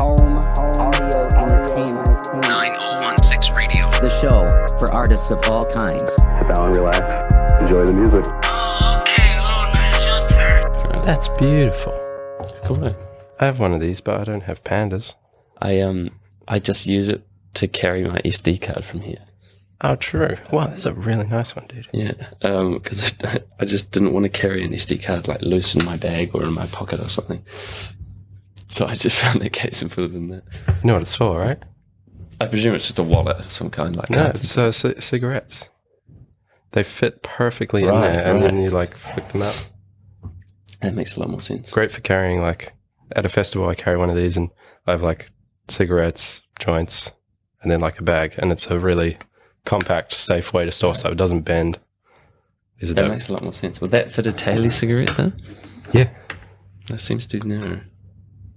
home audio entertainment. 9016 Radio. The show for artists of all kinds. Sit down, relax, enjoy the music. Okay, it's your turn. That's beautiful. It's cool, man. I have one of these, but I don't have pandas. I just use it to carry my SD card from here. Oh, true. Wow, that's a really nice one, dude. Yeah, because I just didn't want to carry an SD card like loose in my bag or in my pocket or something. So I just found that case and put it in there. You know what it's for, right? I presume it's just a wallet of some kind. Like No, cards. it's cigarettes. They fit perfectly in Right, there, and right. then you like flick them out. That makes a lot more sense. Great for carrying, like, at a festival I carry one of these and I have like cigarettes, joints, and then like a bag, and it's a really compact, safe way to store stuff. It doesn't bend. These are That dope. makes a lot more sense. Would that fit a Taylor cigarette though? Yeah. That seems to no.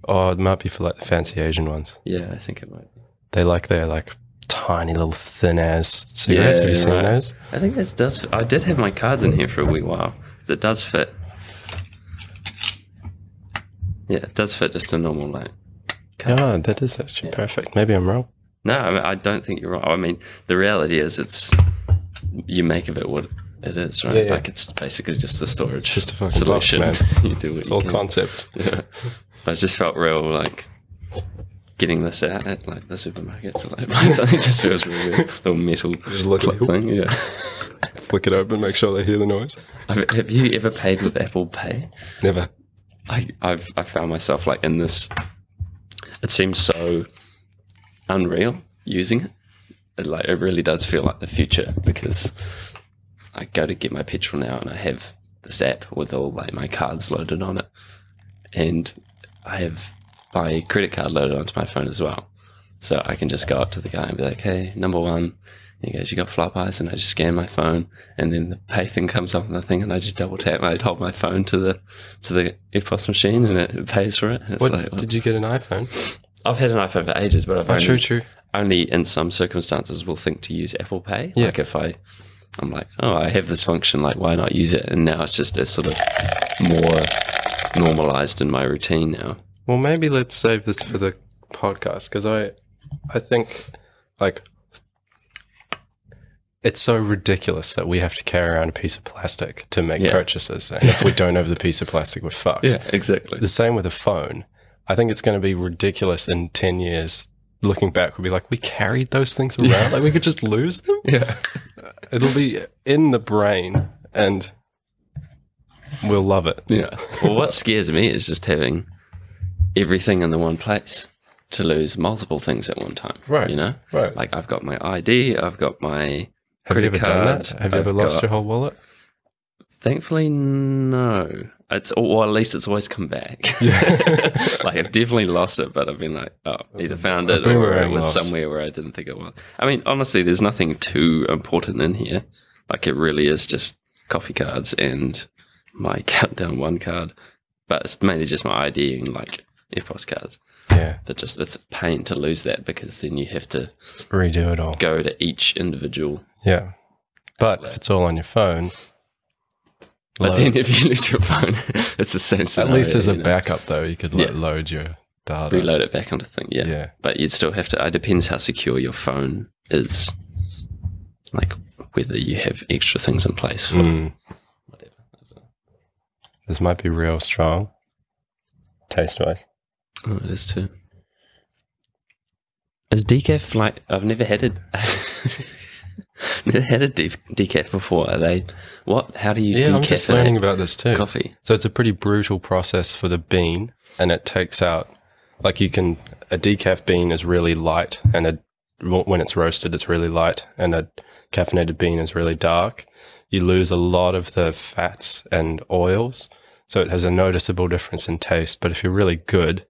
Oh, it might be for like the fancy Asian ones. Yeah, I think it might be. They're like tiny little thin ass cigarettes. Have you seen right. those? I think this does fit. I did have my cards in here for a wee while. So it does fit. Yeah, it does fit just a normal like. Oh, that is actually perfect. Maybe I'm wrong. No, I mean, I don't think you're wrong. I mean, the reality is you make of it what it is, right? Yeah, yeah. Like it's basically just a storage Just a fucking solution. box, man. You do what It's you all can. concept. Yeah. But I just felt real like getting this out at like the supermarket to like buy something. Just feels really weird. Little metal Just look clip like- thing. Yeah. Flick it open, make sure they hear the noise. Have you ever paid with Apple Pay? Never. I found myself like in this. It seems so unreal using it. It really does feel like the future because I go to get my petrol now and I have this app with all like my cards loaded on it, and I have my credit card loaded onto my phone as well. So I can just go up to the guy and be like, "Hey, number one." And he goes, "You got floppies?" And I just scan my phone, and then the pay thing comes up on the thing, and I just double tap. And I hold my phone to the EFTPOS machine, and it pays for it. It's like, Did you get an iPhone? I've had an iPhone for ages, but I've True. only in some circumstances will think to use Apple Pay. Yeah. Like if I'm like, oh, I have this function, like why not use it? And now it's just a sort of more normalized in my routine now. Well, maybe let's save this for the podcast because I think like it's so ridiculous that we have to carry around a piece of plastic to make Yeah. purchases, and if we don't have the piece of plastic, we're fucked. Yeah, exactly. The same with a phone. I think it's going to be ridiculous in 10 years. Looking back, we'll be like, we carried those things around. Like we could just lose them. Yeah. It'll be in the brain, and we'll love it. Yeah. Well, what scares me is just having everything in the one place to lose multiple things at one time. Right, You know? right. Like I've got my ID, I've got my Have you credit ever done card. that? Have you ever I've lost got- your whole wallet? Thankfully, no. Or at least it's always come back. Like I've definitely lost it, but I've been like, either found a it or it boomerang was loss. somewhere where I didn't think it was. I mean, honestly, there's nothing too important in here. Like it really is just coffee cards and my Countdown One card, but it's mainly just my ID and like EFTPOS cards. Yeah. But just it's a pain to lose that because then you have to Redo it all. go to each individual. Yeah. But if it's all on your phone, But then if you lose your phone, it's the same at scenario. least as a you know? backup, though, you could Yeah. load your data. Reload it back onto the thing, yeah. Yeah. But you'd still have to, it depends how secure your phone is. Like whether you have extra things in place for whatever. This might be real strong, taste-wise. Oh, it is too. Is decaf like, I've never had it. Never had a decaf before. Are they, what? How do you Yeah, I'm decaf just learning that about this too. coffee? So it's a pretty brutal process for the bean, and it takes out, like a decaf bean is really light, and when it's roasted, it's really light, and a caffeinated bean is really dark. You lose a lot of the fats and oils, so it has a noticeable difference in taste. But if you're really good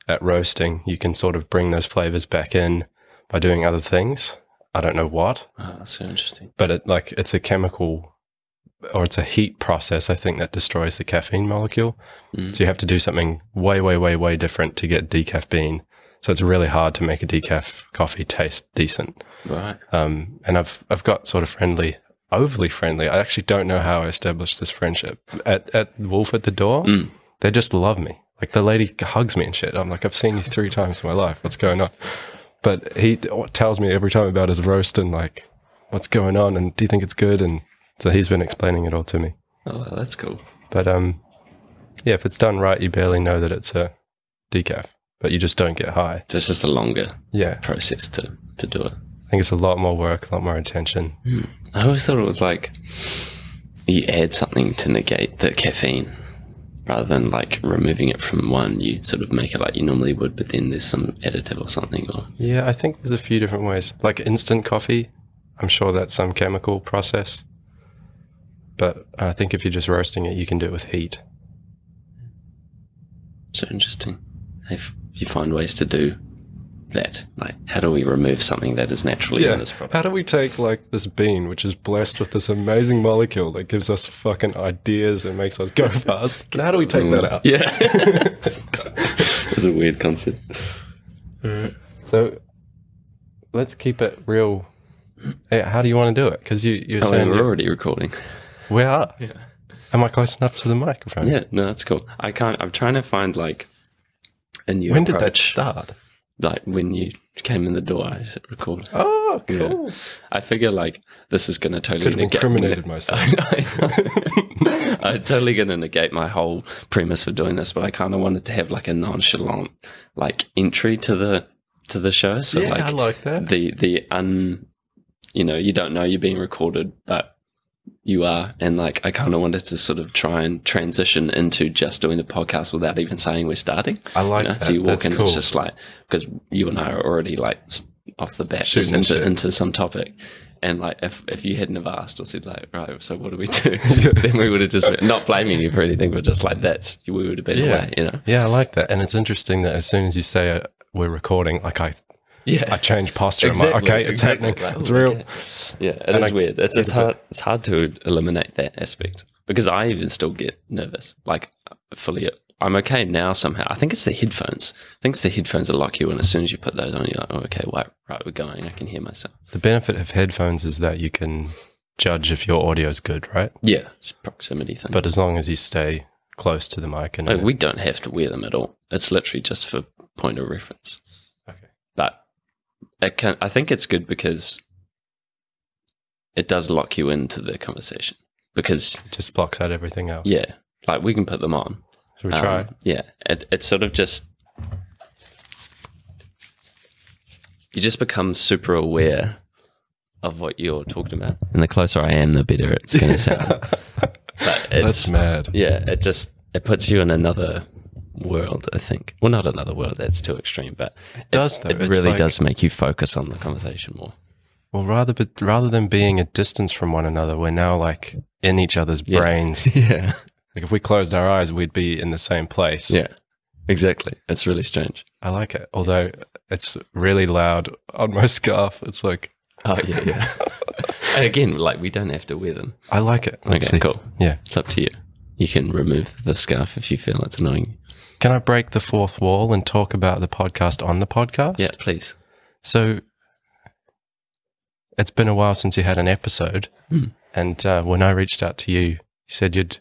at roasting, you can sort of bring those flavors back in by doing other things. I don't know what, Oh, that's so interesting. but it's a chemical or it's a heat process, I think, that destroys the caffeine molecule. So you have to do something way, way, way, way different to get decaf bean. So it's really hard to make a decaf coffee taste decent. Right. And I've got sort of overly friendly. I actually don't know how I established this friendship. At Wolf at the Door, they just love me. Like the lady hugs me and shit. I'm like, I've seen you 3 times in my life. What's going on? But he tells me every time about his roast and like, what's going on? And do you think it's good? And so he's been explaining it all to me. Oh, well, that's cool. But yeah, if it's done right, you barely know that it's a decaf, but you just don't get high. It's just a longer Yeah. process to do it. I think it's a lot more work, a lot more attention. I always thought it was like you add something to negate the caffeine rather than like removing it from one. You sort of make it like you normally would, but then there's some additive or something. Or Yeah, I think there's a few different ways. Like instant coffee, I'm sure that's some chemical process. But I think if you're just roasting it, you can do it with heat. so interesting. If you find ways to do that, like how do we remove something that is naturally in this product? How do we take like this bean, which is blessed with this amazing molecule that gives us fucking ideas and makes us go fast? And how do we take that out? Yeah, it's a weird concept. So let's keep it real. Hey, how do you want to do it? Because you're Oh, saying we're already recording. we are. Yeah. Am I close enough to the microphone? Yeah, no, that's cool. I'm trying to find like a new When did that approach. start? Like when you came in the door, I hit record. Oh, Yeah. cool. I figure like this is going to totally Could have incriminated myself. I'm totally going to negate my whole premise for doing this, but I kind of wanted to have like a nonchalant like entry to the show. So Yeah, like I like that. you don't know you're being recorded, but you are, and like I kind of wanted to sort of try and transition into just doing the podcast without even saying we're starting. I like that. So you walk That's in, cool. it's just like, because you and I are already like off the bat just Shooting shit. into some topic, and like if you hadn't have asked or said like, right, so what do we do, then we would have just been, not blaming you for anything, but just like we would have been away, Yeah, I like that. And it's interesting that as soon as you say we're recording, like I change posture. I'm like, okay, it's happening. Like, It's oh, real. okay. Yeah, it And is I weird. get It's a hard. It's hard to eliminate that aspect because I even still get nervous. Like fully, I'm okay now somehow. I think it's the headphones. I think it's the headphones that lock you in. As soon as you put those on, you're like, oh, okay, right, we're going. I can hear myself. The benefit of headphones is that you can judge if your audio is good, right? Yeah, it's a proximity thing. But as long as you stay close to the mic and like, we don't have to wear them at all. It's literally just for point of reference. okay. But I think it's good because it does lock you into the conversation because It just blocks out everything else. yeah, like we can put them on. So we try. Yeah, it sort of just you just become super aware of what you're talking about, and the closer I am, the better it's going to sound. But That's mad. yeah, it puts you in another world. I think. Well, not another world. That's too extreme, but It does though. it It's really like- does make you focus on the conversation more. Well, rather than being a distance from one another, we're now like in each other's Yeah. brains. Yeah, Like if we closed our eyes, we'd be in the same place. yeah, exactly. It's really strange. I like it. Although it's really loud on my scarf. It's like, Oh yeah. And again, like we don't have to wear them. I like it. Let's Okay, see. cool. Yeah. It's up to you. You can remove the scarf if you feel it's annoying. Can I break the fourth wall and talk about the podcast on the podcast? Yeah, please. So it's been a while since you had an episode. And when I reached out to you, you said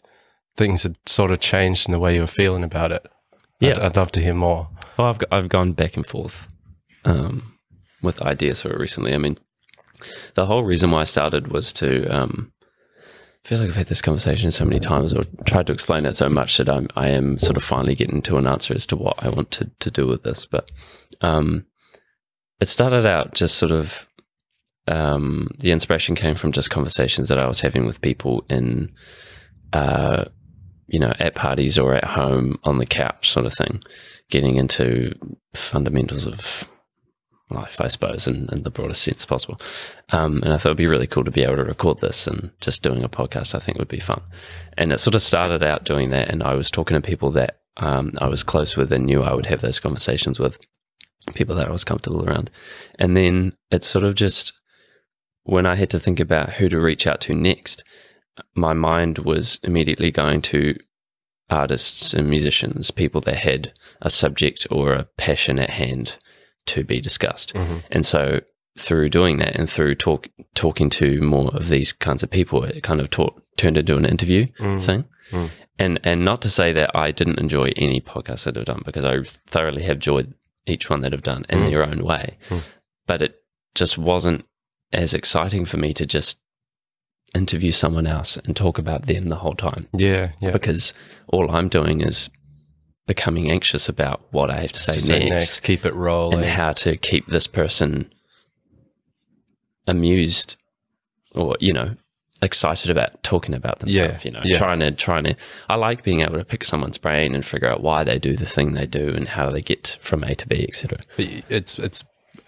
things had sort of changed in the way you were feeling about it. Yeah. I'd love to hear more. Well, I've gone back and forth with ideas for it recently. I mean, the whole reason why I started was to I feel like I've had this conversation so many times or tried to explain it so much that I am sort of finally getting to an answer as to what I want to do with this. But it started out just sort of the inspiration came from just conversations that I was having with people in at parties or at home on the couch sort of thing, getting into fundamentals of life, I suppose, in the broadest sense possible. And I thought it'd be really cool to be able to record this, and just doing a podcast I think would be fun. And it sort of started out doing that, and I was talking to people that I was close with and knew I would have those conversations with, people that I was comfortable around. And then it sort of just, when I had to think about who to reach out to next, my mind was immediately going to artists and musicians, people that had a subject or a passion at hand to be discussed. And so through doing that and through talking to more of these kinds of people, it kind of turned into an interview thing. And not to say that I didn't enjoy any podcast that I've done, because I thoroughly have enjoyed each one that I've done in their own way. But it just wasn't as exciting for me to just interview someone else and talk about them the whole time. Yeah. Because all I'm doing is becoming anxious about what I have to say next, keep it rolling, and how to keep this person amused or, excited about talking about themselves, trying to, I like being able to pick someone's brain and figure out why they do the thing they do and how they get from A to B, etc.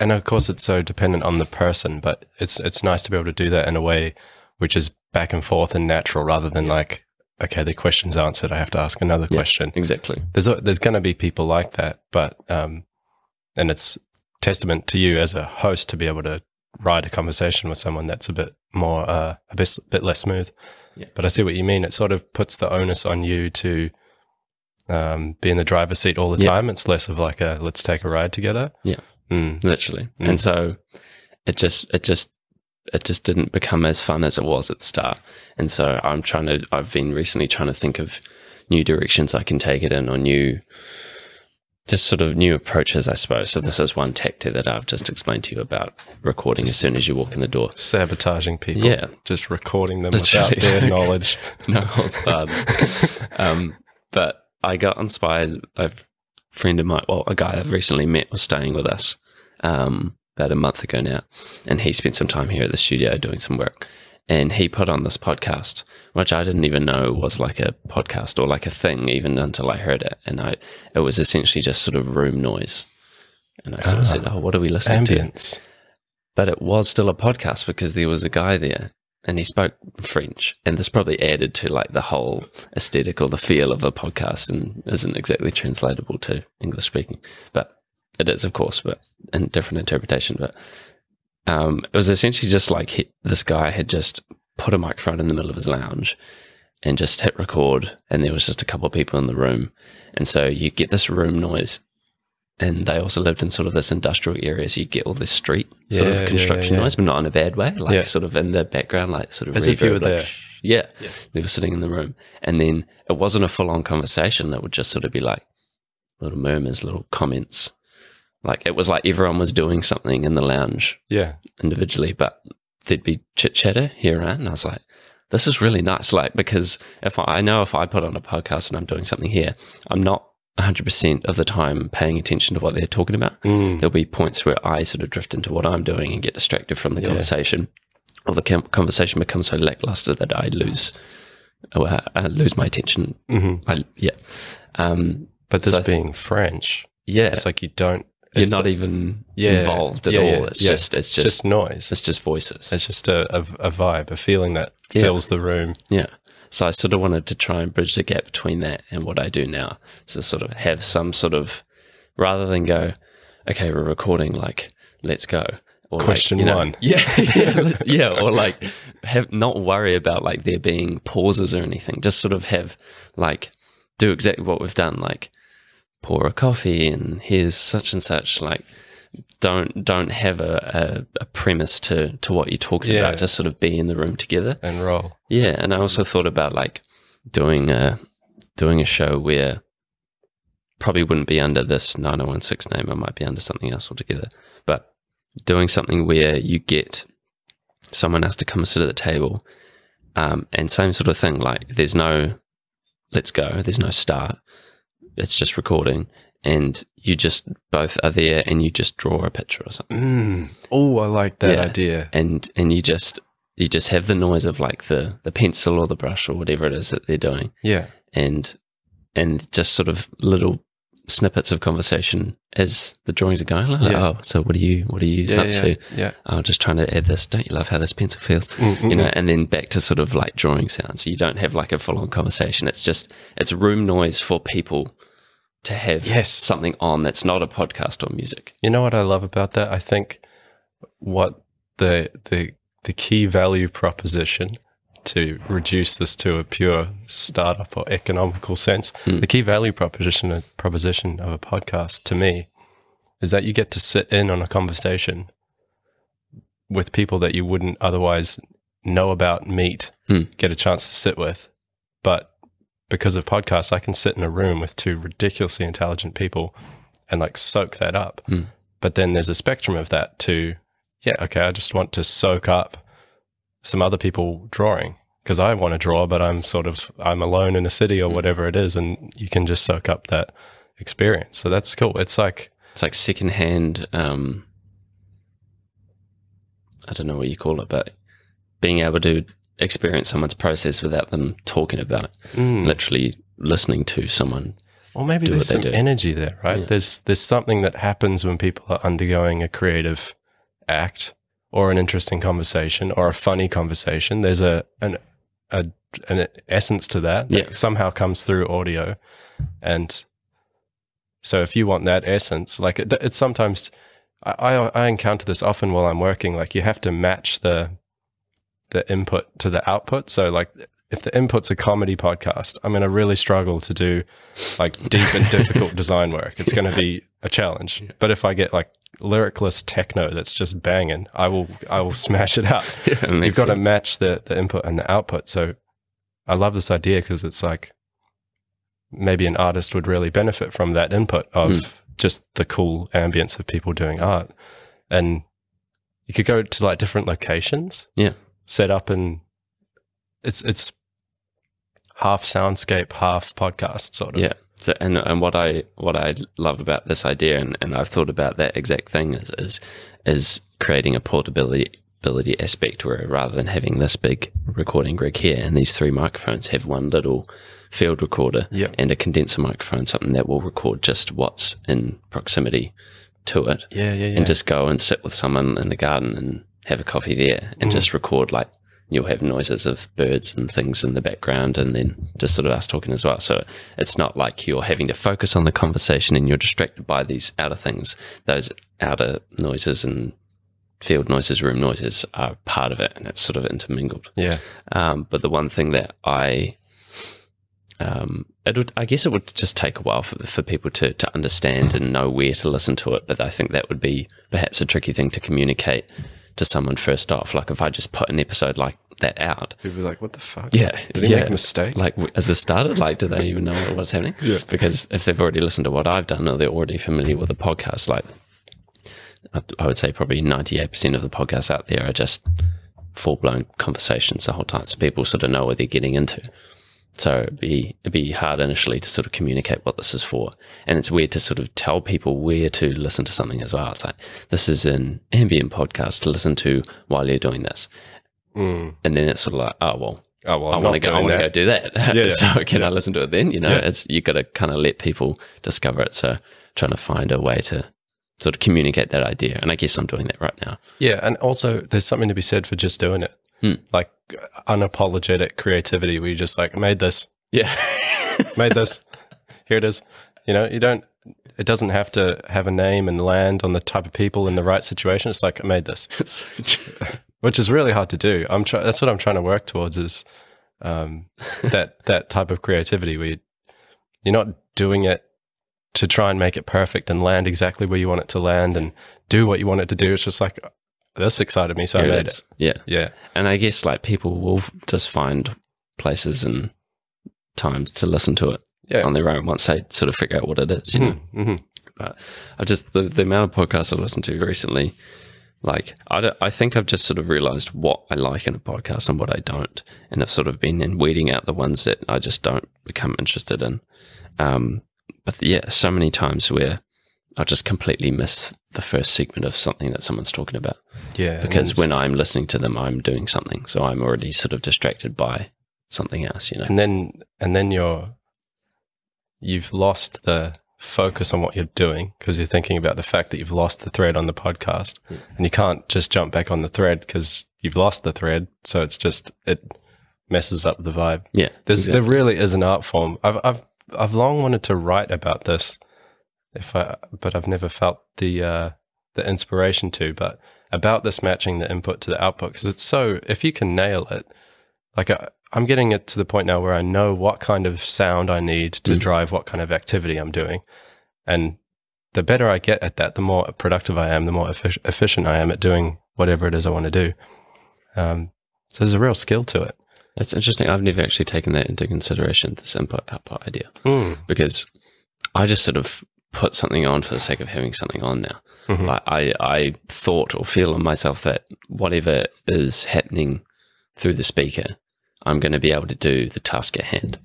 And of course it's so dependent on the person, but it's nice to be able to do that in a way which is back and forth and natural, rather than like, okay, the question's answered, I have to ask another question. Exactly. There's going to be people like that, but and it's testament to you as a host to be able to ride a conversation with someone that's a bit more a bit less smooth. But I see what you mean. It sort of puts the onus on you to be in the driver's seat all the time. It's less of like a let's take a ride together. Literally. And so it just didn't become as fun as it was at the start. And so I've been recently trying to think of new directions I can take it in, or new approaches, I suppose. So this is one tactic that I've just explained to you about recording as soon as you walk in the door. Sabotaging people. Yeah. Just recording them without their knowledge. No holds barred. But I got inspired. A friend of mine, a guy I've recently met, was staying with us about a month ago now, and he spent some time here at the studio doing some work, and he put on this podcast, which I didn't even know was like a podcast or like a thing even until I heard it. And it was essentially just sort of room noise, and I sort of said, what are we listening to? But it was still a podcast because there was a guy there and he spoke French, and this probably added to like the whole aesthetic or the feel of a podcast, and isn't exactly translatable to English speaking, but it is, of course, but in different interpretation. But it was essentially just like this guy had just put a microphone in the middle of his lounge and just hit record, and there was just a couple of people in the room, and so you get this room noise. And they also lived in sort of this industrial area, so you get all this street sort of construction noise, but not in a bad way, like sort of in the background, like sort of as if you were there. They were sitting in the room, and then it wasn't a full-on conversation. It would just sort of be like little murmurs, little comments. Like it was like everyone was doing something in the lounge, individually, but there'd be chit chatter here and there. And I was like, this is really nice, like, because if I put on a podcast and I'm doing something here, I'm not 100% of the time paying attention to what they're talking about. There'll be points where I sort of drift into what I'm doing and get distracted from the conversation, or the conversation becomes so lackluster that I lose my attention. But this being French, it's like you're not even involved at all. It's just noise. It's just voices. It's just a vibe, a feeling that fills the room. Yeah. So I sort of wanted to try and bridge the gap between that and what I do now. So sort of have some sort of, rather than go, okay, we're recording, like, let's go. Or Question like, one. Or like not worry about like there being pauses or anything. Just sort of have like, do exactly what we've done. Like pour a coffee and here's such and such, like, don't have a premise to what you're talking about. Just sort of be in the room together and roll. Yeah, and I also thought about like doing a show where probably wouldn't be under this 9016 name. I might be under something else altogether. But doing something where you get someone else to come and sit at the table, and same sort of thing. Like there's no let's go. There's no start. It's just recording. And you just both are there and you just draw a picture or something. Oh, I like that idea. And you just have the noise of like the pencil or the brush or whatever it is that they're doing. Yeah. And just sort of little snippets of conversation as the drawings are going. Like, oh, so what are you up to? Yeah. Oh, just trying to add this. Don't you love how this pencil feels? You know, and then back to sort of like drawing sounds. So you don't have like a full on conversation. It's room noise for people to have something on that's not a podcast or music. You know what I love about that? I think what the key value proposition, to reduce this to a pure startup or economical sense, the key value proposition of a podcast to me is that you get to sit in on a conversation with people that you wouldn't otherwise know about, meet, get a chance to sit with, but because of podcasts, I can sit in a room with two ridiculously intelligent people and like soak that up. But then there's a spectrum of that to, yeah, okay, I just want to soak up some other people drawing because I want to draw, but I'm alone in a city or whatever it is, and you can just soak up that experience. So that's cool. It's like secondhand, I don't know what you call it, but being able to experience someone's process without them talking about it, literally listening to someone. Or maybe there's some energy there, right? Yeah. There's something that happens when people are undergoing a creative act or an interesting conversation or a funny conversation. There's an essence to that somehow comes through audio. And so if you want that essence, like it's sometimes, I encounter this often while I'm working, like you have to match the input to the output. So like if the input's a comedy podcast, I'm going to really struggle to do like deep and difficult design work. It's going to be a challenge. But if I get like lyricless techno that's just banging, I will smash it out. You've got to match the input and the output. So I love this idea because it's like maybe an artist would really benefit from that input of just the cool ambience of people doing art. And you could go to like different locations. Yeah. Set up, and it's half soundscape, half podcast sort of. Yeah. So, and what I love about this idea, and I've thought about that exact thing, is creating a portability aspect where rather than having this big recording rig here and these three microphones, have one little field recorder and a condenser microphone, something that will record just what's in proximity to it. And just go and sit with someone in the garden and have a coffee there and just record, like you'll have noises of birds and things in the background and then just sort of us talking as well. So it's not like you're having to focus on the conversation and you're distracted by these outer things. Those outer noises and field noises, room noises are part of it, and it's sort of intermingled. Yeah. But the one thing that I guess it would just take a while for people to understand and know where to listen to it. But I think that would be perhaps a tricky thing to communicate to someone first off. Like if I just put an episode like that out, people be like, what the fuck? Yeah. Did he make a mistake? Like as it started, like, do they even know what's happening? Yeah. Because if they've already listened to what I've done or they're already familiar with the podcast, like I would say probably 98% of the podcasts out there are just full-blown conversations the whole time. So people sort of know what they're getting into. So it'd be hard initially to sort of communicate what this is for. And it's weird to sort of tell people where to listen to something as well. It's like, this is an ambient podcast to listen to while you're doing this. And then it's sort of like, I want to go do that. So can I listen to it then? You know, you got to kind of let people discover it. So trying to find a way to sort of communicate that idea. And I guess I'm doing that right now. Yeah. And also there's something to be said for just doing it. Like unapologetic creativity where you just like made this. Yeah. Made this. Here it is. You know, it doesn't have to have a name and land on the type of people in the right situation. It's like, I made this. It's so true. Which is really hard to do. That's what I'm trying to work towards is that type of creativity where you're not doing it to try and make it perfect and land exactly where you want it to land and do what you want it to do. It's just like, this excited me, so I made it. Yeah. Yeah. And I guess like people will just find places and times to listen to it on their own once they sort of figure out what it is, you know. But I just, the amount of podcasts I've listened to recently, like I think I've just sort of realized what I like in a podcast and what I don't. And I've sort of been weeding out the ones that I just don't become interested in. But yeah, so many times where I just completely miss the first segment of something that someone's talking about. Yeah. Because when I'm listening to them, I'm doing something. So I'm already sort of distracted by something else, you know. And then you've lost the focus on what you're doing because you're thinking about the fact that you've lost the thread on the podcast. Yeah. And you can't just jump back on the thread because you've lost the thread. So it's just, it messes up the vibe. Yeah. There really is an art form. I've long wanted to write about this, but I've never felt the inspiration to. But about this matching the input to the output, because it's so, if you can nail it, like I'm getting it to the point now where I know what kind of sound I need to drive what kind of activity I'm doing, and the better I get at that, the more productive I am, the more efficient I am at doing whatever it is I want to do. So there's a real skill to it. That's interesting. I've never actually taken that into consideration, this input-output idea, because I just sort of put something on for the sake of having something on now. Like I thought or feel in myself that whatever is happening through the speaker, I'm going to be able to do the task at hand.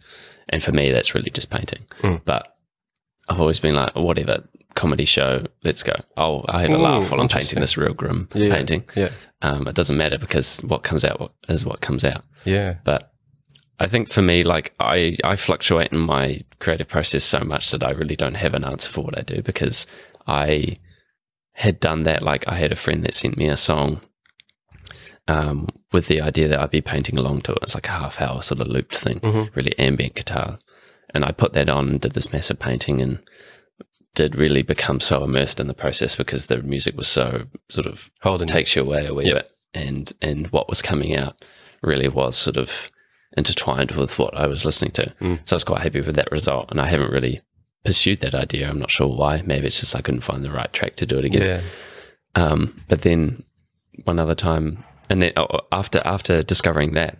And for me, that's really just painting. But I've always been like, whatever, comedy show, let's go. I have a laugh while I'm painting this real grim painting. Yeah. It doesn't matter because what comes out is what comes out. Yeah. But I think for me, like I fluctuate in my creative process so much that I really don't have an answer for what I do, because I had done that. Like I had a friend that sent me a song with the idea that I'd be painting along to it. It's like a half-hour sort of looped thing, really ambient guitar. And I put that on and did this massive painting, and did really become so immersed in the process because the music was so sort of takes you away a wee bit. And what was coming out really was sort of intertwined with what I was listening to. So I was quite happy with that result. And I haven't really pursued that idea. I'm not sure why. Maybe it's just I couldn't find the right track to do it again. But then one other time, and then after discovering that,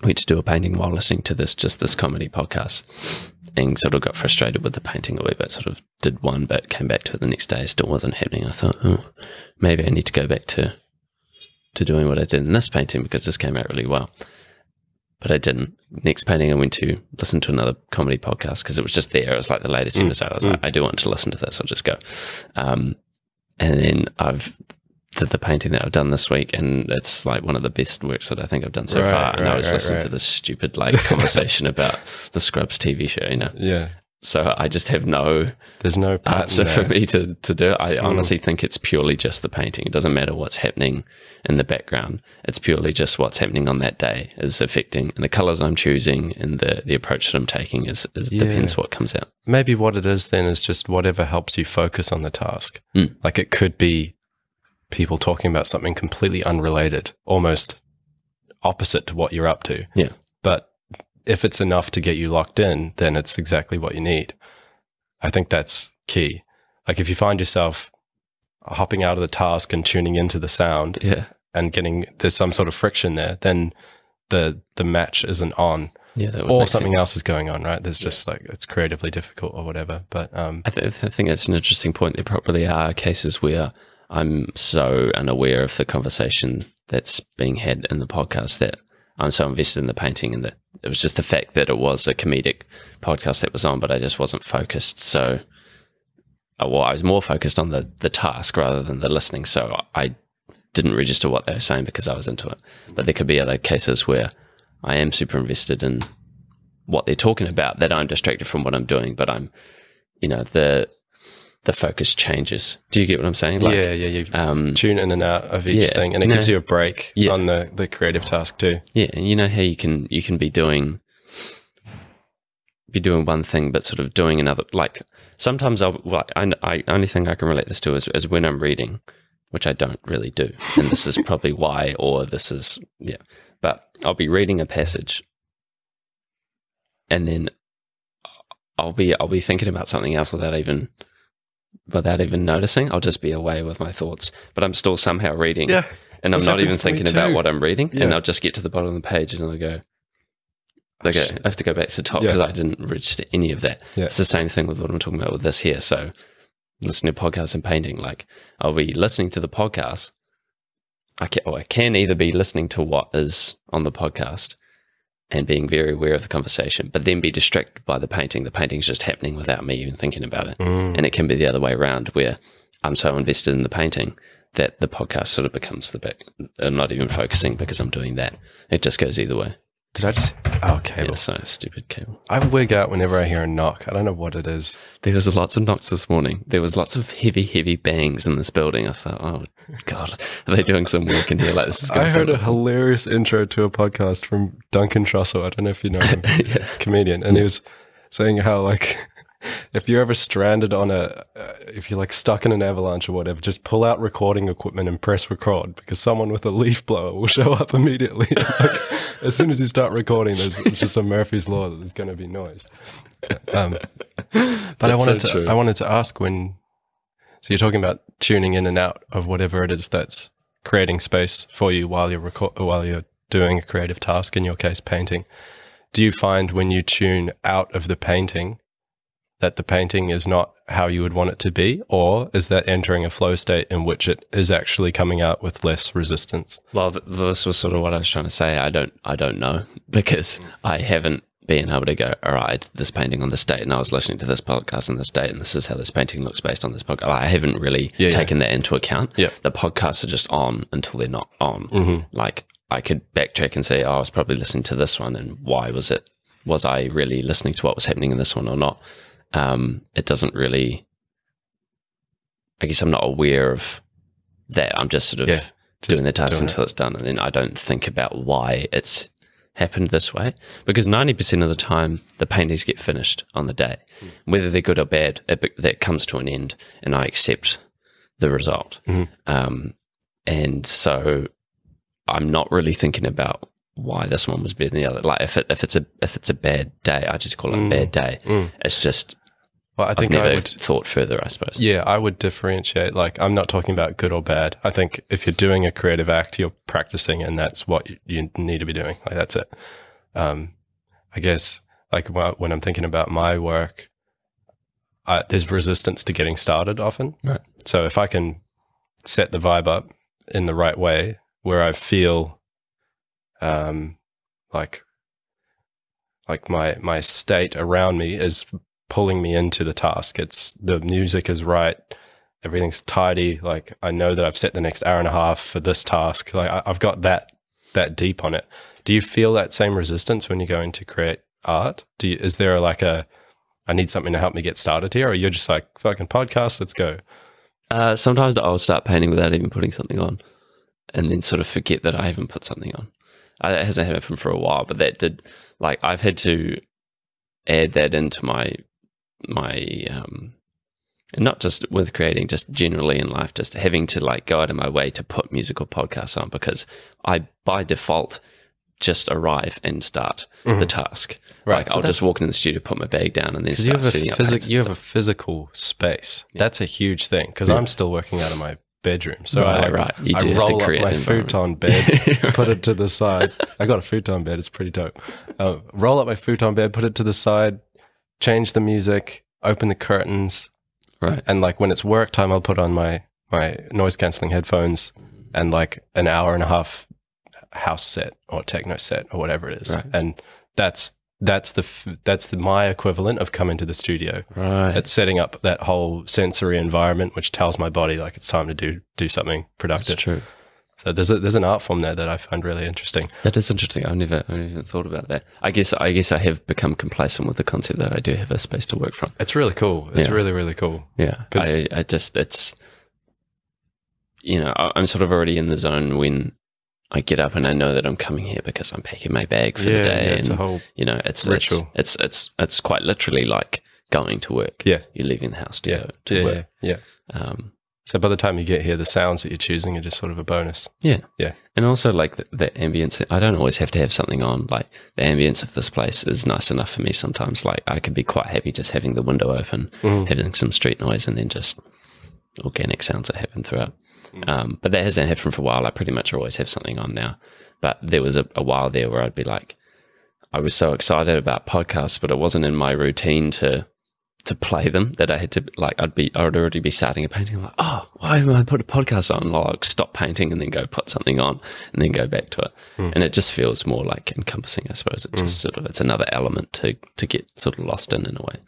we went to do a painting while listening to this comedy podcast, and sort of got frustrated with the painting a wee bit. Sort of did one bit, came back to it the next day, still wasn't happening. I thought, maybe I need to go back to doing what I did in this painting because this came out really well. But I didn't. Next painting, I went to listen to another comedy podcast because it was just there. It was like the latest episode. I was like, I do want to listen to this. I'll just go. And then I've did the painting that I've done this week, and it's like one of the best works that I think I've done so far. And I was listening to this stupid like conversation about the Scrubs TV show, you know? Yeah. So I just have there's no answer for me to do it. I honestly think it's purely just the painting. It doesn't matter what's happening in the background. It's purely just what's happening on that day is affecting, and the colors I'm choosing and the approach that I'm taking is depends what comes out. Maybe what it is then is just whatever helps you focus on the task. Like it could be people talking about something completely unrelated, almost opposite to what you're up to. Yeah. But if it's enough to get you locked in, then it's exactly what you need. I think that's key. Like if you find yourself hopping out of the task and tuning into the sound and there's some sort of friction there, then the match isn't on. Yeah, or something else is going on, right? There's just like, it's creatively difficult or whatever. But I think that's an interesting point. There probably are cases where I'm so unaware of the conversation that's being had in the podcast that I'm so invested in the painting, and that it was just the fact that it was a comedic podcast that was on, but I just wasn't focused. So, I was more focused on the task rather than the listening. So I didn't register what they were saying because I was into it. But there could be other cases where I am super invested in what they're talking about, that I'm distracted from what I'm doing, but I'm, the focus changes. Do you get what I'm saying? Like, you tune in and out of each thing, and it gives you a break on the creative task too. Yeah, and you know how you can be doing one thing, but sort of doing another. Like sometimes I only thing I can relate this to is when I'm reading, which I don't really do, and this is probably why, or this is But I'll be reading a passage, and then I'll be thinking about something else without even noticing. I'll just be away with my thoughts, but I'm still somehow reading, and I'm not even thinking about what I'm reading. And I'll just get to the bottom of the page, and I'll go, okay, I have to go back to the top because I didn't register any of that. It's the same thing with what I'm talking about with this here. So listening to podcasts and painting, like I'll be listening to the podcast. I can either be listening to what is on the podcast and being very aware of the conversation, but then be distracted by the painting. The painting's just happening without me even thinking about it. And it can be the other way around, where I'm so invested in the painting that the podcast sort of becomes the back. I'm not even focusing because I'm doing that. It just goes either way. Did I just... Oh, cable. Yeah, so stupid cable. I wig out whenever I hear a knock. I don't know what it is. There was lots of knocks this morning. There was lots of heavy bangs in this building. I thought, oh, God, are they doing some work in here? Like this is going I heard a hilarious intro to a podcast from Duncan Trussell. I don't know if you know him. Comedian. And he was saying how, like... If you're ever stranded on if you're like stuck in an avalanche or whatever, just pull out recording equipment and press record, because someone with a leaf blower will show up immediately. Like, as soon as you start recording, it's just a Murphy's Law that there's going to be noise. But I wanted to ask so you're talking about tuning in and out of whatever it is that's creating space for you while you're doing a creative task, in your case, painting, do you find when you tune out of the painting that the painting is not how you would want it to be, or is that entering a flow state in which it is actually coming out with less resistance? Well, this was sort of what I was trying to say. I don't know, because I haven't been able to go, all right, I did this painting on this date, and I was listening to this podcast on this date, and this is how this painting looks based on this podcast. I haven't really taken that into account. Yeah. The podcasts are just on until they're not on. Like, I could backtrack and say, oh, I was probably listening to this one, and why was it? Was I really listening to what was happening in this one or not? It doesn't really, I guess I'm not aware of that. I'm just sort of doing the task until it's done, and then I don't think about why it's happened this way, because 90% of the time the paintings get finished on the day. Whether they're good or bad, that comes to an end, and I accept the result. And so I'm not really thinking about why this one was better than the other. Like if it's a bad day, I just call it a bad day. It's just, well, I think I've never I would thought further, I suppose. Yeah, I would differentiate. Like, I'm not talking about good or bad. I think if you're doing a creative act, you're practicing, and that's what you need to be doing. Like, that's it. I guess, like, when I'm thinking about my work, there's resistance to getting started often. Right. So if I can set the vibe up in the right way, where I feel like my state around me is pulling me into the task. It's the music is right, everything's tidy. Like, I know that I've set the next hour and a half for this task. Like, I've got that deep on it. Do you feel that same resistance when you're going to create art? Is there like I need something to help me get started here, or you're just like, fucking podcast, let's go? Sometimes I'll start painting without even putting something on, and then sort of forget that I haven't put something on. It hasn't happened for a while, but that did, like, I've had to add that into my and not just with creating, just generally in life, just having to like go out of my way to put musical podcasts on, because I by default just arrive and start the task. Right. Like, So I'll just walk into the studio, put my bag down, and then you start have setting up paints and you have a stuff. physical space. That's a huge thing, because I'm still working out of my bedroom. So Right. You do I have to roll up create my an environment. futon bed, put it to the side. I got a futon bed. It's pretty dope. Roll up my futon bed, put it to the side, change the music, open the curtains. Right. And like when it's work time, I'll put on my noise cancelling headphones and like an hour and a half house set or techno set or whatever it is. Right. And that's my equivalent of coming to the studio. Right. It's setting up that whole sensory environment, which tells my body like it's time to do something productive. That's true. So there's an art form there that I find really interesting. That is interesting. I've never thought about that. I guess I have become complacent with the concept that I do have a space to work from. It's really cool. It's Yeah. really, really cool. Yeah. 'Cause- I just, it's, you know, I'm sort of already in the zone when I get up and I know that I'm coming here because I'm packing my bag for the day. It's and, a whole you know, it's ritual. It's quite literally like going to work. Yeah. You're leaving the house to go to work. Yeah. So by the time you get here, the sounds that you're choosing are just sort of a bonus. Yeah. Yeah. And also like the ambience, I don't always have to have something on. Like the ambience of this place is nice enough for me sometimes. Like I could be quite happy just having the window open, having some street noise, and then just organic sounds that happen throughout. But that hasn't happened for a while. I pretty much always have something on now. But there was a while there where I'd be like, I was so excited about podcasts, but it wasn't in my routine to play them that I had to, like, I would already be starting a painting. I'm like, oh, why would I put a podcast on? I'll like stop painting and then go put something on and then go back to it. And it just feels more like encompassing, I suppose. It just sort of, it's another element to get sort of lost in a way.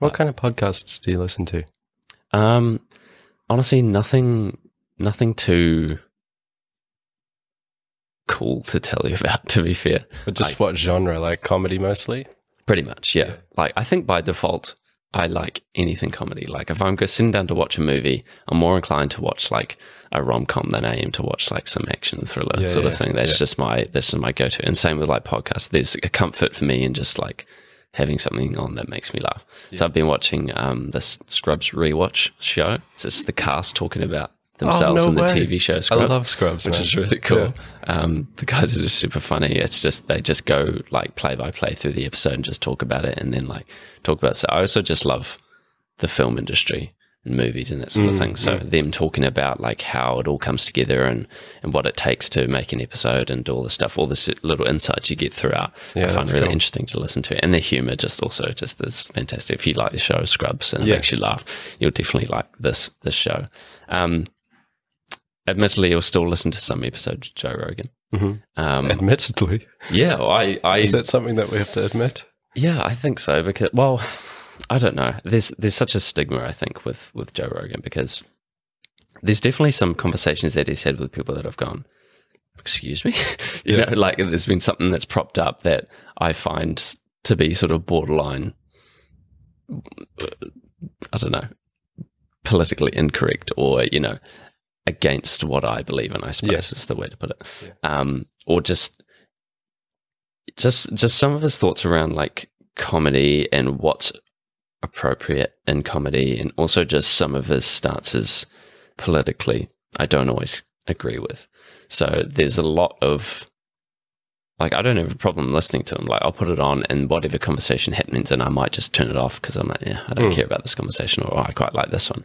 What kind of podcasts do you listen to? Honestly, nothing too cool to tell you about, to be fair. But just what genre? Like comedy mostly? Pretty much, yeah. Like, I think by default, I like anything comedy. Like, if I'm sitting down to watch a movie, I'm more inclined to watch like a rom-com than I am to watch like some action thriller sort of thing. That's just my go-to. And same with like podcasts. There's a comfort for me in just like having something on that makes me laugh. So I've been watching this Scrubs rewatch show. It's just the cast talking about themselves in the TV show Scrubs. I love Scrubs, which man. is really cool. Yeah. The guys are just super funny. It's just, they just go like play by play through the episode and just talk about it, and then like talk about. So I also just love the film industry. and movies and that sort of thing. So them talking about like how it all comes together and what it takes to make an episode and all the stuff, all the little insights you get throughout, I find that's really cool. interesting to listen to. And the humor just is fantastic. If you like the show Scrubs and it makes you laugh, you'll definitely like this show. Admittedly, you'll still listen to some episodes of Joe Rogan. Admittedly, Yeah, I is that something that we have to admit? Yeah, I think so, because, well, I don't know. There's such a stigma, I think, with Joe Rogan, because there's definitely some conversations that he's had with people that have gone, excuse me? you know, like there's been something that's propped up that I find to be sort of borderline, I don't know, politically incorrect, or, you know, against what I believe in, I suppose is the way to put it. Or just some of his thoughts around like comedy and what's appropriate in comedy, and also just some of his stances politically I don't always agree with. So there's a lot of, like, I don't have a problem listening to him. Like, I'll put it on and whatever conversation happens, and I might just turn it off because I'm like, yeah, I don't care about this conversation, or I quite like this one.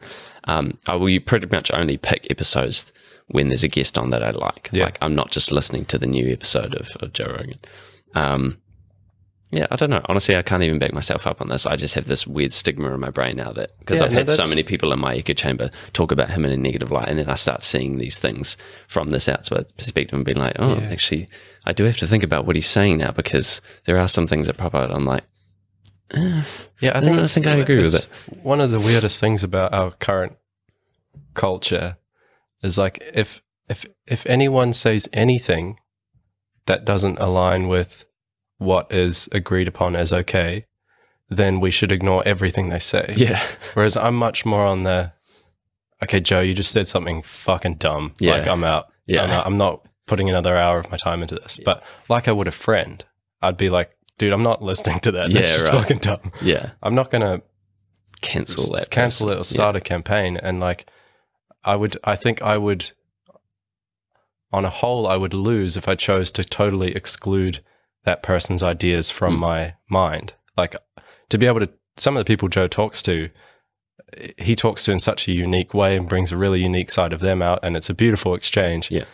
I will pretty much only pick episodes when there's a guest on that I like. Like, I'm not just listening to the new episode of Joe Rogan. Yeah, I don't know. Honestly, I can't even back myself up on this. I just have this weird stigma in my brain now that, because I've had so many people in my echo chamber talk about him in a negative light, and then I start seeing these things from this outside perspective and being like, oh, actually, I do have to think about what he's saying now, because there are some things that pop out. I'm like, I think I agree with it. One of the weirdest things about our current culture is, like, if anyone says anything that doesn't align with what is agreed upon as okay, then we should ignore everything they say. Yeah. Whereas I'm much more on the, okay, Joe, you just said something fucking dumb. Yeah. Like, I'm out. Yeah. I'm not putting another hour of my time into this. But like I would a friend, I'd be like, dude, I'm not listening to that. That's just fucking dumb. Yeah. I'm not going to cancel it or start a campaign. And like, I think I would, on a whole, I would lose if I chose to totally exclude that person's ideas from my mind. Like, to be able to, some of the people Joe talks to, he talks to in such a unique way and brings a really unique side of them out, and it's a beautiful exchange. Yeah.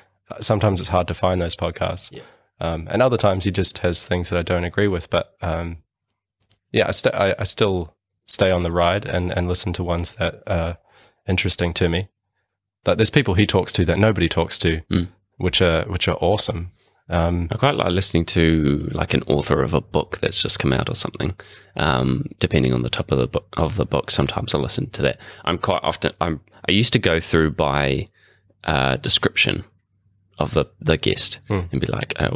Sometimes it's hard to find those podcasts. Yeah. And other times he just has things that I don't agree with. But yeah, I still stay on the ride and listen to ones that are interesting to me. Like, there's people he talks to that nobody talks to, which are awesome. I quite like listening to like an author of a book that's just come out or something. Depending on the top of the book, sometimes I listen to that. I used to go through by description of the guest and be like, I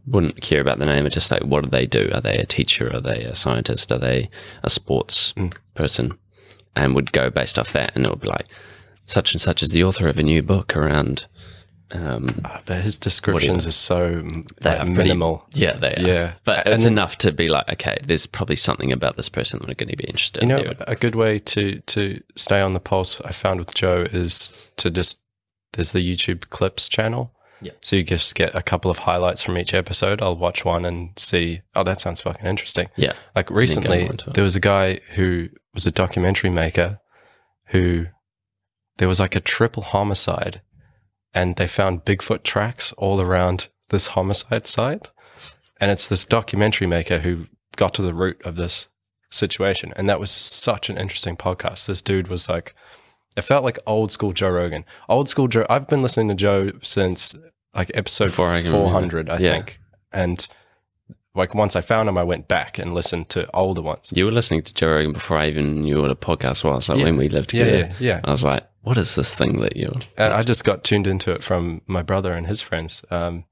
wouldn't care about the name. It's just like, what do they do? Are they a teacher? Are they a scientist? Are they a sports person? And would go based off that, and it would be like, such and such is the author of a new book around. But his descriptions are so minimal. They are. Yeah. But it's enough to be like, okay, there's probably something about this person that I'm going to be interested in. You know, a good way to stay on the pulse, I found with Joe, is to there's the YouTube Clips channel. Yeah. So you just get a couple of highlights from each episode. I'll watch one and see, oh, that sounds fucking interesting. Yeah. Like, recently, there was a guy who was a documentary maker who, there was like a triple homicide, and they found Bigfoot tracks all around this homicide site. And it's this documentary maker who got to the root of this situation. And that was such an interesting podcast. This dude was like, it felt like old school Joe Rogan. Old school Joe. I've been listening to Joe since like episode 400, I think. And like, once I found him, I went back and listened to older ones. You were listening to Joe Rogan before I even knew what a podcast was. Like, when we lived together. Yeah. I was like, what is this thing that you're... And I just got tuned into it from my brother and his friends. And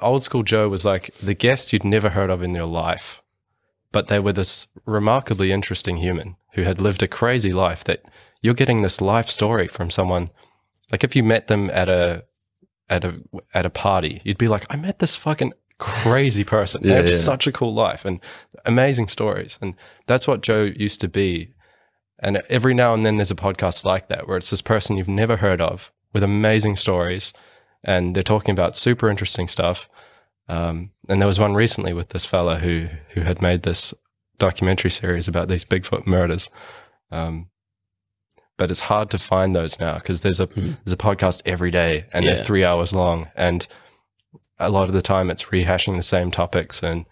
old school Joe was like the guest you'd never heard of in your life, but they were this remarkably interesting human who had lived a crazy life, that you're getting this life story from someone. Like, if you met them at a party, you'd be like, I met this fucking crazy person. They have such a cool life and amazing stories. And that's what Joe used to be. And every now and then there's a podcast like that, where it's this person you've never heard of with amazing stories, and they're talking about super interesting stuff. And there was one recently with this fella who had made this documentary series about these Bigfoot murders. but it's hard to find those now because there's a podcast every day and they're 3 hours long, and a lot of the time it's rehashing the same topics, and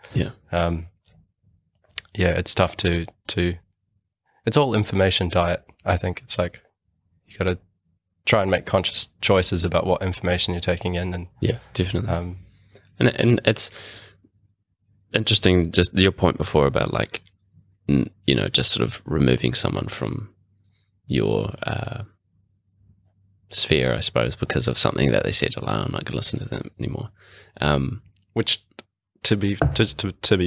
it's tough to it's all information diet. I think it's like you got to try and make conscious choices about what information you're taking in, and definitely. And it's interesting, just your point before about like, you know, just sort of removing someone from your sphere, I suppose, because of something that they said. Oh, I'm not going to listen to them anymore. Which, to be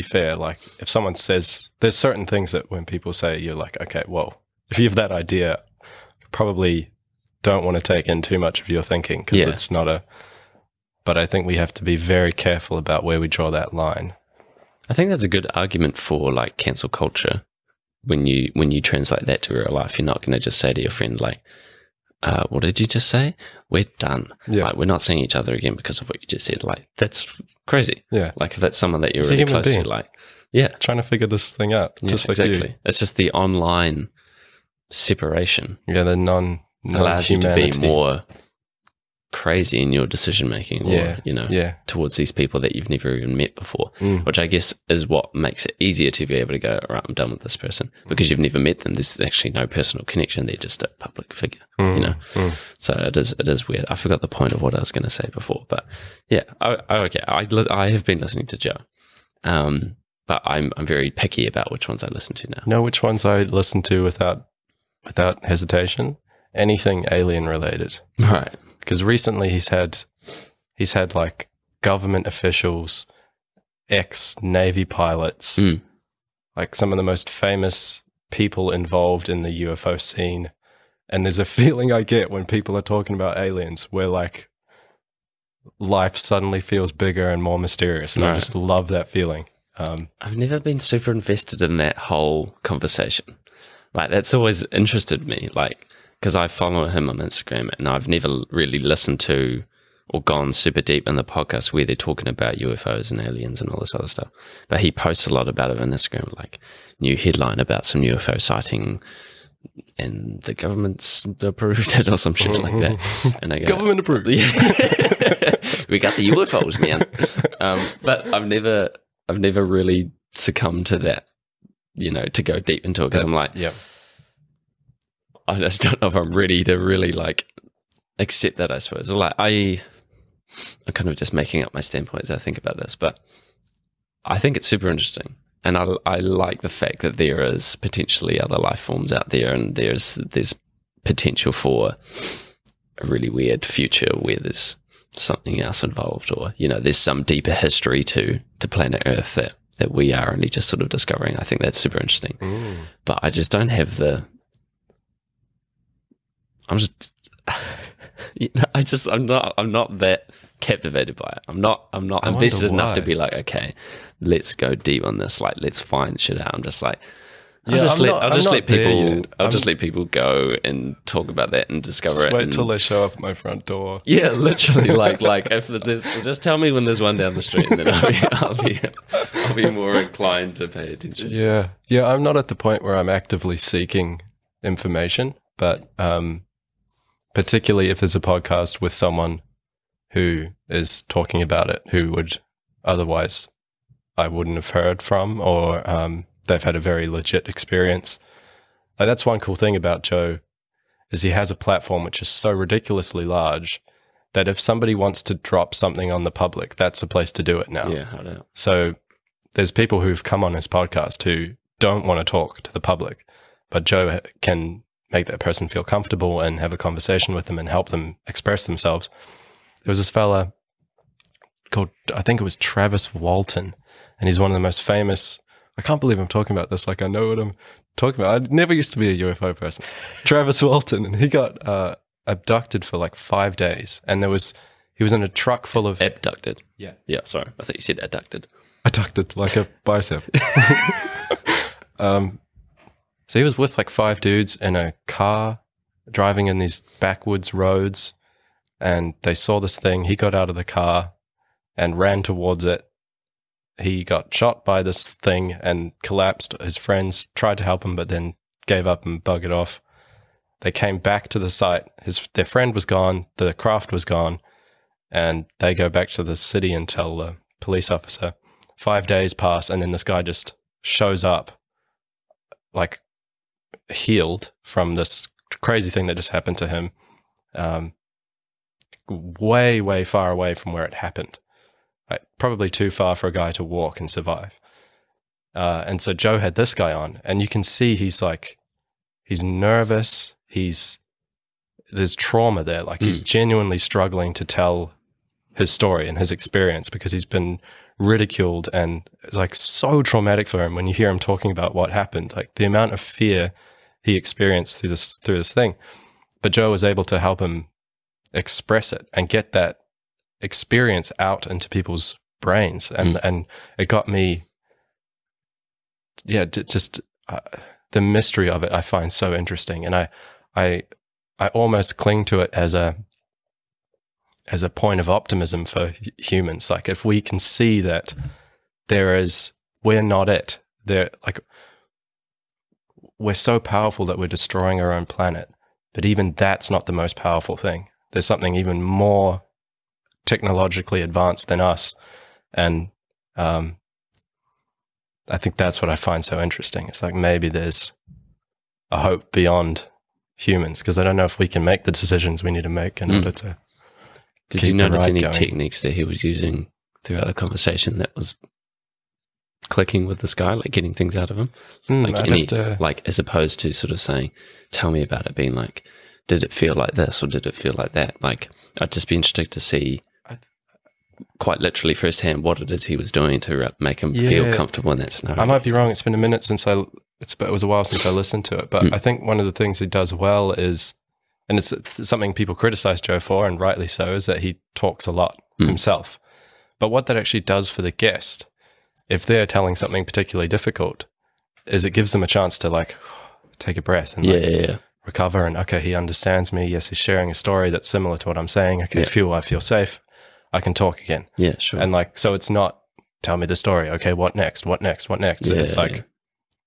fair, like if someone says, there's certain things that when people say, you're like, okay, well, if you have that idea, you probably don't want to take in too much of your thinking because it's not a. But I think we have to be very careful about where we draw that line. I think that's a good argument for like cancel culture. When you translate that to real life, you're not going to just say to your friend like, what did you just say? We're done. Yeah. Like, we're not seeing each other again because of what you just said. Like, that's crazy. Yeah. Like, if that's someone that you're really close to, like, trying to figure this thing out. Yeah, just like exactly. You. It's just the online separation. Yeah, the allows you to be more crazy in your decision making, or towards these people that you've never even met before, which I guess is what makes it easier to be able to go, right, I'm done with this person, because you've never met them. There's actually no personal connection. They're just a public figure, you know. So it is weird. I forgot the point of what I was going to say before, but yeah, I have been listening to Joe, but I'm very picky about which ones I listen to now. Know which ones I listen to without hesitation? Anything alien related, right? Because recently he's had like government officials, ex-Navy pilots, like some of the most famous people involved in the UFO scene. And there's a feeling I get when people are talking about aliens where like life suddenly feels bigger and more mysterious. And I just love that feeling. I've never been super invested in that whole conversation. Like, that's always interested me. Like, because I follow him on Instagram, and I've never really listened to or gone super deep in the podcast where they're talking about UFOs and aliens and all this other stuff. But he posts a lot about it on Instagram, like new headline about some UFO sighting, and the government's approved it or some shit like that. And I go, government approved. Yeah. We got the UFOs, man. But I've never really succumbed to that, you know, to go deep into it, because I'm like, I just don't know if I'm ready to really like accept that, I suppose. Or like I'm kind of just making up my standpoint as I think about this, but I think it's super interesting. And I like the fact that there is potentially other life forms out there, and there's potential for a really weird future where there's something else involved, or, you know, there's some deeper history to planet Earth that we are only just sort of discovering. I think that's super interesting. But I just don't have I'm not that captivated by it. I'm not invested enough to be like, okay, let's go deep on this. Like, let's find shit out. I'm just like, I'll just let people go and talk about that and discover it. Wait till they show up at my front door. Yeah, literally. like if there's, just tell me when there's one down the street, and then I'll be more inclined to pay attention. Yeah. I'm not at the point where I'm actively seeking information, but particularly if there's a podcast with someone who is talking about it, who would otherwise I wouldn't have heard from, or they've had a very legit experience. Like, that's one cool thing about Joe, is he has a platform which is so ridiculously large that if somebody wants to drop something on the public, that's the place to do it now. Yeah, I know. So there's people who've come on his podcast who don't want to talk to the public, but Joe can make that person feel comfortable and have a conversation with them and help them express themselves. There was this fella called, I think it was Travis Walton, and he's one of the most famous. I can't believe I'm talking about this. Like, I know what I'm talking about. I never used to be a UFO person. Travis Walton, and he got abducted for like 5 days, and he was in a truck full of abducted. Yeah. Sorry, I thought you said adducted. Adducted, like a bicep. So he was with like 5 dudes in a car driving in these backwoods roads, and they saw this thing. He got out of the car and ran towards it. He got shot by this thing and collapsed. His friends tried to help him, but then gave up and buggered off. They came back to the site. Their friend was gone. The craft was gone. And they go back to the city and tell the police officer. 5 days pass, and then this guy just shows up, like, healed from this crazy thing that just happened to him, way, way far away from where it happened. Like, probably too far for a guy to walk and survive. And so Joe had this guy on, and you can see he's nervous. There's trauma there. Like, he's genuinely struggling to tell his story and his experience because he's been ridiculed, and it's like so traumatic for him when you hear him talking about what happened, like the amount of fear he experienced through this thing. But Joe was able to help him express it and get that experience out into people's brains. And it got me, just the mystery of it I find so interesting. And I almost cling to it as a point of optimism for humans. Like, if we can see that we're not it. We're so powerful that we're destroying our own planet, but even that's not the most powerful thing. There's something even more technologically advanced than us. And I think that's what I find so interesting. It's like, maybe there's a hope beyond humans, because I don't know if we can make the decisions we need to make in order to Did you notice any going. techniques that he was using throughout the conversation that was clicking with this guy, like getting things out of him? Like as opposed to sort of saying, tell me about it, being like, did it feel like this or did it feel like that? Like, I'd just be interested to see quite literally firsthand what it is he was doing to make him feel comfortable in that scenario. I might be wrong. It's been a minute since it was a while since I listened to it, but I think one of the things he does well is, and it's something people criticize Joe for, and rightly so, is that he talks a lot himself. But what that actually does for the guest, if they're telling something particularly difficult, is it gives them a chance to like take a breath and recover. And okay, he understands me. Yes, he's sharing a story that's similar to what I'm saying. Okay, I feel safe. I can talk again. Yeah, sure. And like, so it's not, tell me the story. Okay, what next? What next? What next? Yeah, it's like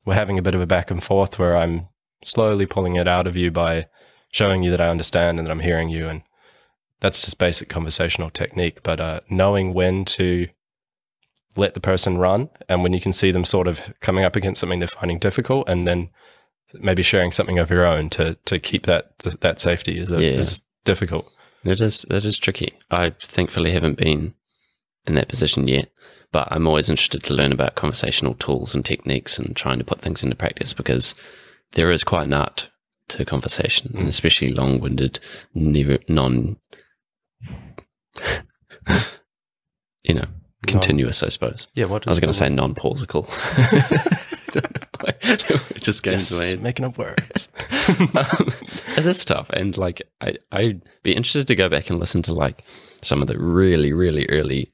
we're having a bit of a back and forth where I'm slowly pulling it out of you by showing you that I understand and that I'm hearing you. And that's just basic conversational technique. But knowing when to let the person run, and when you can see them sort of coming up against something they're finding difficult, and then maybe sharing something of your own to keep that safety is difficult. That is tricky. I thankfully haven't been in that position yet, but I'm always interested to learn about conversational tools and techniques and trying to put things into practice, because there is quite an art to conversation, and especially long-winded, continuous, I suppose. Yeah, I was going to say non-pausical. It just goes away. Making up words. It is tough, and like I'd be interested to go back and listen to like some of the really, really early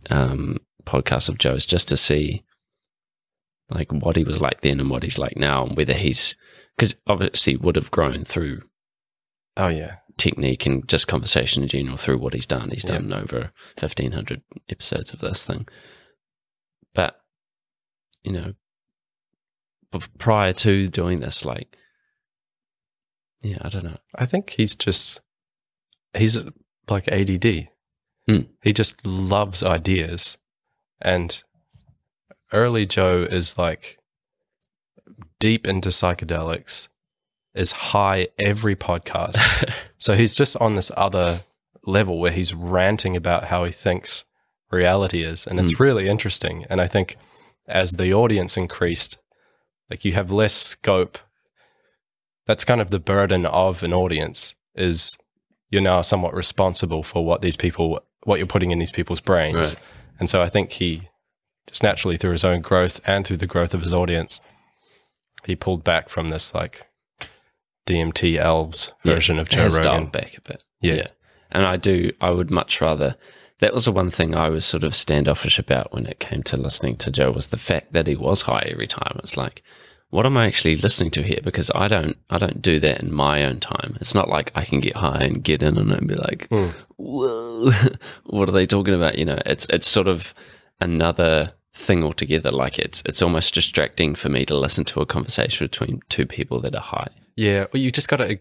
podcasts of Joe's, just to see like what he was like then and what he's like now, and whether because obviously would have grown through technique and just conversation in general through what he's done. He's done over 1,500 episodes of this thing. But, prior to doing this, like, I don't know. I think he's like ADD. He just loves ideas. And early Joe is like deep into psychedelics, is high every podcast. So he's just on this other level where he's ranting about how he thinks reality is. And it's really interesting. And I think as the audience increased, like, you have less scope. That's kind of the burden of an audience, is you're now somewhat responsible for what you're putting in these people's brains. Right. And so I think he just naturally, through his own growth and through the growth of his audience, he pulled back from this like DMT elves version of Joe Rogan. Dialed back a bit. Yeah. And I would much rather, that was the one thing I was sort of standoffish about when it came to listening to Joe, was the fact that he was high every time. It's like, what am I actually listening to here? Because I don't do that in my own time. It's not like I can get high and get in on it and be like, whoa, what are they talking about? It's sort of another thing altogether. Like, it's almost distracting for me to listen to a conversation between two people that are high. Yeah, well, you just got to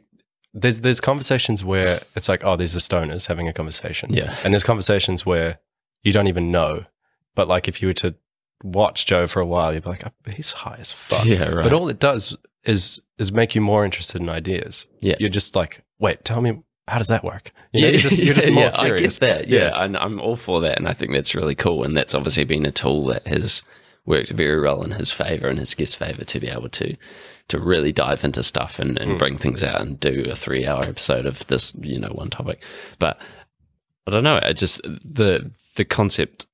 there's conversations where it's like, oh, these are stoners having a conversation. Yeah. And there's conversations where you don't even know. But like if you were to watch Joe for a while, you'd be like, oh, he's high as fuck. Yeah, right. But all it does is make you more interested in ideas. Yeah. You're just like, wait, tell me, how does that work? You know, you're just more curious. I get that. Yeah, I'm all for that, and I think that's really cool. And that's obviously been a tool that has worked very well in his favor and his guest's favor to be able to really dive into stuff and bring things out and do a 3-hour episode of this, one topic. But I don't know. I just the concept.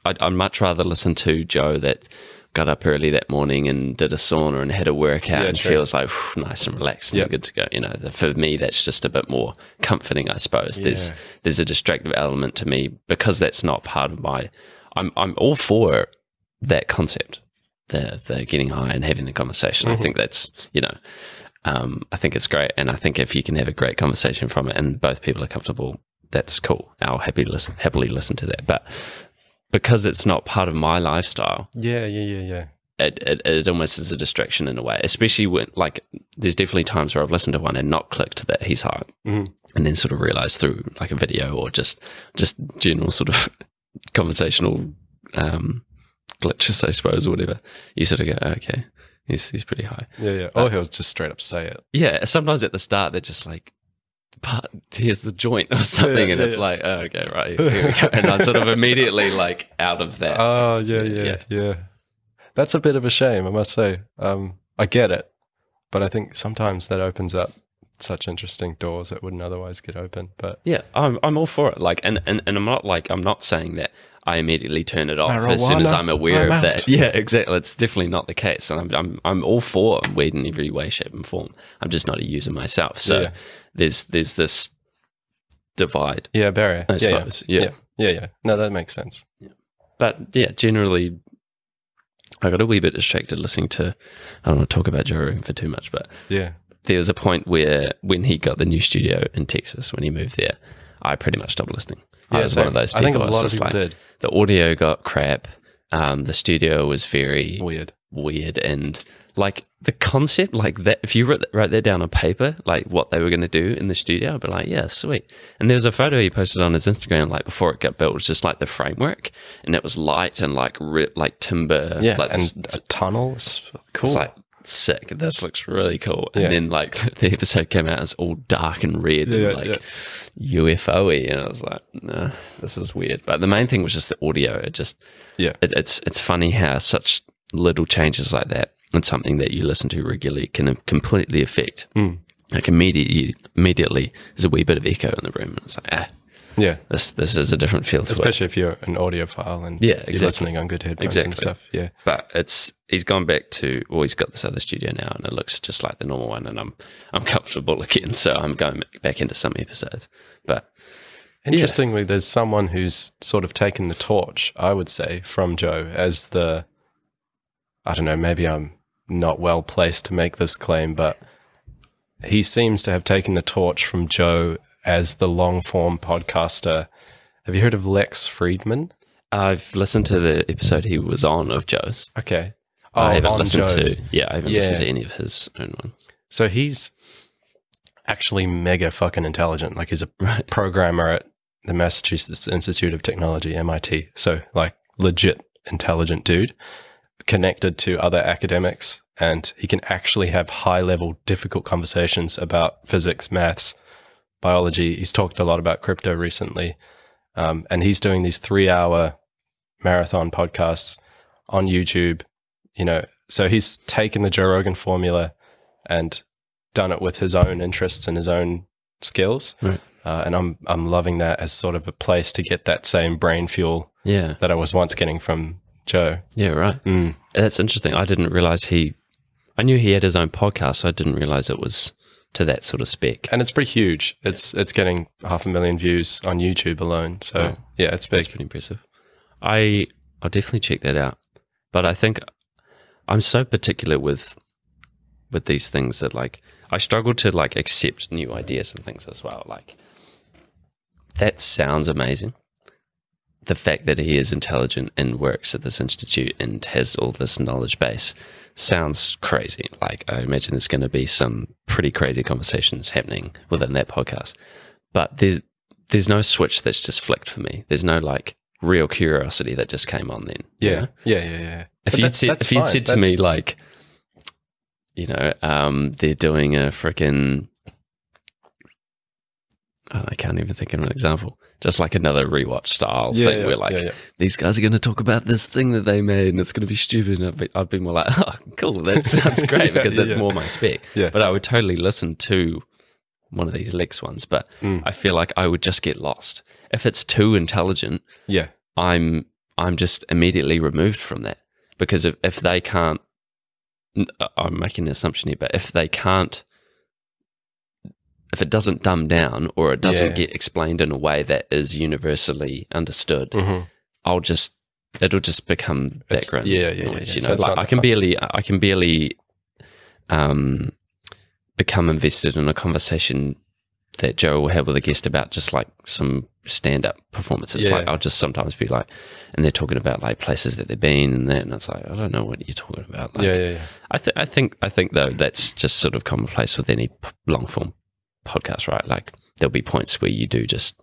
I'd much rather listen to Joe that got up early that morning and did a sauna and had a workout and feels like nice and relaxed and good to go. For me, that's just a bit more comforting, I suppose. Yeah. There's a distractive element to me because that's not part of my. I'm all for that concept, the getting high and having the conversation. I think that's I think it's great, and I think if you can have a great conversation from it and both people are comfortable, that's cool. I'll happily listen to that, but. Because it's not part of my lifestyle. Yeah. It almost is a distraction in a way, especially when, like, there's definitely times where I've listened to one and not clicked that he's high, and then sort of realized through like a video or just general sort of conversational glitches, I suppose, or whatever. You sort of go, oh, okay, he's pretty high. Yeah. Or he'll just straight up say it. Yeah. Sometimes at the start they're just like, but here's the joint or something, and it's like, oh, okay, right, here we go. And I'm sort of immediately like out of that. Oh, yeah. That's a bit of a shame, I must say. I get it, but I think sometimes that opens up such interesting doors that wouldn't otherwise get open. But yeah, I'm all for it. Like, and I'm not saying that I immediately turn it off as soon as I'm aware of that. Yeah, exactly. It's definitely not the case, and I'm all for weed in every way, shape, and form. I'm just not a user myself, so there's this divide. Yeah, barrier. I suppose. Yeah. No, that makes sense. Yeah. But yeah, generally, I got a wee bit distracted listening to. I don't want to talk about Joe Rogan for too much, but yeah, there was a point where when he got the new studio in Texas, when he moved there, I pretty much stopped listening. I was one of those people. I think a lot of people did. The audio got crap. The studio was very weird, and like the concept, like that. If you wrote that down on paper, like what they were going to do in the studio, I'd be like, yeah, sweet. And there was a photo he posted on his Instagram, like before it got built, it was just like the framework, and it was light and like timber, like and a tunnel. It's cool. It's like sick. This looks really cool. And then like the episode came out, it's all dark and red and like UFO-y, and I was like, nah, this is weird. But the main thing was just the audio. It just it's funny how such little changes like that and something that you listen to regularly can completely affect. Like immediately there's a wee bit of echo in the room, and it's like this is a different feel to especially if you're an audiophile and you're listening on good headphones and stuff. Yeah, but he's gone back to, well, he's got this other studio now, and it looks just like the normal one, and I'm comfortable again, so I'm going back into some episodes. But interestingly, there's someone who's sort of taken the torch, I would say, from Joe as the, I don't know, maybe I'm not well placed to make this claim, but he seems to have taken the torch from Joe as the long form podcaster. Have you heard of Lex Friedman? I've listened to the episode he was on of Joe's. Okay. I haven't listened to any of his own ones. So he's actually mega fucking intelligent. Like he's a programmer at the Massachusetts Institute of Technology, MIT. So like legit intelligent dude, connected to other academics, and he can actually have high level difficult conversations about physics, maths, biology. He's talked a lot about crypto recently, and he's doing these 3-hour marathon podcasts on YouTube. So he's taken the Joe Rogan formula and done it with his own interests and his own skills. Right. And I'm loving that as sort of a place to get that same brain fuel that I was once getting from Joe. Yeah, right. That's interesting. I didn't realize I knew he had his own podcast, so I didn't realize it was to that sort of spec. And it's pretty huge. It's getting 500,000 views on YouTube alone. So yeah, it's big. That's pretty impressive. I'll definitely check that out. But I think I'm so particular with these things that like I struggle to like accept new ideas and things as well. Like that sounds amazing. the fact that he is intelligent and works at this institute and has all this knowledge base sounds crazy. Like, I imagine there's going to be some pretty crazy conversations happening within that podcast. But there's no switch that's just flicked for me. There's no like real curiosity that just came on then. you know? Yeah. If But you'd that's said to fine. me like, they're doing a freaking, I can't even think of an example. Just like another rewatch style thing where like these guys are going to talk about this thing that they made and it's going to be stupid. And I'd be more like, oh, cool, that sounds great because that's more my spec. Yeah. But I would totally listen to one of these Lex ones. But I feel like I would just get lost if it's too intelligent. Yeah. I'm just immediately removed from that because if they can't, I'm making an assumption here, but if they can't, if it doesn't dumb down or it doesn't get explained in a way that is universally understood, it'll just become background noise. You So know, it's like not I can barely become invested in a conversation that Joe will have with a guest about just like some stand-up performances. Like I'll just sometimes be like, and they're talking about like places that they've been and that, and it's like, I don't know what you're talking about. Like, I think though that's just sort of commonplace with any long form podcast, right? Like there'll be points where you do just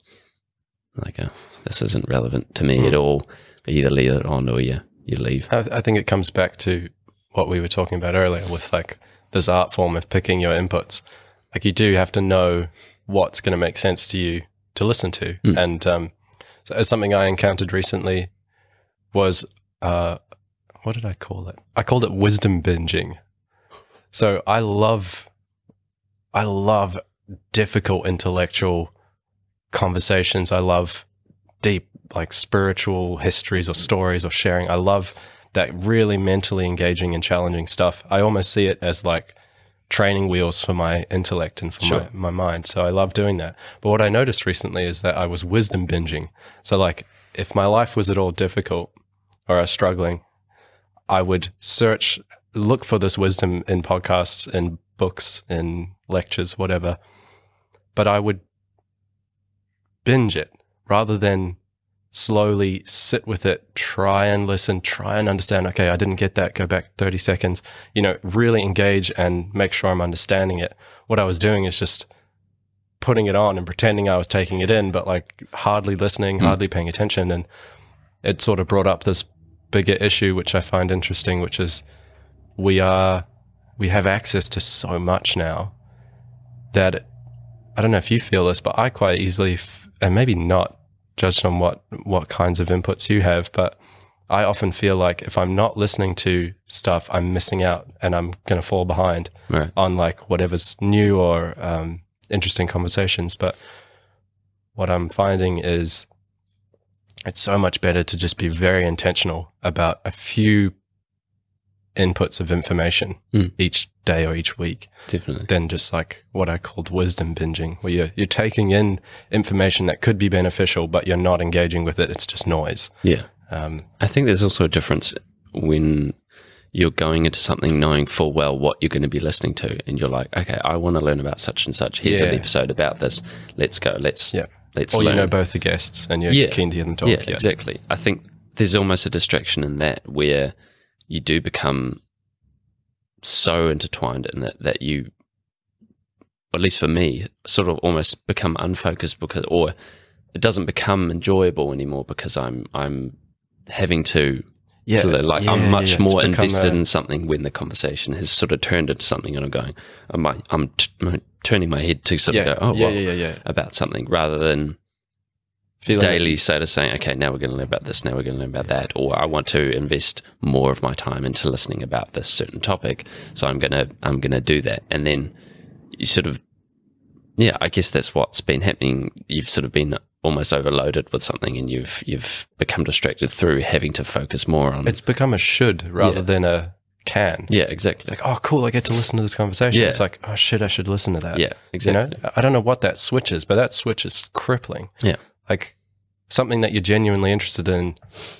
like, this isn't relevant to me at all. You either leave it on or you leave. I think it comes back to what we were talking about earlier with like this art form of picking your inputs. Like you do have to know what's going to make sense to you to listen to. And so something I encountered recently was, what did I call it? I called it wisdom binging. So I love difficult intellectual conversations. I love deep, like spiritual histories or stories or sharing. I love that really mentally engaging and challenging stuff. I almost see it as like training wheels for my intellect and for my mind. So I love doing that. But what I noticed recently is that I was wisdom binging. So like if my life was at all difficult or I was struggling, I would look for this wisdom in podcasts, in books, in lectures, whatever. But I would binge it rather than slowly sit with it, try and listen, try and understand, okay, I didn't get that, go back 30 seconds, really engage and make sure I'm understanding it. What I was doing is just putting it on and pretending I was taking it in, but like hardly listening, hardly paying attention. And it sort of brought up this bigger issue, which I find interesting, which is we have access to so much now that I don't know if you feel this, but I quite easily, and maybe not, judged on what kinds of inputs you have, but I often feel like if I'm not listening to stuff, I'm missing out and I'm going to fall behind on like whatever's new or interesting conversations. But what I'm finding is it's so much better to just be very intentional about a few inputs of information each day or each week. Definitely. Than just like what I called wisdom binging, where you're taking in information that could be beneficial, but you're not engaging with it. It's just noise. Yeah. I think there's also a difference when you're going into something knowing full well what you're going to be listening to, and you're like, okay, I want to learn about such and such. Here's an episode about this. Let's go. Let's or learn. You know both the guests and you're keen to hear them talk. Yeah, exactly. I think there's almost a distraction in that where you do become so intertwined in that you, at least for me, sort of almost become unfocused or it doesn't become enjoyable anymore because I'm having to I'm much more invested in something when the conversation has sort of turned into something, and I'm going, I'm turning my head to sort of go, about something rather than daily sort of saying, okay, now we're going to learn about this, now we're going to learn about that, or I want to invest more of my time into listening about this certain topic, so I'm gonna do that. And then you sort of, I guess that's what's been happening. You've sort of been almost overloaded with something, and you've become distracted through having to focus more on. It's become a should rather than a can. Yeah, exactly. It's like, oh, cool, I get to listen to this conversation. Yeah. It's like, oh shit, I should listen to that. Yeah, exactly. I don't know what that switch is, but that switch is crippling. Yeah. Like something that you're genuinely interested in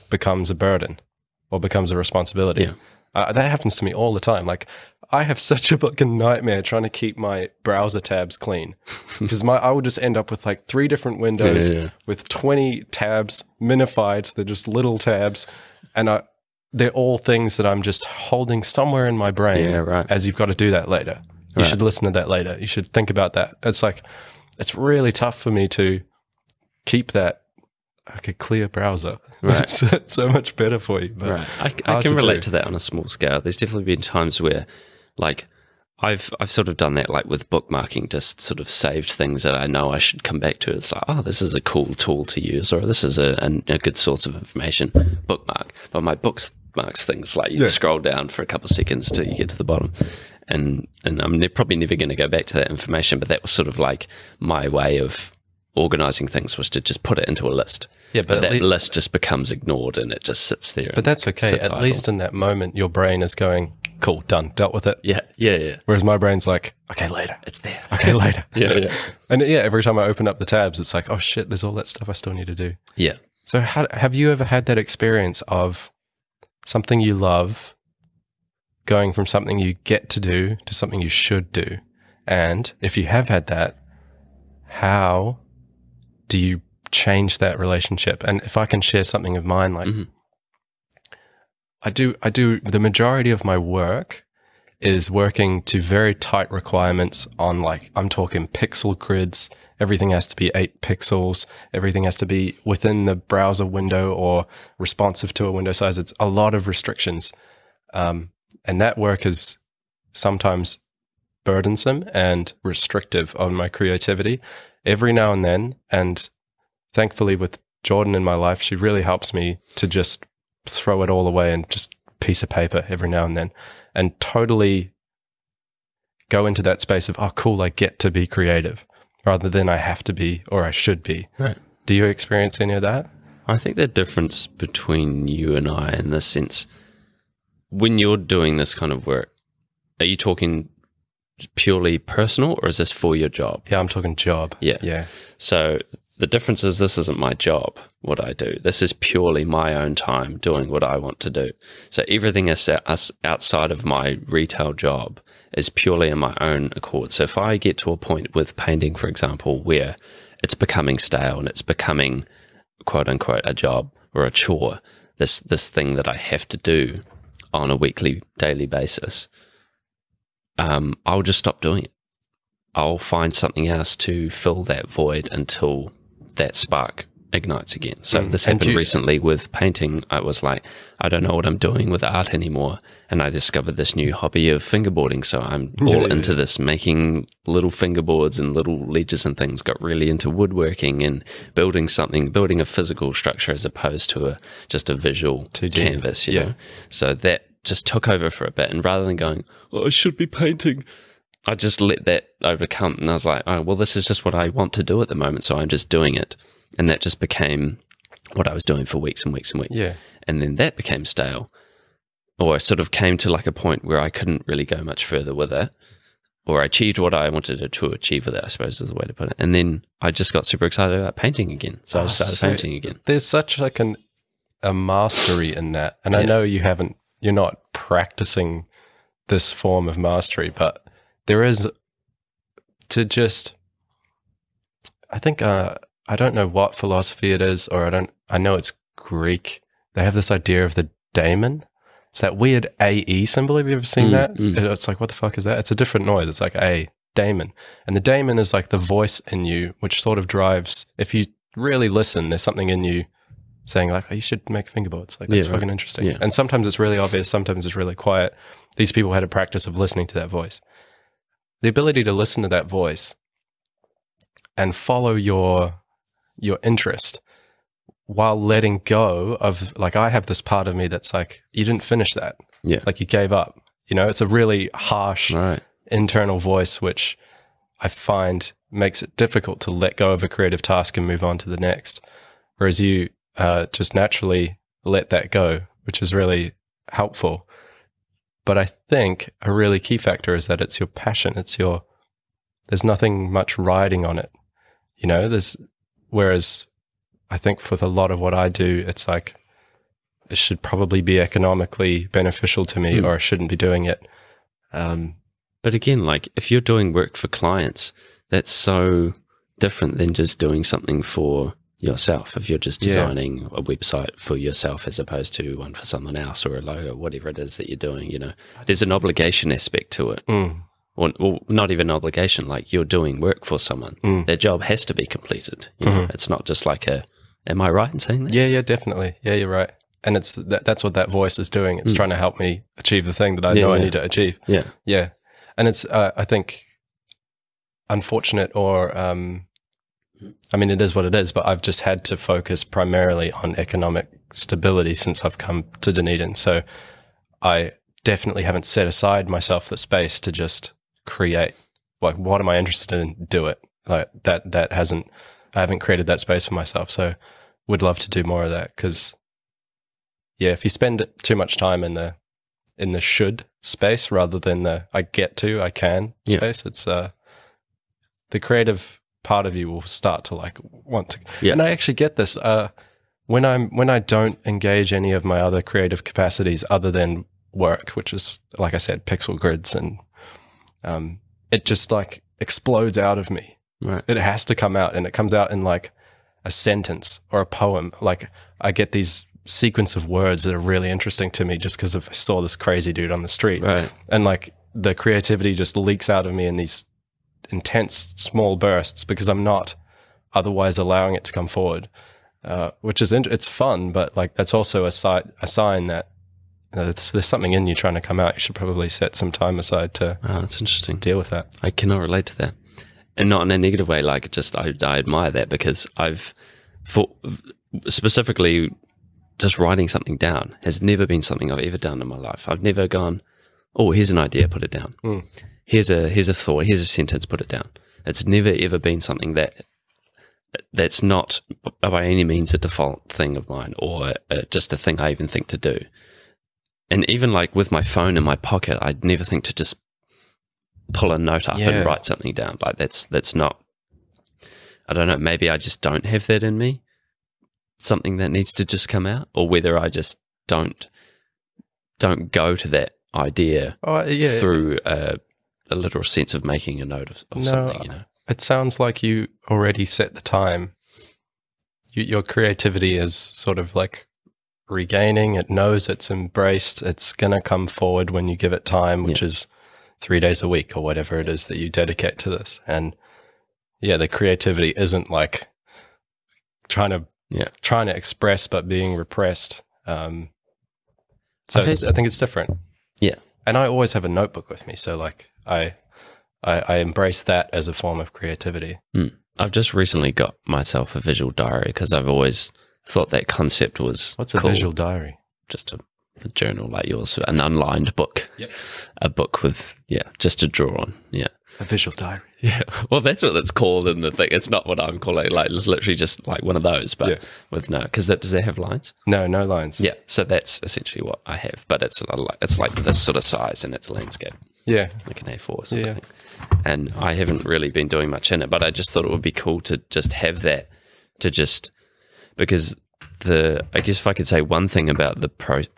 becomes a burden or becomes a responsibility. Yeah. That happens to me all the time. Like I have such a fucking nightmare trying to keep my browser tabs clean because I will just end up with like 3 different windows with 20 tabs minified. They're just little tabs, and they're all things that I'm just holding somewhere in my brain. Yeah, right. As you've got to do that later. You should listen to that later. You should think about that. It's like it's really tough for me to keep that like a clear browser. Right. It's so much better for you. But Right. I can relate to that on a small scale. There's definitely been times where, like, I've sort of done that, like with bookmarking, just sort of saved things that I know I should come back to. It's like, oh, this is a cool tool to use, or this is a good source of information. Bookmark. But my bookmarks things, like you scroll down for a couple of seconds till you get to the bottom. And I'm probably never going to go back to that information, but that was sort of like my way of organizing things, was to just put it into a list. Yeah, but that list just becomes ignored and it just sits there. But that's okay. At least in that moment, your brain is going, cool, done, dealt with it. Yeah. Whereas my brain's like, okay, later. It's there. Okay, later. Yeah. And every time I open up the tabs, it's like, oh shit, there's all that stuff I still need to do. Yeah. So have you ever had that experience of something you love going from something you get to do to something you should do? And if you have had that, how do you change that relationship? And if I can share something of mine, like I do the majority of my work is working to very tight requirements on, like, I'm talking pixel grids. Everything has to be 8 pixels. Everything has to be within the browser window or responsive to a window size. It's a lot of restrictions. And that work is sometimes burdensome and restrictive on my creativity every now and then. And thankfully with Jordan in my life, she really helps me to just throw it all away and just piece of paper every now and then and totally go into that space of, oh, cool, I get to be creative rather than I have to be or I should be. Right. Do you experience any of that? I think the difference between you and I in this sense, when you're doing this kind of work, are you talking purely personal or is this for your job? Yeah, I'm talking job. Yeah. So the difference is this isn't my job, what I do. This is purely my own time doing what I want to do. So everything is outside of my retail job is purely in my own accord. So if I get to a point with painting, for example, where it's becoming stale and it's becoming, quote unquote, a job or a chore, this thing that I have to do on a weekly, daily basis, I'll just stop doing it. I'll find something else to fill that void until that spark ignites again. So this happened recently with painting. I was like, I don't know what I'm doing with art anymore. And I discovered this new hobby of fingerboarding. So I'm all into this, making little fingerboards and little ledgers and things, got really into woodworking and building a physical structure as opposed to just a visual canvas, you know? So that just took over for a bit. And rather than going, oh, I should be painting, I just let that overcome. And I was like, oh, well, this is just what I want to do at the moment. So I'm just doing it. And that just became what I was doing for weeks and weeks and weeks. Yeah. And then that became stale, or I sort of came to like a point where I couldn't really go much further with it, or I achieved what I wanted to achieve with it, I suppose is the way to put it. And then I just got super excited about painting again. So I started painting again. There's such like a mastery in that. And I know you're not practicing this form of mastery, but there is to just, I think, I don't know what philosophy it is, or I know it's Greek. They have this idea of the daemon. It's that weird AE symbol. Have you ever seen that? It's like, what the fuck is that? It's a different noise. It's like a daemon. And the daemon is like the voice in you, which sort of drives, if you really listen, there's something in you saying like, oh, you should make fingerboards. Like, that's fucking interesting. Yeah. And sometimes it's really obvious. Sometimes it's really quiet. These people had a practice of listening to that voice. The ability to listen to that voice and follow your interest while letting go of, like, I have this part of me that's like, you didn't finish that. Yeah. Like you gave up, you know, it's a really harsh internal voice, which I find makes it difficult to let go of a creative task and move on to the next. Whereas you just naturally let that go, which is really helpful. But I think a really key factor is that it's your passion. There's nothing much riding on it, you know, whereas I think for a lot of what I do, it's like, it should probably be economically beneficial to me or I shouldn't be doing it. But again, like if you're doing work for clients, that's so different than just doing something for yourself. If you're just designing a website for yourself as opposed to one for someone else or a logo, whatever it is that you're doing, you know, there's an obligation aspect to it. Or not even an obligation, like you're doing work for someone. Their job has to be completed. You know? It's not just like am I right in saying that? Yeah, definitely. Yeah, you're right. And it's that's what that voice is doing. It's trying to help me achieve the thing that I know I need to achieve. Yeah. Yeah. And it's, I think, unfortunate or, I mean, it is what it is, but I've just had to focus primarily on economic stability since I've come to Dunedin. So I definitely haven't set aside myself the space to just create. Like, what am I interested in? Do it. Like I haven't created that space for myself. So would love to do more of that, because yeah, if you spend too much time in the should space rather than the I can space, it's the creative part of you will start to like want to. And I actually get this when I don't engage any of my other creative capacities other than work, which is, like I said, pixel grids, and it just like explodes out of me. Right. It has to come out, and it comes out in like a sentence or a poem. Like I get these sequence of words that are really interesting to me just because I saw this crazy dude on the street. Right. And like the creativity just leaks out of me in these intense small bursts because I'm not otherwise allowing it to come forward, which is, it's fun, but like that's also a sign that there's something in you trying to come out. You should probably set some time aside to that's interesting. Deal with that. I cannot relate to that. And not in a negative way, like just I admire that, because specifically just writing something down has never been something I've ever done in my life. I've never gone, oh, here's an idea, put it down. Here's a thought, here's a sentence, put it down. It's never ever been something that's not by any means a default thing of mine, or just a thing I even think to do. And even like with my phone in my pocket, I'd never think to just pull a note up and write something down. Like that's not, I don't know, maybe I just don't have that in me, something that needs to just come out, or whether I just don't go to that idea through a literal sense of making a note of something, you know. It sounds like you already set the time. Your creativity is sort of like regaining. It knows it's embraced. It's going to come forward when you give it time, which is 3 days a week or whatever it is that you dedicate to this. And yeah, the creativity isn't like trying to express but being repressed. So I think it's different. Yeah. And I always have a notebook with me, so like I embrace that as a form of creativity. I've just recently got myself a visual diary because I've always thought that concept was What's a cool. visual diary? Just a journal like yours, an unlined book. Yep. A book with, just to draw on. Yeah. A visual diary. Yeah. Well, that's what it's called in the thing. It's not what I'm calling it. Like, it's literally just like one of those, but with because does that have lines? No lines. Yeah. So that's essentially what I have, but it's like this sort of size, and it's landscape. Yeah. Like an A4 or something. And I haven't really been doing much in it, but I just thought it would be cool to just have that, because I guess if I could say one thing about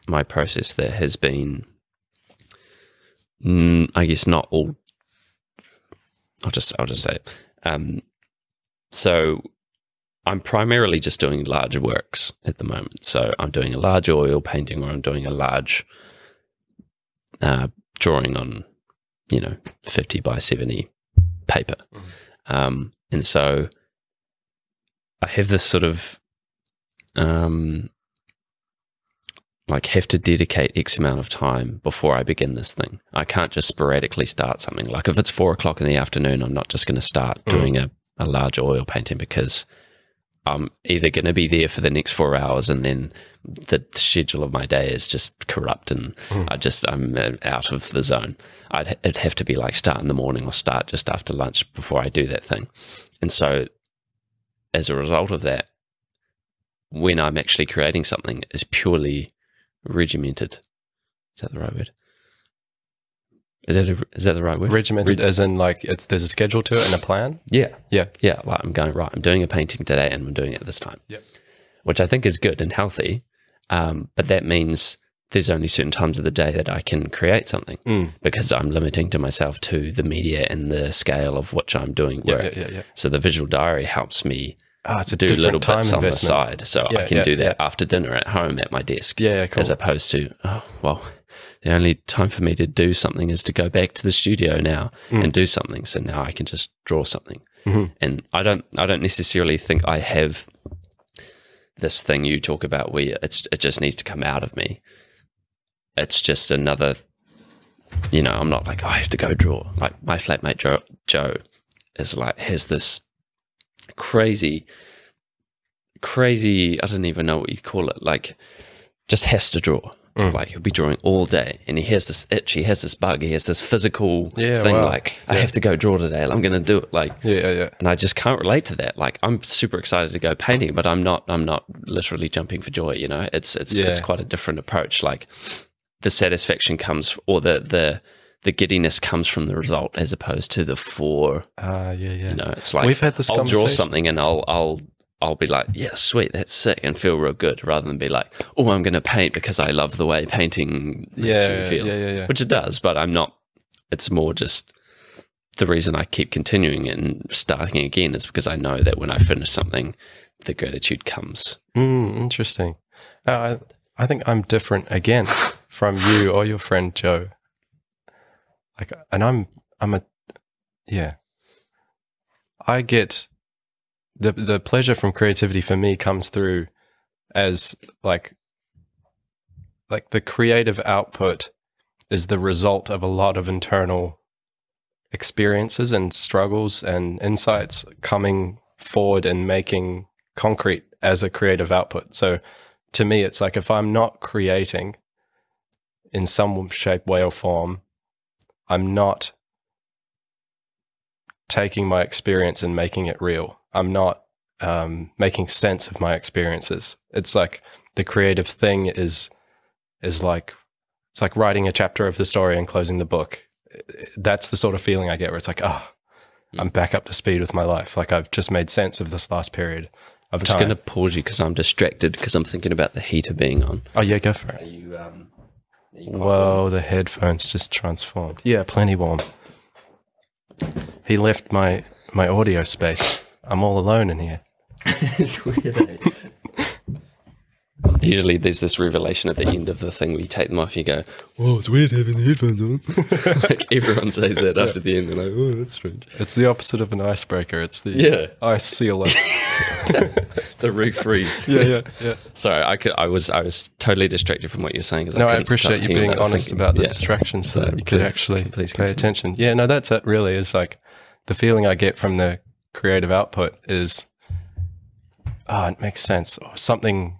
my process that has been, I guess not all, I'll just say it. So I'm primarily just doing large works at the moment. So I'm doing a large oil painting, or I'm doing a large drawing on, 50 by 70 paper. And so I have this sort of, like have to dedicate X amount of time before I begin this thing. I can't just sporadically start something. Like if it's 4 o'clock in the afternoon, I'm not just going to start doing a large oil painting, because I'm either going to be there for the next 4 hours and then the schedule of my day is just corrupt, and I'm out of the zone. It'd have to be like start in the morning or start just after lunch before I do that thing. And so as a result of that, when I'm actually creating something, is purely regimented. Is that the right word? Is that the right word? Regimented as in like there's a schedule to it and a plan? Yeah. Yeah. Yeah. Like I'm going, right, I'm doing a painting today and I'm doing it this time. Yep. Which I think is good and healthy. But that means there's only certain times of the day that I can create something because I'm limiting to myself to the media and the scale of which I'm doing work. Yeah. So the visual diary helps me It's a do different little time bits on the investment. side. So I can do that after dinner at home at my desk. Yeah, cool. As opposed to, the only time for me to do something is to go back to the studio now and do something. So now I can just draw something. And I don't necessarily think I have this thing you talk about where it just needs to come out of me. It's just another, I'm not like, I have to go draw. Like my flatmate Joe is like, has this crazy, I don't even know what you call it, like just has to draw. Like he'll be drawing all day and he has this itch, he has this bug, he has this physical thing like, I have to go draw today and I'm going to do it. Like, and I just can't relate to that. Like I'm super excited to go painting, but I'm not literally jumping for joy, it's quite a different approach. Like the satisfaction comes, or the giddiness comes from the result as opposed to the it's like, we've had this I'll draw conversation. something and I'll be like, yeah, sweet, that's sick, and feel real good, rather than be like, oh, I'm going to paint because I love the way painting makes me feel. Which it does, but I'm not. It's more just the reason I keep continuing and starting again is because I know that when I finish something, the gratitude comes. Interesting. I think I'm different again from you or your friend Joe. Like, and I get the pleasure from creativity for me comes through as like the creative output is the result of a lot of internal experiences and struggles and insights coming forward and making concrete as a creative output. So to me, it's like if I'm not creating in some shape, way, or form, I'm not taking my experience and making it real. I'm not making sense of my experiences. It's like the creative thing is like, it's like writing a chapter of the story and closing the book. That's the sort of feeling I get where it's like, I'm back up to speed with my life. Like I've just made sense of this last period of time. I'm just going to pause you because I'm distracted because I'm thinking about the heater being on. Oh yeah, go for it. Are you Whoa, the headphones just transformed. Yeah, plenty warm. He left my audio space. I'm all alone in here. It's weird. Usually there's this revelation at the end of the thing where you take them off and you go, oh, it's weird having the headphones on. Like everyone says that after the end. They're like, oh, that's strange. It's the opposite of an icebreaker. It's the ice sealer. The refreeze. Yeah. Sorry, I was totally distracted from what you're saying. No, I appreciate you being honest about the distractions so that you could actually pay attention. Yeah, no, that's it really, is like the feeling I get from the creative output is, it makes sense. Or something,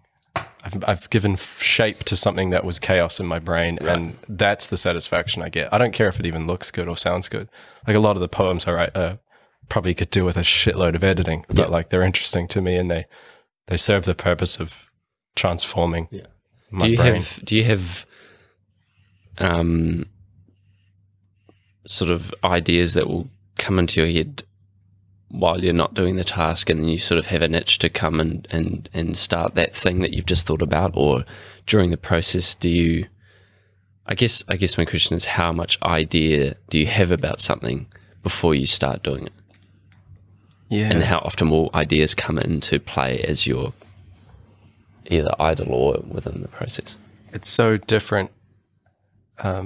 I've given shape to something that was chaos in my brain, and that's the satisfaction I get. I don't care if it even looks good or sounds good. Like a lot of the poems I write probably could do with a shitload of editing, but like they're interesting to me and they serve the purpose of transforming my brain. Do you have sort of ideas that will come into your head while you're not doing the task, and then you sort of have an itch to come and start that thing that you've just thought about? Or during the process, do you, I guess my question is, how much idea do you have about something before you start doing it? Yeah. And how often will ideas come into play as you're either idle or within the process? It's so different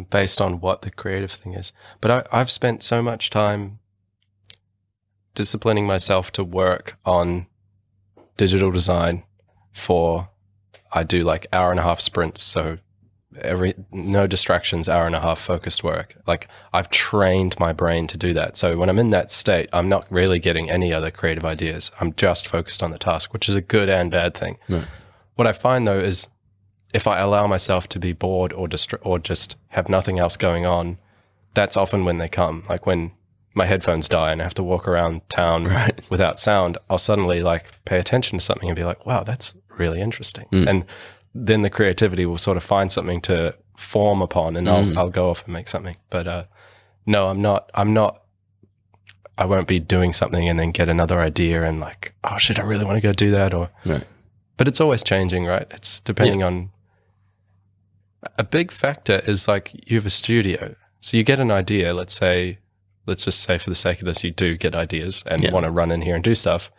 based on what the creative thing is. But I've spent so much time disciplining myself to work on digital design I do like 1.5 sprints. So no distractions, 1.5 focused work. Like I've trained my brain to do that. So when I'm in that state, I'm not really getting any other creative ideas. I'm just focused on the task, which is a good and bad thing. Right. What I find though is if I allow myself to be bored or just have nothing else going on, that's often when they come. Like when my headphones die and I have to walk around town without sound, I'll suddenly like pay attention to something and be like, wow, that's really interesting. And then the creativity will sort of find something to form upon, and I'll go off and make something. But no, I won't be doing something and then get another idea and like, oh shit, I really want to go do that. But it's always changing, right? It's depending on A big factor is like you have a studio. So you get an idea, let's just say for the sake of this, you do get ideas and want to run in here and do stuff.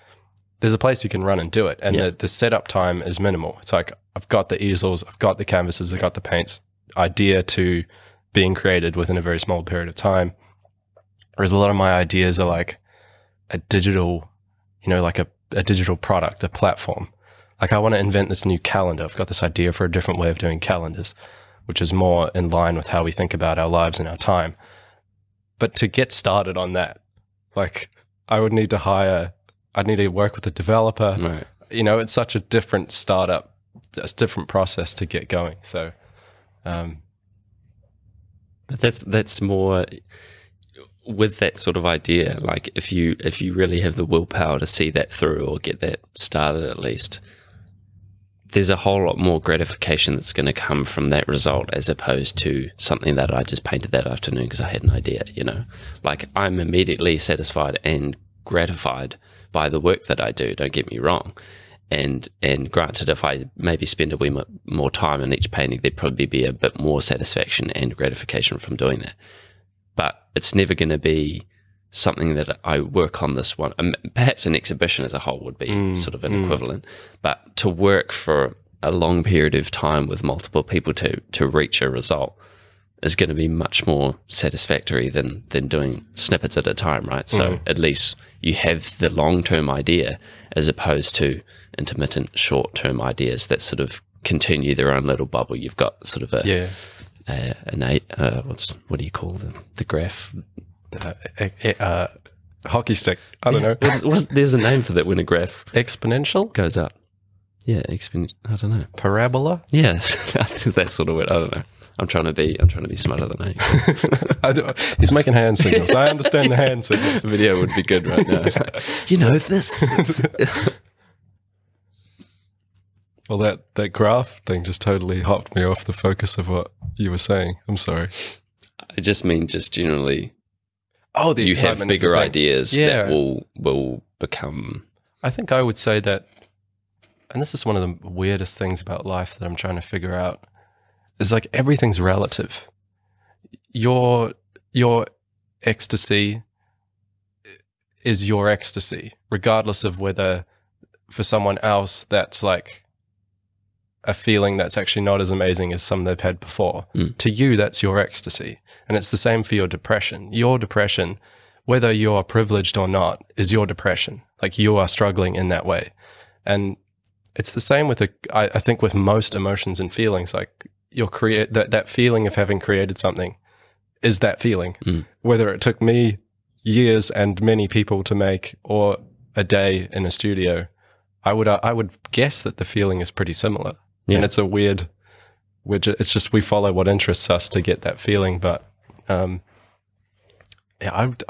There's a place you can run and do it. And the setup time is minimal. It's like, I've got the easels, I've got the canvases, I've got the paints, idea to being created within a very small period of time. Whereas a lot of my ideas are like a digital, like a digital product, a platform. Like I want to invent this new calendar. I've got this idea for a different way of doing calendars, which is more in line with how we think about our lives and our time. But to get started on that, like I'd need to work with a developer. Right. It's such a different startup, it's a different process to get going. So, but that's more with that sort of idea. Like if you really have the willpower to see that through or get that started at least, there's a whole lot more gratification that's going to come from that result as opposed to something that I just painted that afternoon because I had an idea, Like I'm immediately satisfied and gratified by the work that I do, don't get me wrong. And granted, if I maybe spend a wee more time in each painting, there'd probably be a bit more satisfaction and gratification from doing that. But it's never going to be something that I work on this one. Perhaps an exhibition as a whole would be sort of an equivalent. But to work for a long period of time with multiple people to reach a result is going to be much more satisfactory than doing snippets at a time, right? So at least you have the long-term idea as opposed to intermittent short-term ideas that sort of continue their own little bubble. You've got sort of what do you call the graph? Hockey stick. I don't know. There's a name for that when a graph exponential goes up. Yeah, I don't know. Parabola. Yeah, that sort of word. I don't know. I'm trying to be smarter than I am. He's making hand signals. I understand the hand signals. The video would be good right now. This. Well, that graph thing just totally hopped me off the focus of what you were saying. I'm sorry. I just mean just generally. Oh, you have bigger ideas that will become. I think I would say that, and this is one of the weirdest things about life that I'm trying to figure out, is like everything's relative. Your ecstasy is your ecstasy, regardless of whether for someone else that's like a feeling that's actually not as amazing as some they've had before. To you, that's your ecstasy. And it's the same for your depression. Your depression, whether you're privileged or not, is your depression. Like you are struggling in that way. And it's the same with I think with most emotions and feelings, like that feeling of having created something is that feeling. Whether it took me years and many people to make or a day in a studio, I would guess that the feeling is pretty similar. Yeah. And it's a weird, it's just we follow what interests us to get that feeling. But I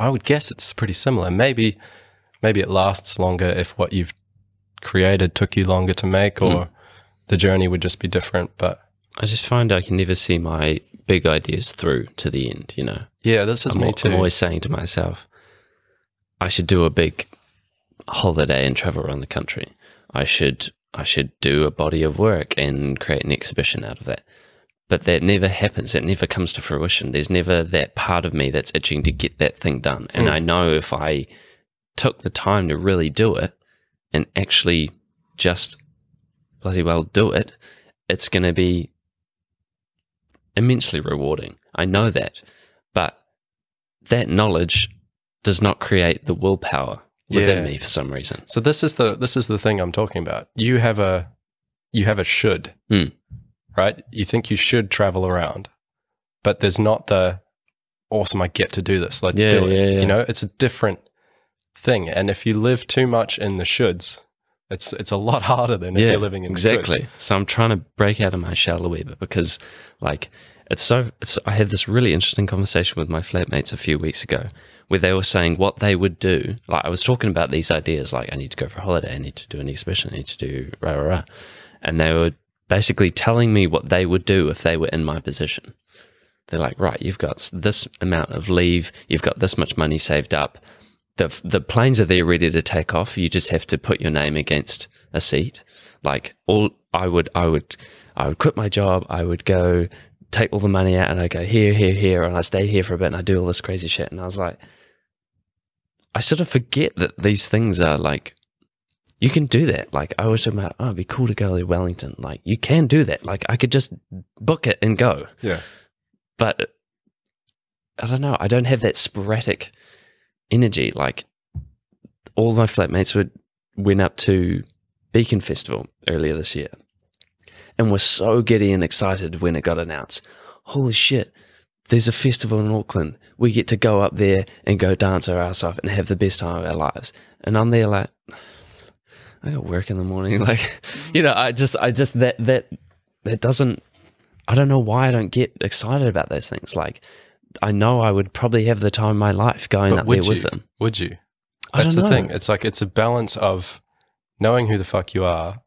would guess it's pretty similar. Maybe it lasts longer if what you've created took you longer to make, or the journey would just be different. But I just find I can never see my big ideas through to the end, Yeah, this is me too. I'm always saying to myself, I should do a big holiday and travel around the country. I should do a body of work and create an exhibition out of that. But that never happens. It never comes to fruition. There's never that part of me that's itching to get that thing done. And I know if I took the time to really do it and actually just bloody well do it, it's going to be immensely rewarding. I know that. But that knowledge does not create the willpower within me for some reason. So this is the thing I'm talking about. You have a should, right? You think you should travel around, but there's not the awesome, I get to do this. Let's do it. Yeah. It's a different thing. And if you live too much in the shoulds, it's a lot harder than if you're living in the shoulds. So I'm trying to break out of my shell a wee bit because like I had this really interesting conversation with my flatmates a few weeks ago where they were saying what they would do. Like I was talking about these ideas, like I need to go for a holiday, I need to do an exhibition, I need to do rah, rah, rah. And they were basically telling me what they would do if they were in my position. They're like, right, you've got this amount of leave, you've got this much money saved up, the planes are there ready to take off, you just have to put your name against a seat. Like all I would quit my job. I would go take all the money out and I go here, and I stay here for a bit and I do all this crazy shit. And I was like, I sort of forget that these things are like, you can do that. Like I always talk about, oh, it'd be cool to go to Wellington. Like you can do that. Like I could just book it and go. Yeah. But I don't know. I don't have that sporadic energy. Like all my flatmates went up to Beacon Festival earlier this year and were so giddy and excited when it got announced. Holy shit, there's a festival in Auckland. We get to go up there and go dance our ass off and have the best time of our lives. And I'm there like, I got work in the morning. Like, you know, I just that doesn't, I don't know why I don't get excited about those things. Like, I know I would probably have the time of my life going up there with them. Would you? I That's don't the know. thing. It's like, it's a balance of knowing who the fuck you are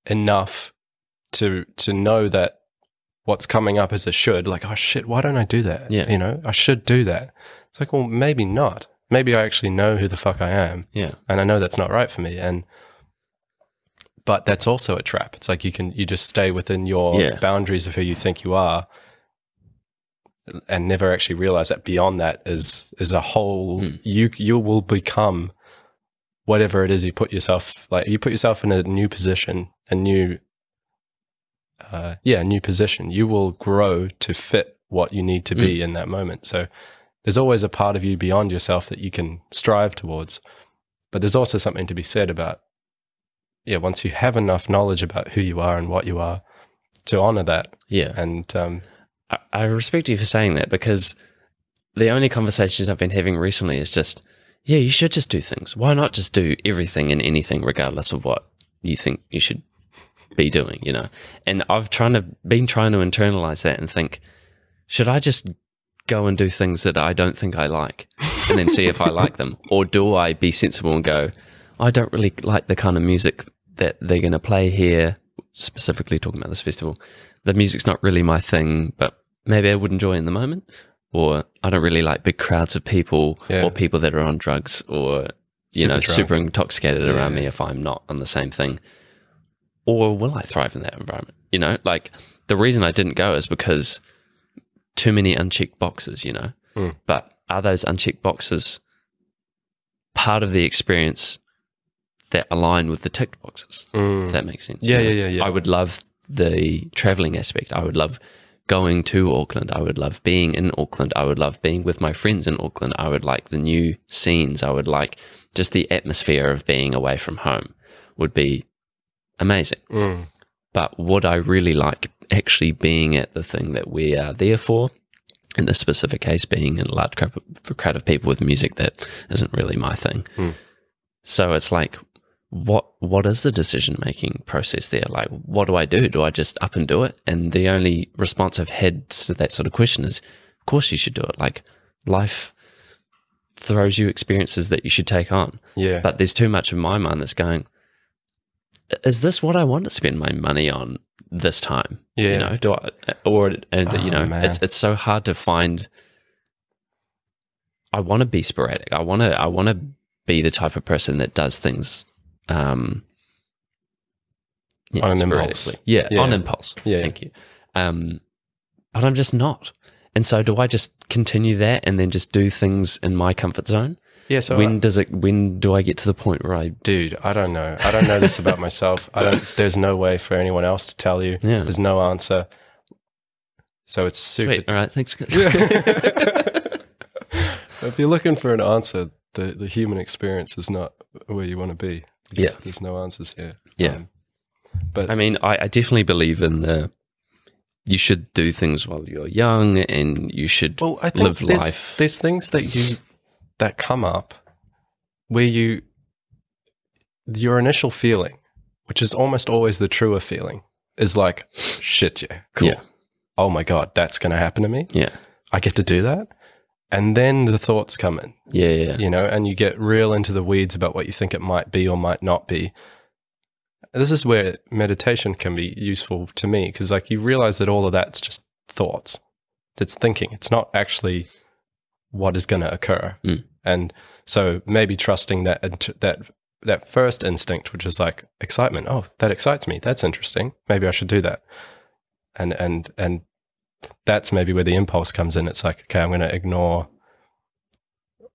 enough to know that what's coming up is a should. Like, oh shit, why don't I do that? Yeah. You know, I should do that. It's like, well, maybe not. Maybe I actually know who the fuck I am. Yeah. And I know that's not right for me. But that's also a trap. It's like you just stay within your boundaries of who you think you are and never actually realize that beyond that is a whole, you will become whatever it is you put yourself, like you put yourself in a new position, a new position. You will grow to fit what you need to be in that moment. So there's always a part of you beyond yourself that you can strive towards. But there's also something to be said about, once you have enough knowledge about who you are and what you are, to honor that. Yeah. And I respect you for saying that, because the only conversations I've been having recently is just, you should just do things. Why not just do everything and anything regardless of what you think you should be doing, you know? And I've been trying to internalize that and think, should I just go and do things that I don't think I like and then see if I like them? Or do I be sensible and go, I don't really like the kind of music that they're going to play here, specifically talking about this festival. The music's not really my thing, but maybe I would enjoy it in the moment. Or I don't really like big crowds of people or people that are on drugs or, super intoxicated around me if I'm not on the same thing. Or will I thrive in that environment? You know, like the reason I didn't go is because too many unchecked boxes, you know. But are those unchecked boxes part of the experience that align with the ticked boxes? If that makes sense. Yeah. I would love the traveling aspect. I would love going to Auckland. I would love being in Auckland. I would love being with my friends in Auckland. I would like the new scenes. I would like just the atmosphere of being away from home would be amazing. But would I really like actually being at the thing that we are there for? In this specific case, being in a large crowd of people with music that isn't really my thing. So it's like, what is the decision-making process there? Like, what do I do? Do I just up and do it? And the only response I've had to that sort of question is, of course you should do it. Like, life throws you experiences that you should take on. Yeah. But there's too much of my mind that's going, is this what I want to spend my money on this time? Yeah. You know, do I, or, and you know, man. it's so hard to find. I want to be sporadic. I want to be the type of person that does things, on an impulse. Yeah, on impulse. Yeah. Thank you. But I'm just not. And so do I just continue that and then just do things in my comfort zone? Yeah. So when do I get to the point where dude, I don't know. I don't know this about myself. There's no way for anyone else to tell you. Yeah. There's no answer. So it's super. Sweet. All right. Thanks, guys. If you're looking for an answer, the human experience is not where you want to be. There's no answers here. Yeah. But I mean, I definitely believe in you should do things while you're young and you should I think live life. There's things that come up where your initial feeling, which is almost always the truer feeling, is like, shit, yeah, cool. Yeah. Oh my God, that's going to happen to me. Yeah. I get to do that. And then the thoughts come in. Yeah. You know, and you get real into the weeds about what you think it might be or might not be. This is where meditation can be useful to me, because like you realize that all of that's just thoughts. It's thinking. It's not actually what is going to occur. And so maybe trusting that that first instinct, which is like excitement. Oh, that excites me. That's interesting. Maybe I should do that. And that's maybe where the impulse comes in. It's like, okay, I'm going to ignore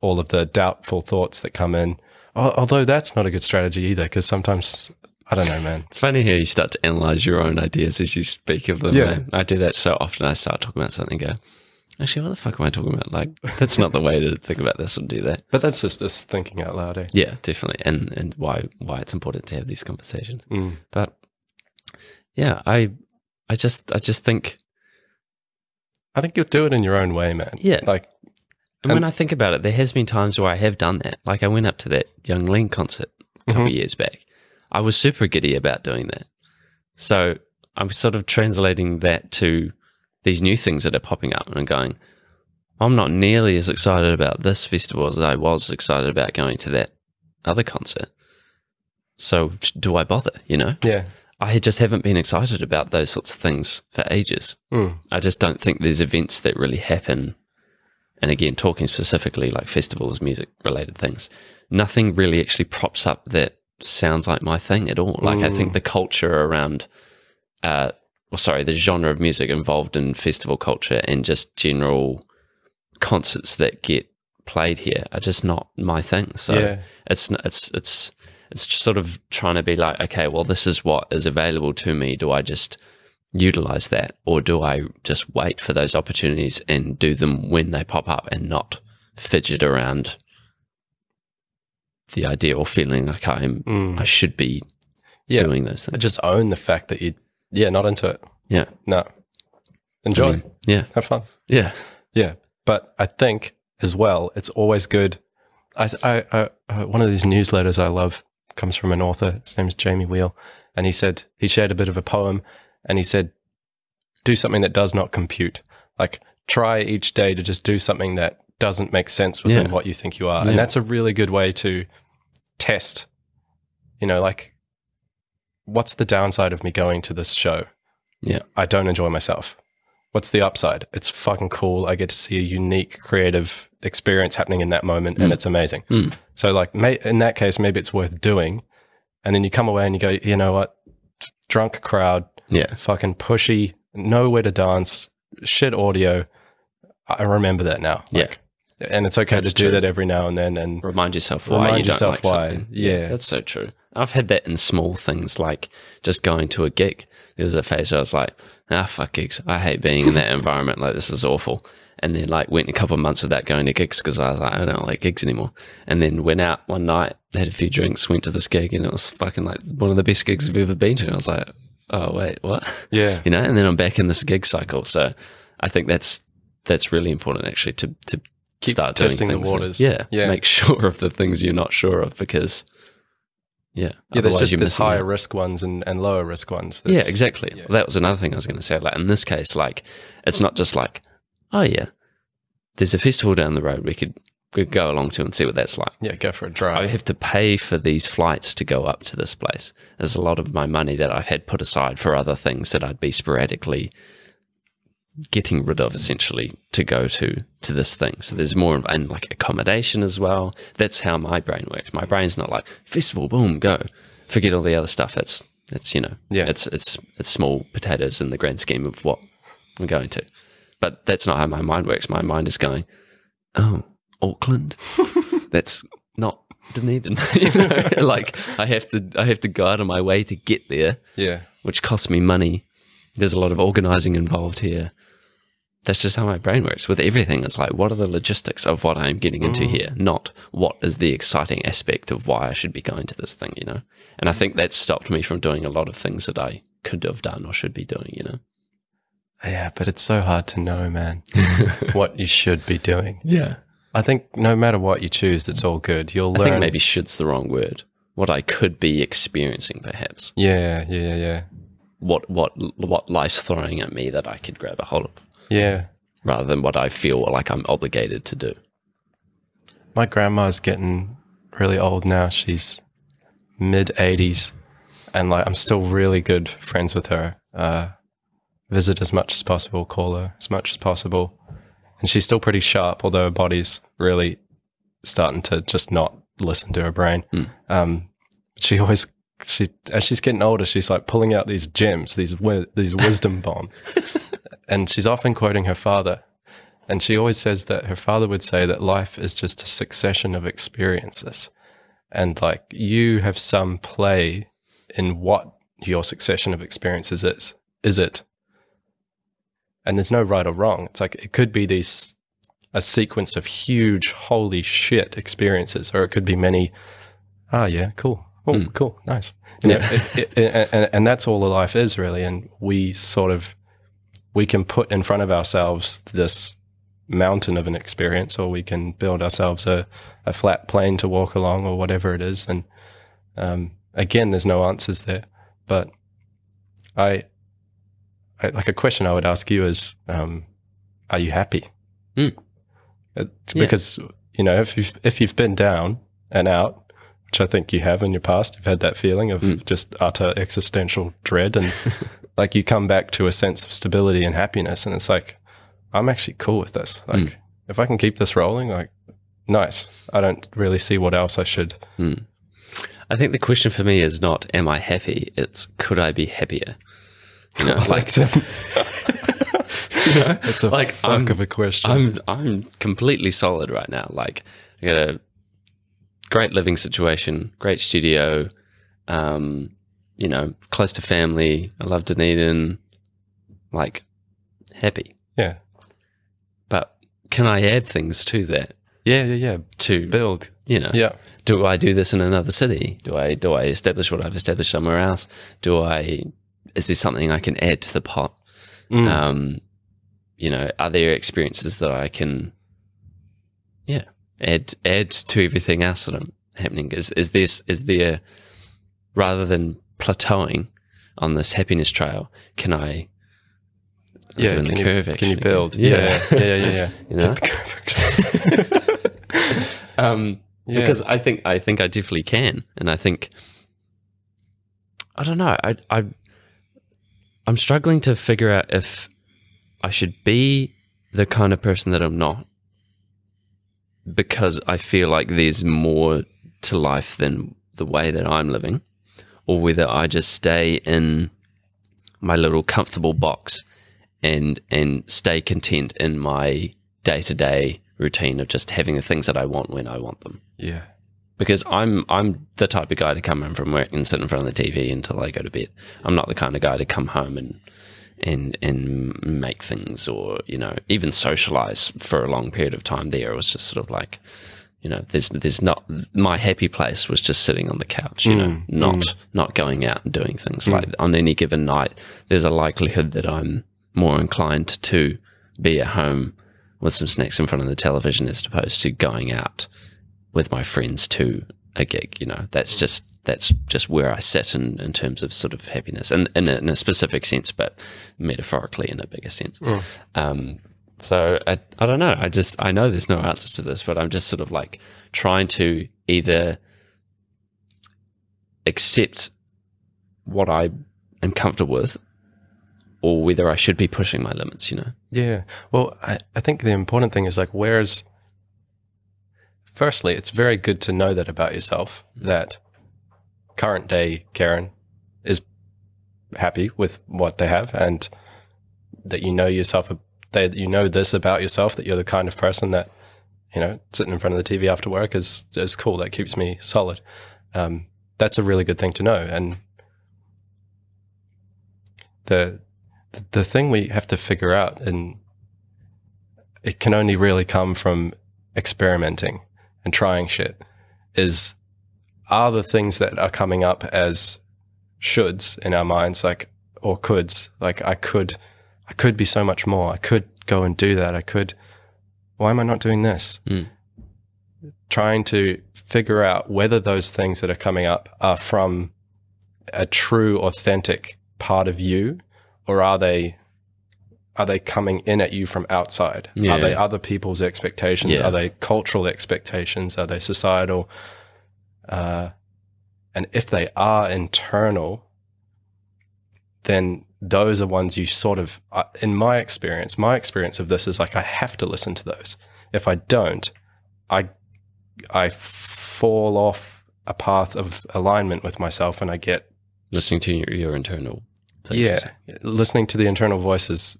all of the doubtful thoughts that come in. Although that's not a good strategy either, because sometimes, I don't know, man. It's funny how you start to analyze your own ideas as you speak of them. Yeah. Man. I do that so often. I start talking about something and go, actually, what the fuck am I talking about? Like, that's not the way to think about this or do that. But that's just us thinking out loud, eh? Yeah, definitely. And why it's important to have these conversations. But yeah, I just think, I think you'll do it in your own way, man. Yeah. Like, and when I think about it, there has been times where I have done that. Like I went up to that Young Lean concert a couple of years back. I was super giddy about doing that. So I'm sort of translating that to these new things that are popping up and going, I'm not nearly as excited about this festival as I was excited about going to that other concert. So do I bother, you know? yeah. I just haven't been excited about those sorts of things for ages. I just don't think there's events that really happen. And again, talking specifically like festivals, music related things, nothing really actually props up that sounds like my thing at all. Like I think the culture around, the genre of music involved in festival culture and just general concerts that get played here are just not my thing. So it's sort of trying to be like, okay, well, this is what is available to me. Do I just utilize that, or do I just wait for those opportunities and do them when they pop up and not fidget around the idea or feeling like I should be doing those things? I just own the fact that not into it. Yeah. No. Enjoy. Have fun. Yeah. Yeah. But I think as well, it's always good. One of these newsletters I love comes from an author. His name's Jamie Wheel. And he shared a bit of a poem, and he said, do something that does not compute. Like try each day to just do something that doesn't make sense within what you think you are. Yeah. And that's a really good way to test, like, what's the downside of me going to this show? Yeah. I don't enjoy myself. What's the upside? It's fucking cool. I get to see a unique creative experience happening in that moment, and it's amazing. So like in that case, maybe it's worth doing. And then you come away and you go, you know what? Drunk crowd, fucking pushy, nowhere to dance, shit audio. I remember that now. Like, and it's okay to do that every now and then, and remind yourself why you don't like something. Yeah, that's so true. I've had that in small things, like just going to a gig. There was a phase where I was like, fuck gigs. I hate being in that environment. Like, this is awful. And then like went a couple of months without going to gigs because I was like, I don't like gigs anymore. And then went out one night, had a few drinks, went to this gig, and it was fucking like one of the best gigs I've ever been to. And I was like, oh wait, what? Yeah. And then I'm back in this gig cycle. So I think that's really important actually to keep start testing doing the things waters. Make sure of the things you're not sure of, because there's just this higher risk ones and lower risk ones. Exactly. Well, that was another thing I was going to say. Like in this case, like it's not just like, oh yeah, there's a festival down the road we could go along to and see what that's like. Yeah, go for a drive. I have to pay for these flights to go up to this place. There's a lot of my money that I've had put aside for other things that I'd be sporadically getting rid of, essentially, to go to this thing. So there's more, and like accommodation as well. That's how my brain works. My brain's not like festival, boom, go. Forget all the other stuff. It's it's small potatoes in the grand scheme of what I'm going to. But that's not how my mind works. My mind is going, oh, Auckland? That's not Dunedin. Like I have to go out of my way to get there. Yeah. Which costs me money. There's a lot of organizing involved here. That's just how my brain works with everything. It's like, what are the logistics of what I'm getting into here? Not what is the exciting aspect of why I should be going to this thing, And I think that's stopped me from doing a lot of things that I could have done or should be doing, Yeah, but it's so hard to know, man, what you should be doing. Yeah. I think no matter what you choose, it's all good. You'll learn. I think maybe should's the wrong word. What I could be experiencing, perhaps. Yeah. What life's throwing at me that I could grab a hold of. Yeah. Rather than what I feel like I'm obligated to do. My grandma's getting really old now. She's mid-80s, and like I'm still really good friends with her. Visit as much as possible, call her as much as possible. And she's still pretty sharp, although her body's really starting to just not listen to her brain. she always, as she's getting older, she's like pulling out these gems, these wisdom bombs. And she's often quoting her father. And she always says that her father would say that life is just a succession of experiences. And like you have some play in what your succession of experiences is. Is it? And there's no right or wrong. It's like it could be a sequence of huge, holy shit experiences, or it could be many, yeah, cool. Oh, cool, nice. You know, and that's all the life is really. And we can put in front of ourselves this mountain of an experience, or we can build ourselves a flat plane to walk along, or whatever it is. And again, there's no answers there. But I like a question I would ask you is, are you happy? Because you know, if you've been down and out, which I think you have in your past, you've had that feeling of just utter existential dread, and like you come back to a sense of stability and happiness, and it's like, I'm actually cool with this. Like, if I can keep this rolling, like, nice. I don't really see what else I should. I think the question for me is not, am I happy? It's, could I be happier? You know, like, it's a like fuck of a question. I'm completely solid right now. Like, I got a great living situation, great studio, you know, close to family. I love Dunedin, like, happy. Yeah. But can I add things to that? Yeah. To build, you know. Yeah. Do I do this in another city? Do I establish what I've established somewhere else? Is there something I can add to the pot? You know, are there experiences that I can, add to everything else that I'm happening? Is there, rather than plateauing on this happiness trail, can I? Can you build? Yeah. You know, because I think I definitely can, and I think, I don't know. I'm struggling to figure out if I should be the kind of person that I'm not, because I feel like there's more to life than the way that I'm living, or whether I just stay in my little comfortable box and stay content in my day-to-day routine of just having the things that I want when I want them. Yeah. Because I'm the type of guy to come in from work and sit in front of the TV until I go to bed. I'm not the kind of guy to come home and make things, or, you know, even socialize for a long period of time there. It was just sort of like, you know, there's not, my happy place was just sitting on the couch, you know, not going out and doing things. Like on any given night, there's a likelihood that I'm more inclined to be at home with some snacks in front of the television as opposed to going out with my friends to a gig. You know, that's just where I sit in terms of sort of happiness, and in a specific sense, but metaphorically in a bigger sense. So I don't know. I know there's no answers to this, but I'm just sort of like trying to either accept what I am comfortable with, or whether I should be pushing my limits, you know? Yeah. Well, I think the important thing is like, firstly, it's very good to know that about yourself, that current day Karen is happy with what they have, and that you know yourself, that you know this about yourself, that you're the kind of person that, you know, sitting in front of the TV after work is cool. That keeps me solid. That's a really good thing to know. And the thing we have to figure out, and it can only really come from experimenting and trying shit, is, are the things that are coming up as shoulds in our minds, like, or coulds, like, I could be so much more. I could go and do that. Why am I not doing this? Trying to figure out whether those things that are coming up are from a true, authentic part of you, or are they coming in at you from outside? Are they other people's expectations? Are they cultural expectations? Are they societal? And if they are internal, then those are ones you sort of, in my experience of this is like, I have to listen to those. If I don't, I fall off a path of alignment with myself, and I get Listening to your internal things. yeah, listening to the internal voices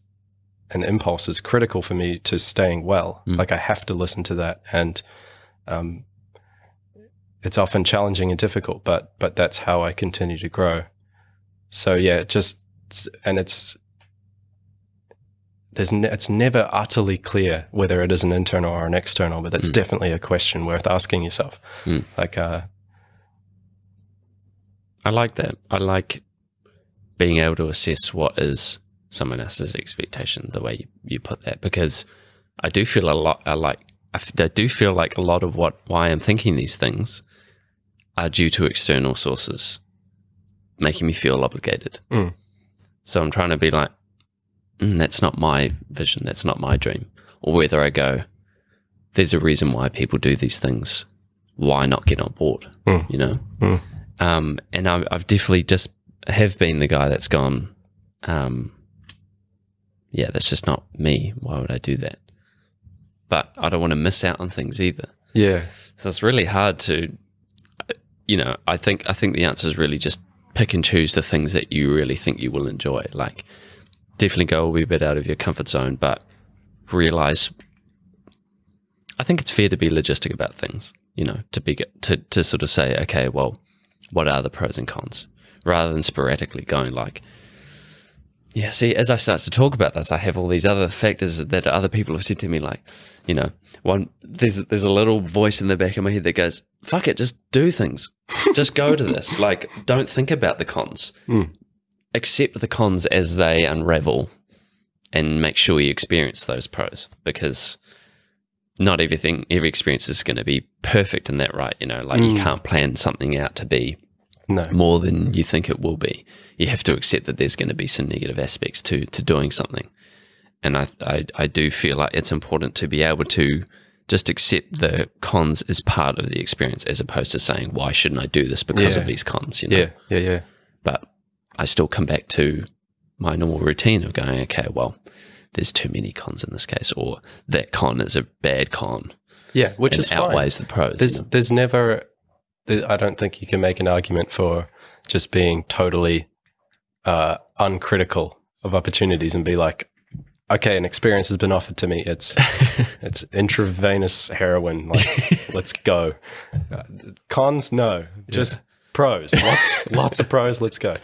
and impulse is critical for me to staying well. Like I have to listen to that, and it's often challenging and difficult, but that's how I continue to grow. So yeah, it's never utterly clear whether it is an internal or an external, but that's definitely a question worth asking yourself. Like, I like that. I like being able to assess what is someone else's expectation, the way you put that, because I do feel I do feel like a lot of why I'm thinking these things are due to external sources making me feel obligated. So I'm trying to be like, that's not my vision, that's not my dream. Or whether I go, there's a reason why people do these things, why not get on board, you know? And I've definitely just have been the guy that's gone, yeah, that's just not me, why would I do that? But I don't want to miss out on things either. yeah, So it's really hard to, you know, I think the answer is really just pick and choose the things that you really think you will enjoy. Like, definitely go a wee bit out of your comfort zone, but realize, I think it's fair to be logistic about things, you know, to sort of say, okay, well, what are the pros and cons? Rather than sporadically going like, yeah, see, as I start to talk about this, I have all these other factors that other people have said to me, like, you know, there's a little voice in the back of my head that goes, fuck it, just do things. Just go to this. Like, don't think about the cons. Accept the cons as they unravel and make sure you experience those pros, because not every experience is going to be perfect in that, right? You know, like you can't plan something out to be more than you think it will be. You have to accept that there's going to be some negative aspects to doing something. And I do feel like it's important to be able to just accept the cons as part of the experience, as opposed to saying, why shouldn't I do this because of these cons? You know? Yeah. But I still come back to my normal routine of going, okay, well, there's too many cons in this case, or that con is a bad con. Yeah, which and is outweighs fine. the pros. There's never, I don't think you can make an argument for just being totally uncritical of opportunities and be like, okay, an experience has been offered to me. It's intravenous heroin. Like, let's go. Cons, no. Just pros. Lots of pros. Let's go.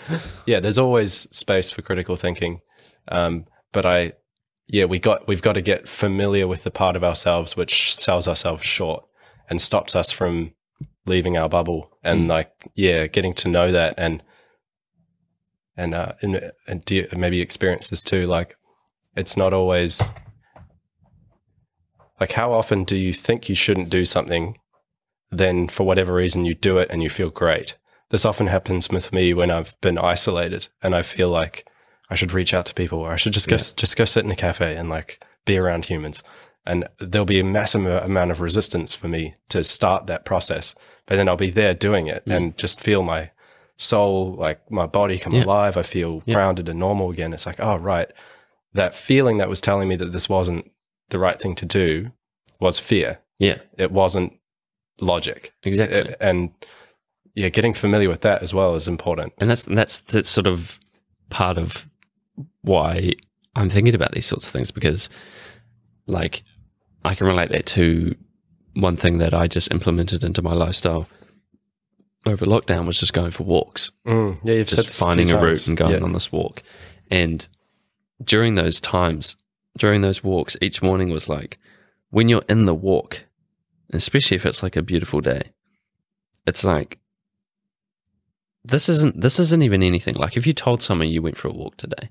Yeah, there's always space for critical thinking. But we've got to get familiar with the part of ourselves which sells ourselves short and stops us from leaving our bubble, and getting to know that and maybe experiences too. Like, it's not always like, how often do you think you shouldn't do something, then for whatever reason you do it and you feel great? This often happens with me when I've been isolated and I feel like I should reach out to people, or I should just go sit in a cafe and like be around humans. And there'll be a massive amount of resistance for me to start that process, but then I'll be there doing it and just feel my soul, like my body come alive. I feel grounded and normal again. It's like, oh, right. That feeling that was telling me that this wasn't the right thing to do was fear. Yeah. It wasn't logic. Exactly. And getting familiar with that as well is important. And that's sort of part of why I'm thinking about these sorts of things, because like I can relate that to one thing that I just implemented into my lifestyle over lockdown, was just going for walks. Yeah, you've just said finding a route and going on this walk. And during those walks, each morning was like, when you're in the walk, especially if it's like a beautiful day, it's like, this isn't even anything. Like, if you told someone you went for a walk today,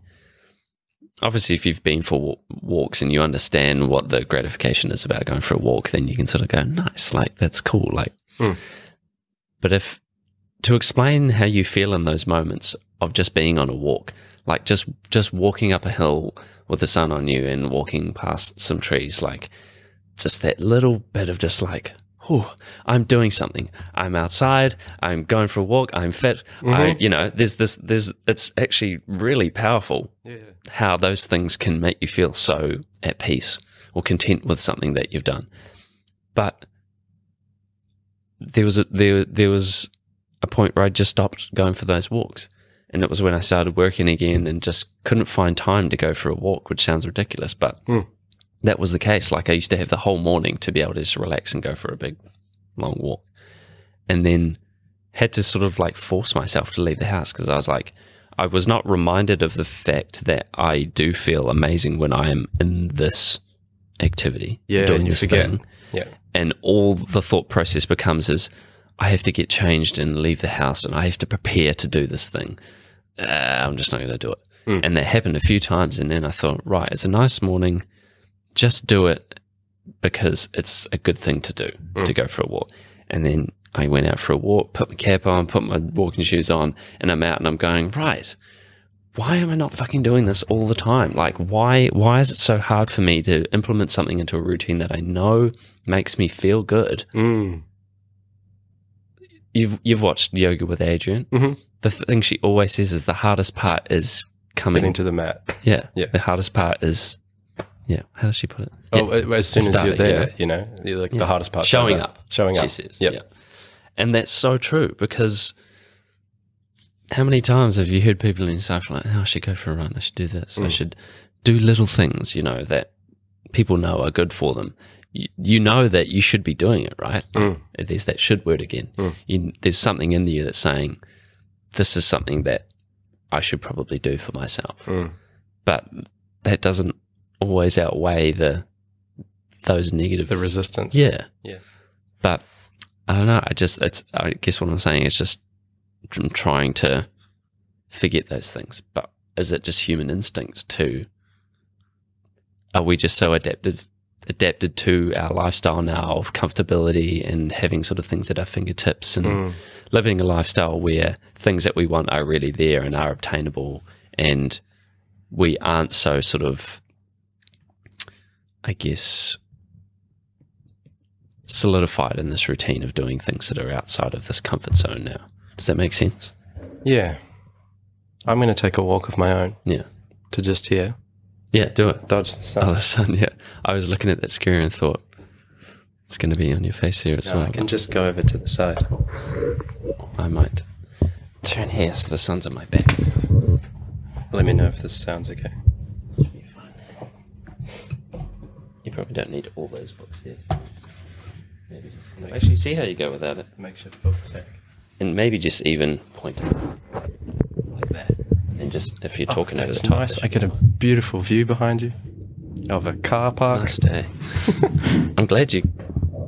obviously if you've been for walks and you understand what the gratification is about going for a walk, then you can sort of go, nice, like, that's cool. Like, but if to explain how you feel in those moments of just being on a walk, like just walking up a hill with the sun on you and walking past some trees, like just that little bit of just like, oh, I'm doing something. I'm outside. I'm going for a walk. I'm fit. It's actually really powerful how those things can make you feel so at peace or content with something that you've done. But there was a point where I just stopped going for those walks. And it was when I started working again and just couldn't find time to go for a walk, which sounds ridiculous, but that was the case. Like I used to have the whole morning to be able to just relax and go for a big, long walk. And then had to sort of like force myself to leave the house because I was like, I was not reminded of the fact that I do feel amazing when I am in this activity, doing this thing. Yeah. And all the thought process becomes is, I have to get changed and leave the house and I have to prepare to do this thing. I'm just not going to do it. And that happened a few times. And then I thought, right, it's a nice morning. Just do it because it's a good thing to do, to go for a walk. And then I went out for a walk, put my cap on, put my walking shoes on, and I'm out and I'm going, right, why am I not fucking doing this all the time? Like, why is it so hard for me to implement something into a routine that I know makes me feel good? You've watched Yoga with Adrienne. The thing she always says is the hardest part is coming Getting to the mat. Yeah. Yeah. The hardest part is, how does she put it? As soon as you're starting, there, you know, the hardest part. Showing up. Showing up. She says. Yep. Yeah. And that's so true because how many times have you heard people in yourself like, oh, I should go for a run, I should do this, I should do little things, you know, that people know are good for them. You know that you should be doing it, right? There's that should word again. There's something in you that's saying, this is something that I should probably do for myself. But that doesn't always outweigh those negative... The resistance. Yeah. Yeah. But I don't know. I guess what I'm saying is just trying to forget those things. But is it just human instinct to... Are we just so adapted to our lifestyle now of comfortability and having sort of things at our fingertips and living a lifestyle where things that we want are really there and are obtainable, and we aren't so sort of, I guess, solidified in this routine of doing things that are outside of this comfort zone now. Does that make sense? Yeah. I'm going to take a walk of my own. Yeah. To just here. Yeah, do it. Dodge the sun. Oh, the sun, yeah. I was looking at that screen and thought, it's going to be on your face here as well. I can just go over to the side. I might turn here so the sun's on my back. Let me know if this sounds okay. You probably don't need all those books yet. Maybe just actually see how you go without it. Makeshift book stack. And maybe just even point it like that. And just if you're talking over the That's top. nice. I get a beautiful view behind you of a car park. Nice day. I'm glad you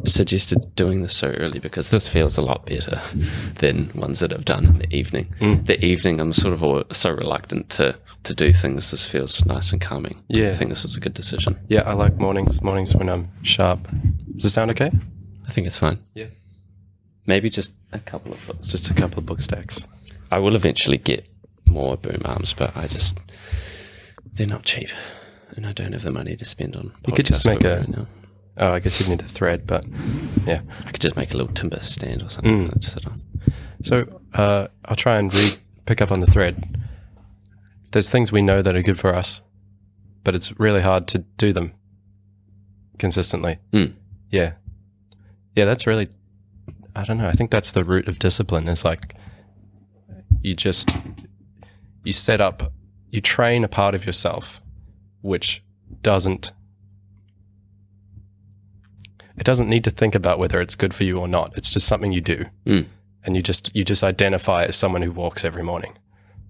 suggested doing this so early because this feels a lot better than ones that I've done in the evening. The evening, I'm sort of so reluctant to do things. This feels nice and calming. Yeah. I think this was a good decision. Yeah, I like mornings. Mornings when I'm sharp. Does it sound okay? I think it's fine. Yeah. Maybe just a couple of books. Just a couple of book stacks. I will eventually get more boom arms, but they're not cheap. And I don't have the money to spend on You could just podcast make equipment right now. Oh, I guess you'd need a thread, but yeah. I could just make a little timber stand or something to sit on. So I'll try and pick up on the thread. There's things we know that are good for us, but it's really hard to do them consistently. Yeah. Yeah, that's really, I don't know. I think that's the root of discipline is like you train a part of yourself which doesn't need to think about whether it's good for you or not. It's just something you do. And you just identify as someone who walks every morning.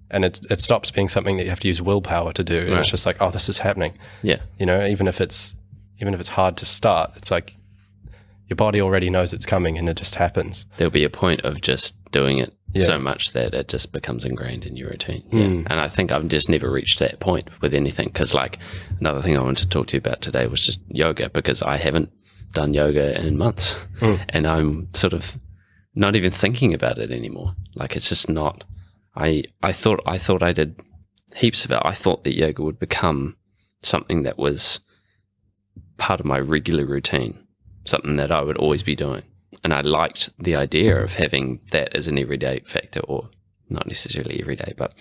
And it stops being something that you have to use willpower to do. And Right. it's just like, oh, this is happening. Yeah. You know, even if it's hard to start, it's like your body already knows it's coming and it just happens. There'll be a point of just doing it Yeah. so much that it just becomes ingrained in your routine. Yeah. And I think I've just never reached that point with anything. Because like another thing I wanted to talk to you about today was just yoga, because I haven't done yoga in months and I'm sort of not even thinking about it anymore. Like it's just not, I thought I did heaps of it. I thought that yoga would become something that was part of my regular routine, something that I would always be doing. And I liked the idea of having that as an everyday factor, or not necessarily every day, but,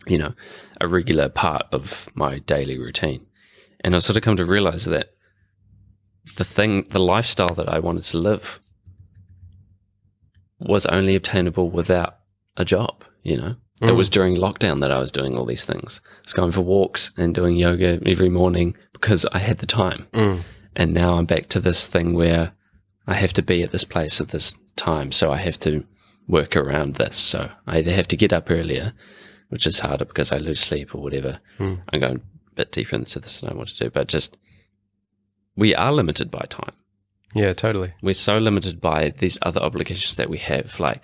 you know, a regular part of my daily routine. And I sort of come to realize that the lifestyle that I wanted to live was only obtainable without a job, you know. It was during lockdown that I was doing all these things. I was going for walks and doing yoga every morning because I had the time. And now I'm back to this thing where I have to be at this place at this time, so I have to work around this. So I either have to get up earlier, which is harder because I lose sleep or whatever. I'm going a bit deeper into this than I want to do, but just we are limited by time. Yeah, totally. We're so limited by these other obligations that we have. Like,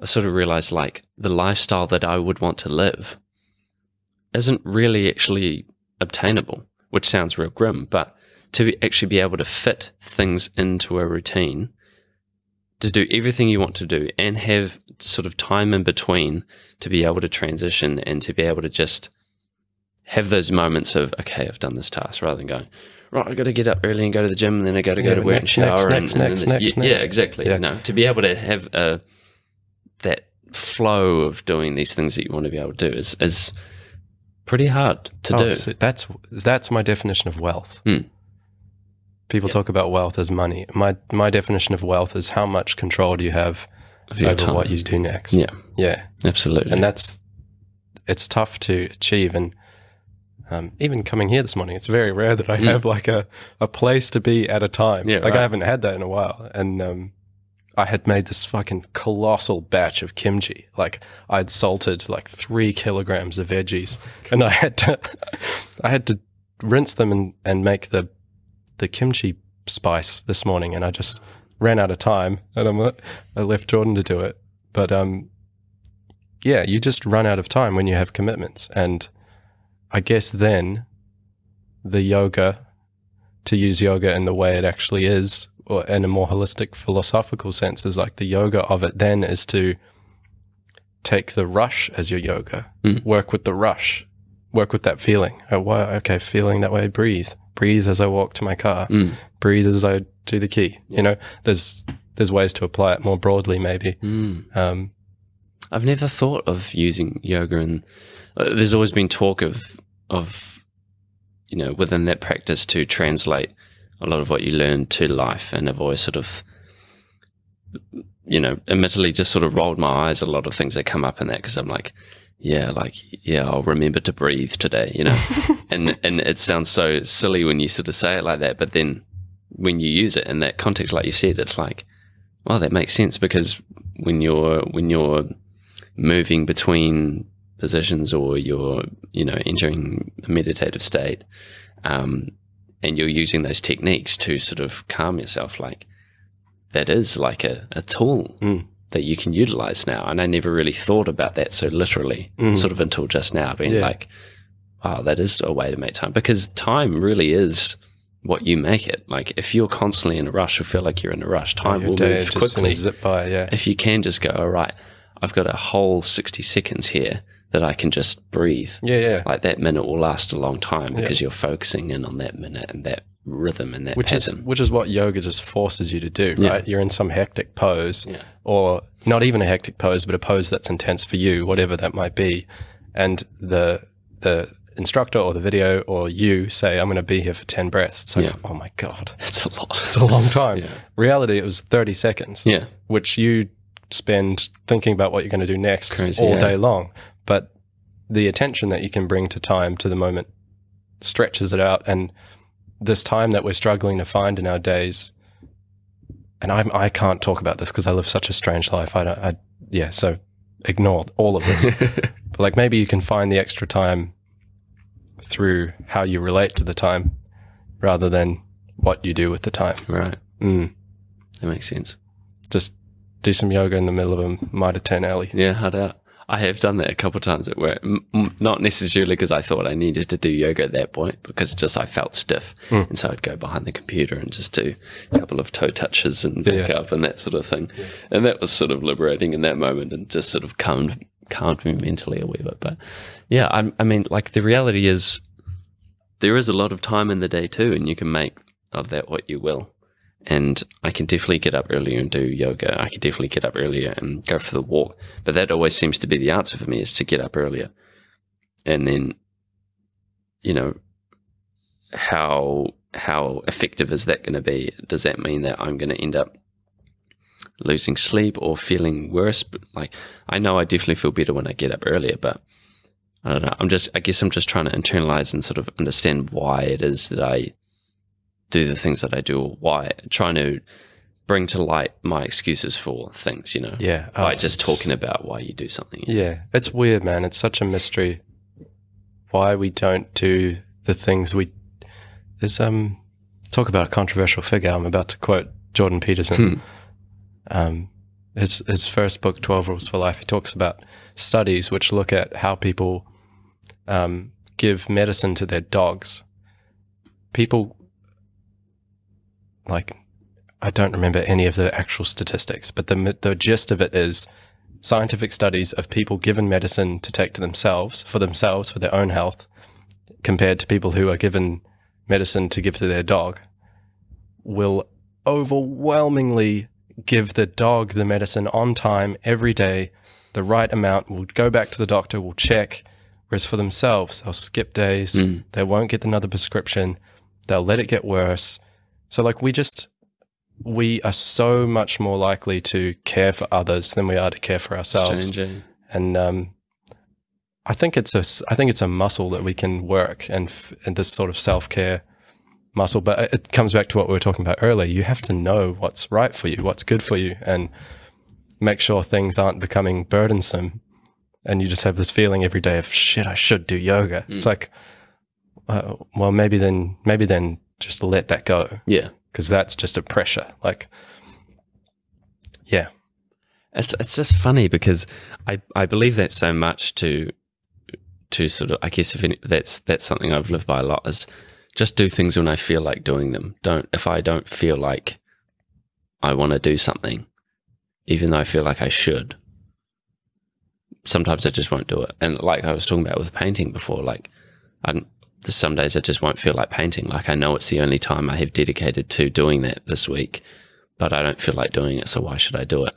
I sort of realized, like, the lifestyle that I would want to live isn't really actually obtainable, which sounds real grim, but to actually be able to fit things into a routine, to do everything you want to do and have sort of time in between to be able to transition and to be able to just have those moments of, okay, I've done this task, rather than going, right, I got to get up early and go to the gym, and then I got to go to work and shower. Next. Yeah, exactly. Yeah. You know, to be able to have that flow of doing these things that you want to be able to do is pretty hard to do. So that's my definition of wealth. People talk about wealth as money. My definition of wealth is how much control do you have Of your over time. what you do next. Yeah. Absolutely. And it's tough to achieve. And even coming here this morning, it's very rare that I have like a place to be at a time. Yeah, like right. I haven't had that in a while. And I had made this fucking colossal batch of kimchi. Like I'd salted like 3 kilograms of veggies, and I had to rinse them and make the kimchi spice this morning, and I just ran out of time, and I left Jordan to do it. But yeah, you just run out of time when you have commitments. And I guess then the yoga, to use yoga in the way it actually is, or in a more holistic philosophical sense, is like the yoga of it then is to take the rush as your yoga, work with the rush, work with that feeling. Okay, feeling that way, breathe as I walk to my car, breathe as I do the key. You know, there's ways to apply it more broadly, maybe. I've never thought of using yoga, and there's always been talk of you know, within that practice to translate a lot of what you learn to life. And I've always sort of, you know, admittedly just sort of rolled my eyes at a lot of things that come up in that, because I'm like, yeah, I'll remember to breathe today, you know. and it sounds so silly when you sort of say it like that, but then when you use it in that context, like you said, it's like, well, that makes sense, because when you're moving between positions, or you're, you know, entering a meditative state, and you're using those techniques to sort of calm yourself, like that is like a tool that you can utilize now. And I never really thought about that so literally, sort of until just now, being like, wow, that is a way to make time, because time really is what you make it. Like if you're constantly in a rush or feel like you're in a rush, time will move quickly. Zip by, yeah. If you can just go, all right, I've got a whole 60 seconds here that I can just breathe. Yeah. Like that minute will last a long time, because you're focusing in on that minute and that rhythm and that pattern. Which is what yoga just forces you to do, right? You're in some hectic pose, or not even a hectic pose, but a pose that's intense for you, whatever that might be. And the instructor or the video or you say, I'm going to be here for 10 breaths. It's like, oh my God. That's a lot. It's a long time. Reality, it was 30 seconds, which you spend thinking about what you're going to do next all day long. But the attention that you can bring to time, to the moment, stretches it out. And this time that we're struggling to find in our days, and I can't talk about this because I live such a strange life. So ignore all of this. But like maybe you can find the extra time through how you relate to the time rather than what you do with the time. Right. That makes sense. Just do some yoga in the middle of a Mitre 10 alley. Yeah, hard out. I have done that a couple of times at work, not necessarily because I thought I needed to do yoga at that point, because just I felt stiff. And so I'd go behind the computer and just do a couple of toe touches and back up and that sort of thing. And that was sort of liberating in that moment, and just sort of calmed me mentally a wee bit. But yeah, I mean, like the reality is there is a lot of time in the day too, and you can make of that what you will. And I can definitely get up earlier and do yoga. I can definitely get up earlier and go for the walk. But that always seems to be the answer for me, is to get up earlier. And then, you know, how effective is that going to be? Does that mean that I'm going to end up losing sleep or feeling worse. But like, I know I definitely feel better when I get up earlier, but I don't know. I guess I'm just trying to internalize and sort of understand why it is that I do the things that I do, or why, trying to bring to light my excuses for things, you know? Yeah. By just talking about why you do something. Yeah. It's weird, man. It's such a mystery why we don't do the things there's, talk about a controversial figure. I'm about to quote Jordan Peterson. His first book, 12 Rules for Life, he talks about studies which look at how people give medicine to their dogs. People, like, I don't remember any of the actual statistics, but the gist of it is scientific studies of people given medicine to take to themselves, for their own health, compared to people who are given medicine to give to their dog, will overwhelmingly give the dog the medicine on time every day, the right amount, will go back to the doctor, will check, whereas for themselves, they'll skip days, they won't get another prescription, they'll let it get worse. So like we are so much more likely to care for others than we are to care for ourselves. Strange, eh? And I think it's a muscle that we can work, and this sort of self-care muscle. But it comes back to what we were talking about earlier. You have to know what's right for you, what's good for you, and make sure things aren't becoming burdensome. And you just have this feeling every day of shit, I should do yoga. It's like, well, maybe then just let that go. Yeah. Because that's just a pressure. Like, yeah. It's just funny because I believe that so much to sort of, I guess that's something I've lived by a lot, is just do things when I feel like doing them. If I don't feel like I want to do something, even though I feel like I should, sometimes I just won't do it. And like I was talking about with painting before, like some days I just won't feel like painting. Like I know it's the only time I have dedicated to doing that this week, but I don't feel like doing it, so why should I do it?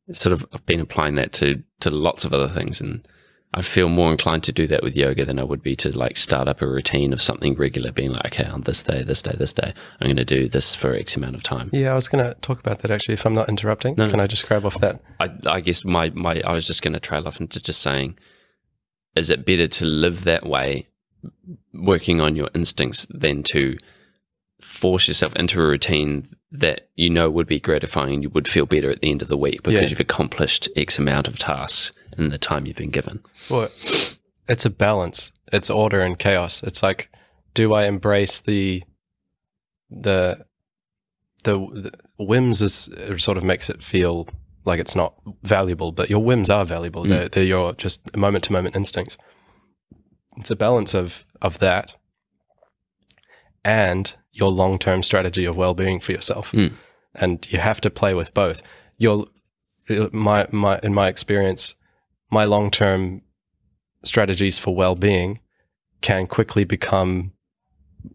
It's sort of, I've been applying that to lots of other things, and I feel more inclined to do that with yoga than I would be to like start up a routine of something regular, being like, okay, on this day, I'm going to do this for X amount of time. Yeah, I was going to talk about that actually, if I'm not interrupting. No. Can I just grab off that? I guess I was just going to trail off into just saying, is it better to live that way, working on your instincts, than to force yourself into a routine that you know would be gratifying and you would feel better at the end of the week because you've accomplished X amount of tasks in the time you've been given? Well, it's a balance. It's order and chaos. It's like, do I embrace the whims? It sort of makes it feel like it's not valuable, but your whims are valuable. They're your just moment to moment instincts. It's a balance of that and your long-term strategy of well-being for yourself. And you have to play with both. In my experience, my long-term strategies for well-being can quickly become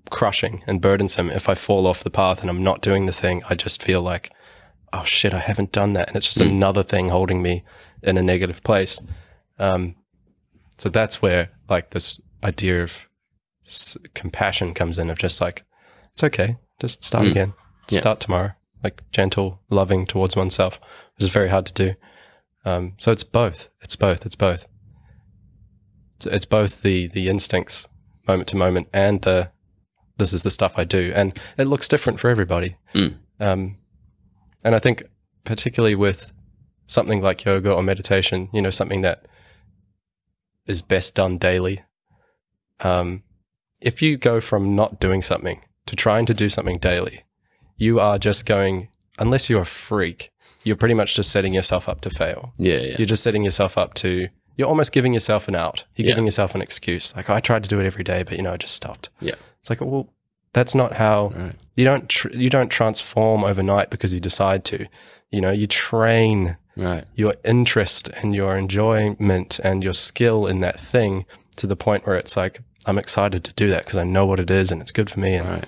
crushing and burdensome. If I fall off the path and I'm not doing the thing, I just feel like, oh shit, I haven't done that. And it's just another thing holding me in a negative place. So that's where like this idea of compassion comes in, of just like, it's okay, just start again, start tomorrow, like gentle, loving towards oneself, which is very hard to do. So it's both. It's both the instincts moment to moment and this is the stuff I do. And it looks different for everybody. And I think particularly with something like yoga or meditation, you know, something that is best done daily. If you go from not doing something to trying to do something daily, you are just going, unless you're a freak, you're pretty much just setting yourself up to fail. Yeah. You're just setting yourself up to, you're almost giving yourself an out. You're giving yourself an excuse. Like, I tried to do it every day, but, you know, I just stopped. Yeah. It's like, well, that's not how, you don't transform overnight because you decide to. You know, you train your interest and your enjoyment and your skill in that thing to the point where it's like, I'm excited to do that because I know what it is and it's good for me and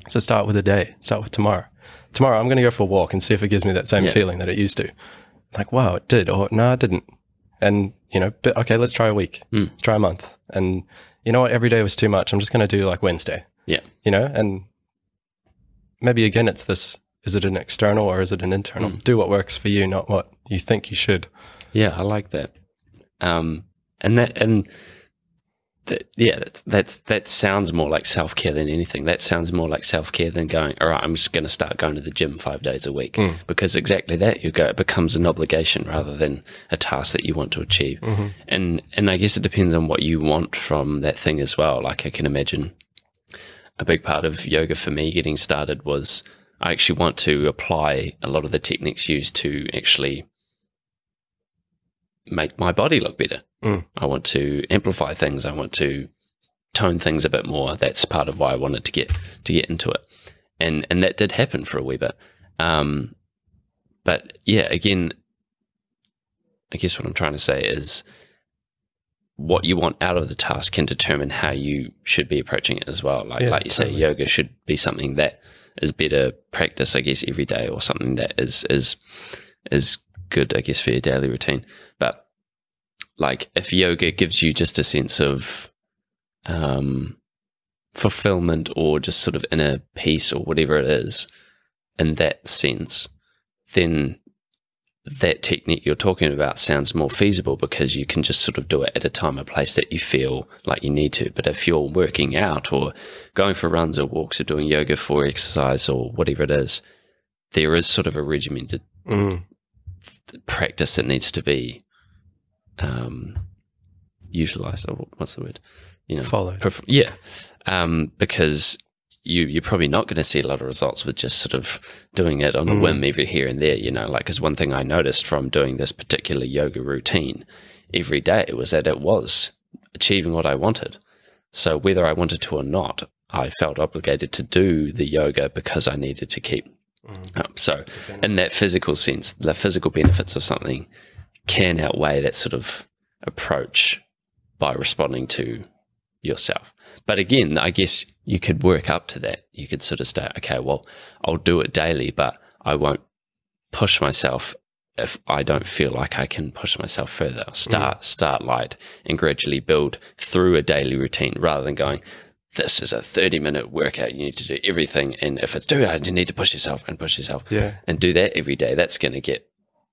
So start with a day. Start with tomorrow. Tomorrow I'm going to go for a walk and see if it gives me that same feeling that it used to. Like, wow, it did, or no, it didn't. And, you know, but okay, let's try a week. Let's try a month. And you know what? Every day was too much. I'm just going to do like Wednesday. Yeah. You know, and maybe again, it's this is it an external or is it an internal? Do what works for you, not what you think you should. Yeah, I like that. That sounds more like self-care than anything. That sounds more like self-care than going, all right, I'm just going to start going to the gym 5 days a week, because exactly that, it becomes an obligation rather than a task that you want to achieve. And I guess it depends on what you want from that thing as well. Like, I can imagine a big part of yoga for me getting started was I actually want to apply a lot of the techniques used to actually make my body look better. I want to amplify things. I want to tone things a bit more. That's part of why I wanted to get into it. And that did happen for a wee bit. But yeah, again, I guess what I'm trying to say is what you want out of the task can determine how you should be approaching it as well. Like you say, yoga should be something that is better practice, I guess, every day, or something that is good, I guess, for your daily routine. But like, if yoga gives you just a sense of fulfillment or just sort of inner peace or whatever it is, in that sense, then that technique you're talking about sounds more feasible, because you can just sort of do it at a time or place that you feel like you need to. But if you're working out or going for runs or walks or doing yoga for exercise or whatever it is, there is sort of a regimented practice that needs to be utilized, or what's the word? Followed. Because you're probably not going to see a lot of results with just sort of doing it on a whim every here and there, like, because one thing I noticed from doing this particular yoga routine every day was that it was achieving what I wanted. So whether I wanted to or not, I felt obligated to do the yoga because I needed to keep up. So in that physical sense, the physical benefits of something can outweigh that sort of approach by responding to yourself. But again, I guess you could work up to that. You could sort of say, okay, well, I'll do it daily, but I won't push myself if I don't feel like I can push myself further. Start light and gradually build through a daily routine, rather than going, this is a 30-minute workout, you need to do everything, and if it's too hard, you need to push yourself and do that every day. That's going to get,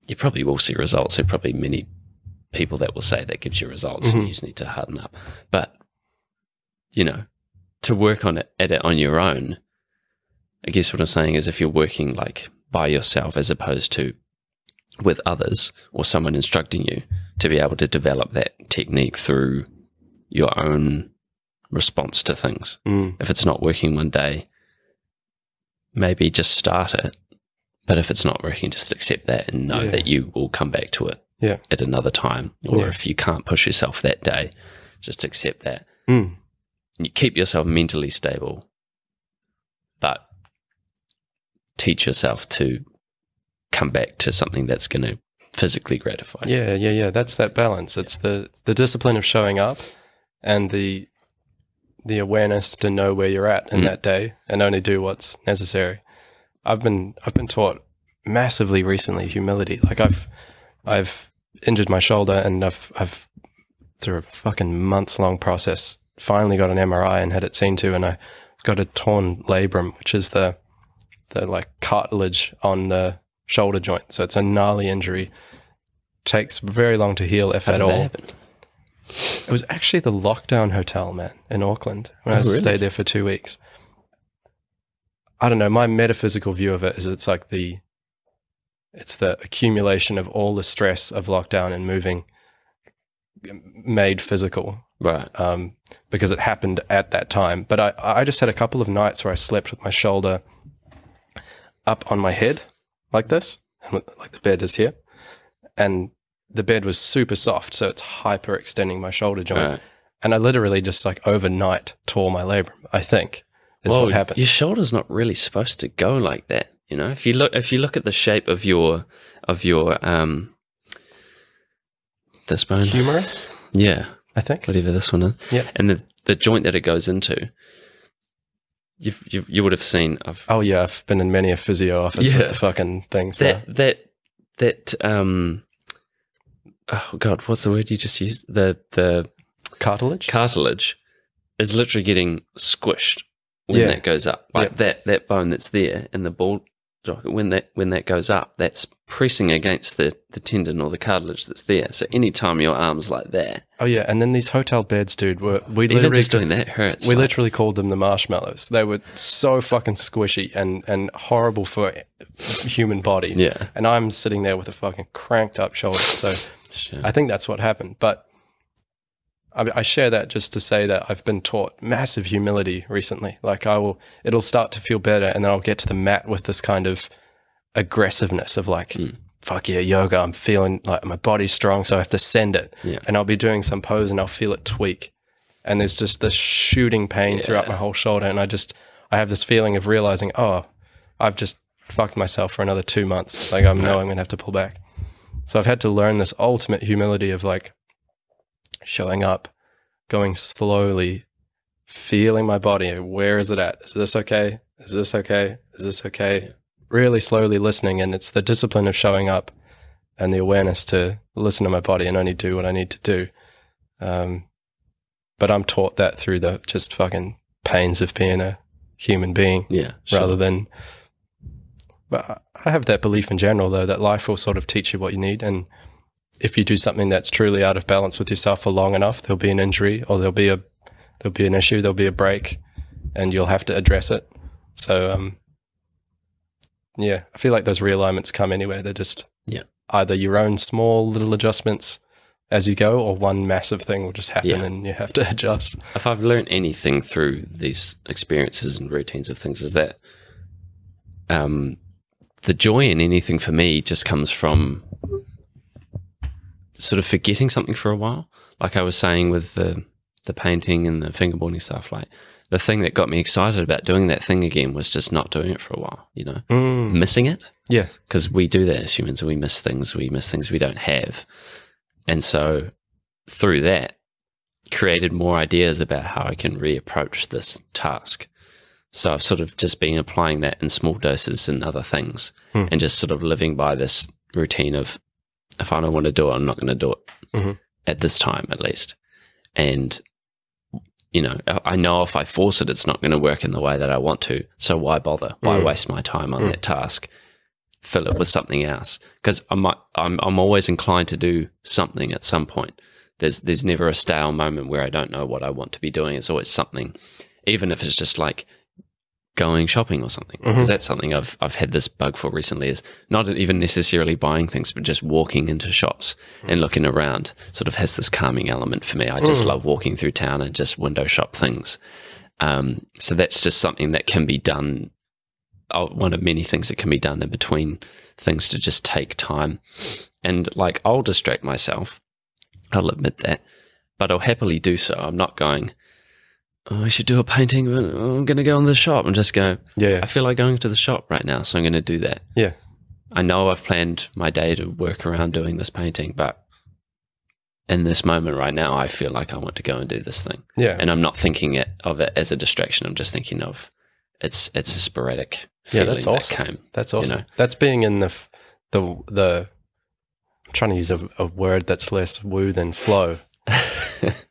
you probably will see results. There are probably many people that will say that gives you results, and you just need to harden up. But to work at it on your own, I guess what I'm saying is, if you're working like by yourself as opposed to with others or someone instructing you, to be able to develop that technique through your own response to things. If it's not working one day, maybe just start it. But if it's not working, just accept that and know that you will come back to it at another time. Or if you can't push yourself that day, just accept that. You keep yourself mentally stable, but teach yourself to come back to something that's going to physically gratify you. Yeah. That's that balance. It's the discipline of showing up and the awareness to know where you're at in that day and only do what's necessary. I've been taught massively recently humility. Like, I've injured my shoulder, and I've through a fucking months-long process finally got an MRI and had it seen to, and I got a torn labrum, which is the like cartilage on the shoulder joint. So it's a gnarly injury. Takes very long to heal, if at all. That happen? It was actually the Lockdown Hotel, man, in Auckland, when I stayed there for 2 weeks. I don't know, my metaphysical view of it is it's the accumulation of all the stress of lockdown and moving made physical. Right. Because it happened at that time. But I just had a couple of nights where I slept with my shoulder up on my head like this, and like the bed is here. And the bed was super soft, so it's hyper extending my shoulder joint. Right. And I literally just overnight tore my labrum, I think, is what happened. Your shoulder's not really supposed to go like that. If you look at the shape of your this bone. Humerus? Yeah. I think. Whatever this one is. Yeah. And the joint that it goes into, you would have seen. I've been in many a physio office with the fucking things. Oh God, what's the word you just used? The cartilage. Cartilage is literally getting squished when that goes up. Like that bone that's there in the ball when that goes up, that's pressing against the tendon or the cartilage that's there. So anytime your arm's like that, Oh yeah, and then these hotel beds, dude, we even literally just doing that hurts. we like, literally called them the marshmallows. They were so fucking squishy and horrible for human bodies. Yeah. And I'm sitting there with a fucking cranked up shoulder. So Sure. I think that's what happened. But I share that just to say that I've been taught massive humility recently. Like it'll start to feel better, and then I'll get to the mat with this kind of aggressiveness of like, fuck yeah, yoga. I'm feeling like my body's strong, so I have to send it. Yeah. And I'll be doing some pose and I'll feel it tweak. And there's just this shooting pain throughout my whole shoulder. And I have this feeling of realizing, oh, I've just fucked myself for another 2 months. Like I'm going to have to pull back. So I've had to learn this ultimate humility of like showing up, going slowly, feeling my body. Where is it at? Is this okay? Is this okay? Is this okay? Really slowly listening. And it's the discipline of showing up and the awareness to listen to my body and only do what I need to do. But I'm taught that through the just fucking pains of being a human being. Yeah. Rather than, but I have that belief in general though, that life will sort of teach you what you need. And if you do something that's truly out of balance with yourself for long enough, there'll be an injury or there'll be an issue, there'll be a break, and you'll have to address it. So, yeah, I feel like those realignments come anywhere. They're just either your own small little adjustments as you go, or one massive thing will just happen and you have to adjust. If I've learned anything through these experiences and routines of things, is that the joy in anything for me just comes from sort of forgetting something for a while. Like I was saying with the painting and the fingerboarding stuff, like the thing that got me excited about doing that thing again was just not doing it for a while, you know, missing it. Yeah. Because we do that as humans. We miss things we don't have. And so through that, created more ideas about how I can reapproach this task. So I've sort of just been applying that in small doses and other things and just sort of living by this routine of, if I don't want to do it, I'm not going to do it at this time, at least. And, you know if I force it, it's not going to work in the way that I want to. So why bother? Why waste my time on that task? Fill it with something else. Because I'm always inclined to do something at some point. There's never a stale moment where I don't know what I want to be doing. It's always something, even if it's just like going shopping or something. Because that's something I've had this bug for recently, is not even necessarily buying things, but just walking into shops and looking around sort of has this calming element for me. I just love walking through town and just window shop things. So that's just something that can be done. One of many things that can be done in between things to just take time. And like, I'll distract myself, I'll admit that, but I'll happily do so. I'm not going, oh, I should do a painting, but I'm going to go in the shop. I'm just going, I feel like going to the shop right now, so I'm going to do that. Yeah. I know I've planned my day to work around doing this painting, but in this moment right now, I feel like I want to go and do this thing. Yeah. And I'm not thinking of it as a distraction. I'm just thinking of it's a sporadic feeling. That's awesome. That came. That's awesome. You know? That's being in the I'm trying to use a word that's less woo than flow.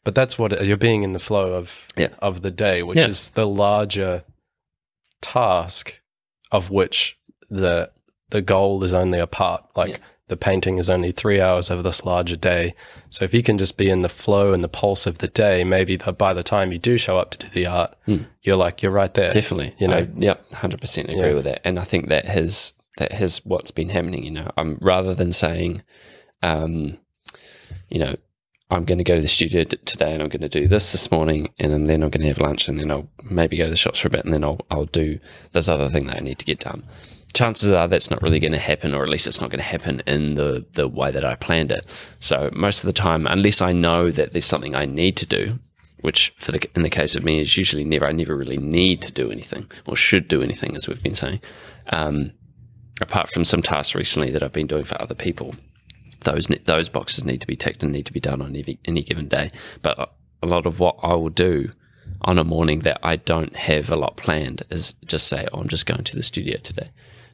But that's what you're being in the flow of the day, which is the larger task of which the goal is only a part. Like the painting is only 3 hours of this larger day. So if you can just be in the flow and the pulse of the day, maybe by the time you do show up to do the art, you're right there. Definitely. You know, 100% agree with that. And I think that has what's been happening, you know. Rather than saying, you know, I'm going to go to the studio today and I'm going to do this morning, and then I'm going to have lunch, and then I'll maybe go to the shops for a bit, and then I'll do this other thing that I need to get done. Chances are that's not really going to happen, or at least it's not going to happen in the way that I planned it. So most of the time, unless I know that there's something I need to do, which in the case of me is usually never, I never really need to do anything or should do anything, as we've been saying. Apart from some tasks recently that I've been doing for other people, those boxes need to be ticked and need to be done on any given day. But a lot of what I will do on a morning that I don't have a lot planned is just say, oh, I'm just going to the studio today.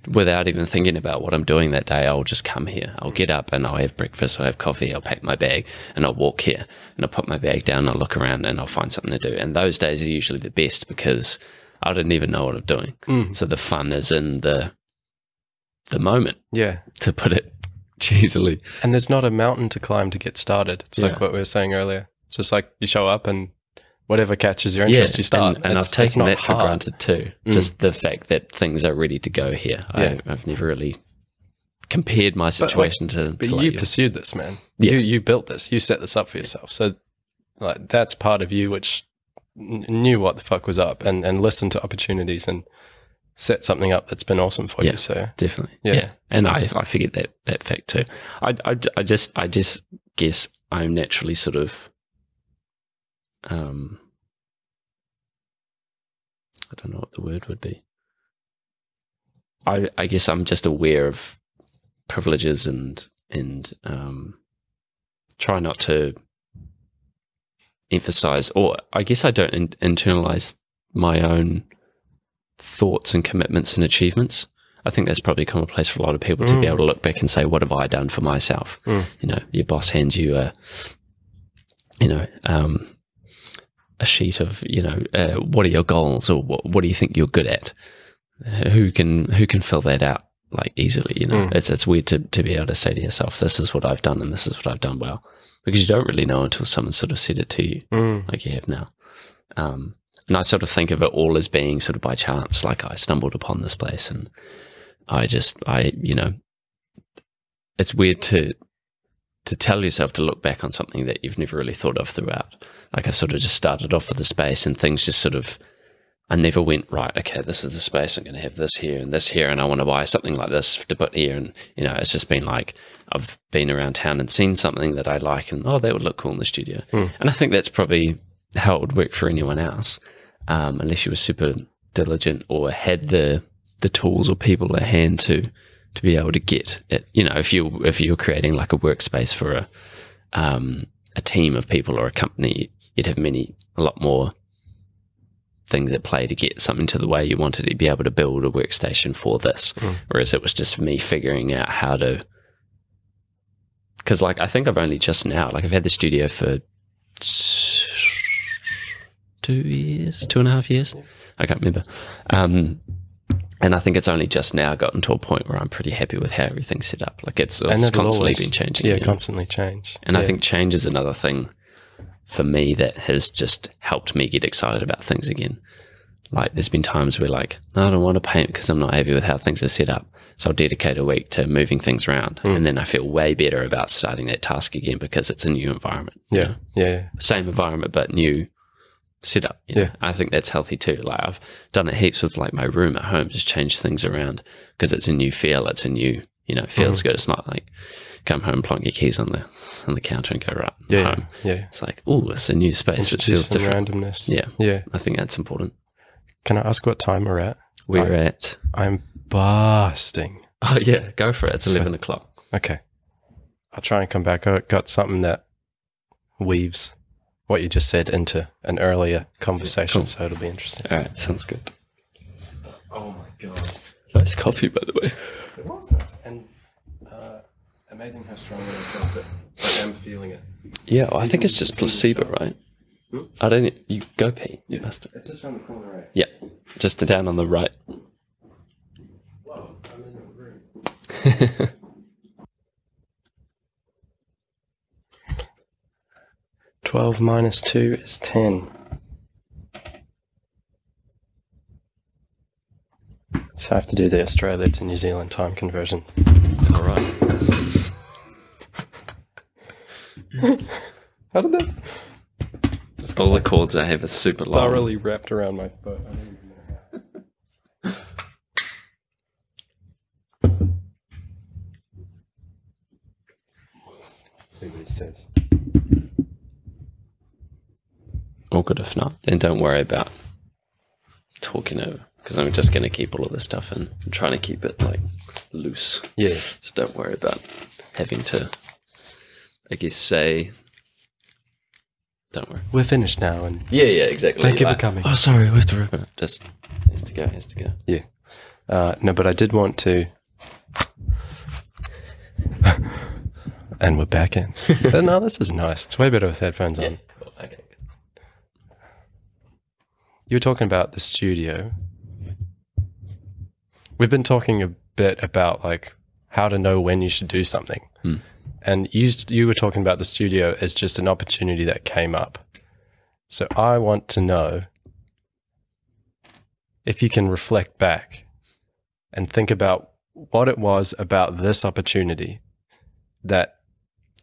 Without even thinking about what I'm doing that day, I'll just come here. I'll get up and I'll have breakfast, I'll have coffee, I'll pack my bag, and I'll walk here. And I'll put my bag down, I'll look around, and I'll find something to do. And those days are usually the best because I didn't even know what I'm doing. So the fun is in the the moment, Yeah. to put it cheesily. And there's not a mountain to climb to get started. It's Yeah. like what we were saying earlier. It's just like you show up and whatever catches your interest, you start. And I've taken not that for hard. granted too. Just the fact that things are ready to go here. Yeah. I've never really compared my situation to But like you yours. pursued this, man. Yeah. You built this. You set this up for yourself. So like that's part of you which knew what the fuck was up and listened to opportunities and set something up that's been awesome for Yeah. you. So Definitely. Yeah. Yeah. And I figured that fact too. I just guess I'm naturally sort of, I don't know what the word would be. I guess I'm just aware of privileges and try not to emphasize, or I guess I don't internalize my own thoughts and commitments and achievements. I think that's probably commonplace for a lot of people to be able to look back and say, what have I done for myself? You know, your boss hands you a sheet of, what are your goals, or what do you think you're good at? Who can fill that out like easily? It's weird to be able to say to yourself, this is what I've done and this is what I've done well, because you don't really know until someone sort of said it to you, like you have now. And I sort of think of it all as being sort of by chance. Like I stumbled upon this place and it's weird to tell yourself to look back on something that you've never really thought of throughout. Like I sort of just started off with the space and things just sort of, I never went, right, okay, this is the space, I'm going to have this here, and I want to buy something like this to put here. And, it's just been like, I've been around town and seen something that I like and, that would look cool in the studio. And I think that's probably how it would work for anyone else, unless you were super diligent or had the tools or people at hand to be able to get it. If you're creating like a workspace for a team of people or a company, you'd have a lot more things at play to get something to the way you wanted to be able to build a workstation for this. Whereas it was just me figuring out how to, because like I think I've only just now, like I've had the studio for 2.5 years. I can't remember. And I think it's only just now gotten to a point where I'm pretty happy with how everything's set up. Like it's constantly been changing. Yeah, constantly change. And I think change is another thing for me that has just helped me get excited about things again. Like there's been times where like, no, I don't want to paint because I'm not happy with how things are set up. So I'll dedicate a week to moving things around. And then I feel way better about starting that task again because it's a new environment. Yeah. Same environment, but new setup. I think that's healthy too. Like I've done it heaps with like my room at home, just change things around because it's a new feel. It's a new, it feels good. It's not like come home, plonk your keys on the counter and go right home. Yeah. It's like, it's a new space. It feels different. Randomness. Yeah. I think that's important. Can I ask what time we're at? I'm busting. Oh yeah, go for it. It's 11 o'clock. Okay. I'll try and come back. I got something that weaves what you just said into an earlier conversation, so it'll be interesting. All right, sounds good. Oh my God. Nice coffee, by the way. It was nice. And amazing how strongly I felt it. I am feeling it. Yeah, well, I think it's just placebo, right? You go pee. You must. It's just around the corner, right? Yeah, just down on the right. Whoa, I'm in the room. 12 minus 2 is 10. So I have to do the Australia to New Zealand time conversion. All right. How did that All the chords I have are super long. thoroughly wrapped around my foot? I don't even know how. See what he says. All good if not. Then don't worry about talking over, because I'm just going to keep all of this stuff in. I'm trying to keep it like loose. Yeah. So don't worry about having to, I guess, say. Don't worry. We're finished now, and Yeah, exactly. Thank you for coming. Oh, sorry, we have to wrap it up. Just has to go. yeah. No, but I did want to. And we're back in. No, this is nice. It's way better with headphones on. Cool. Okay. You were talking about the studio. We've been talking bit about like how to know when you should do something. And you were talking about the studio as just an opportunity that came up. So I want to know if you can reflect back and think about what it was about this opportunity that,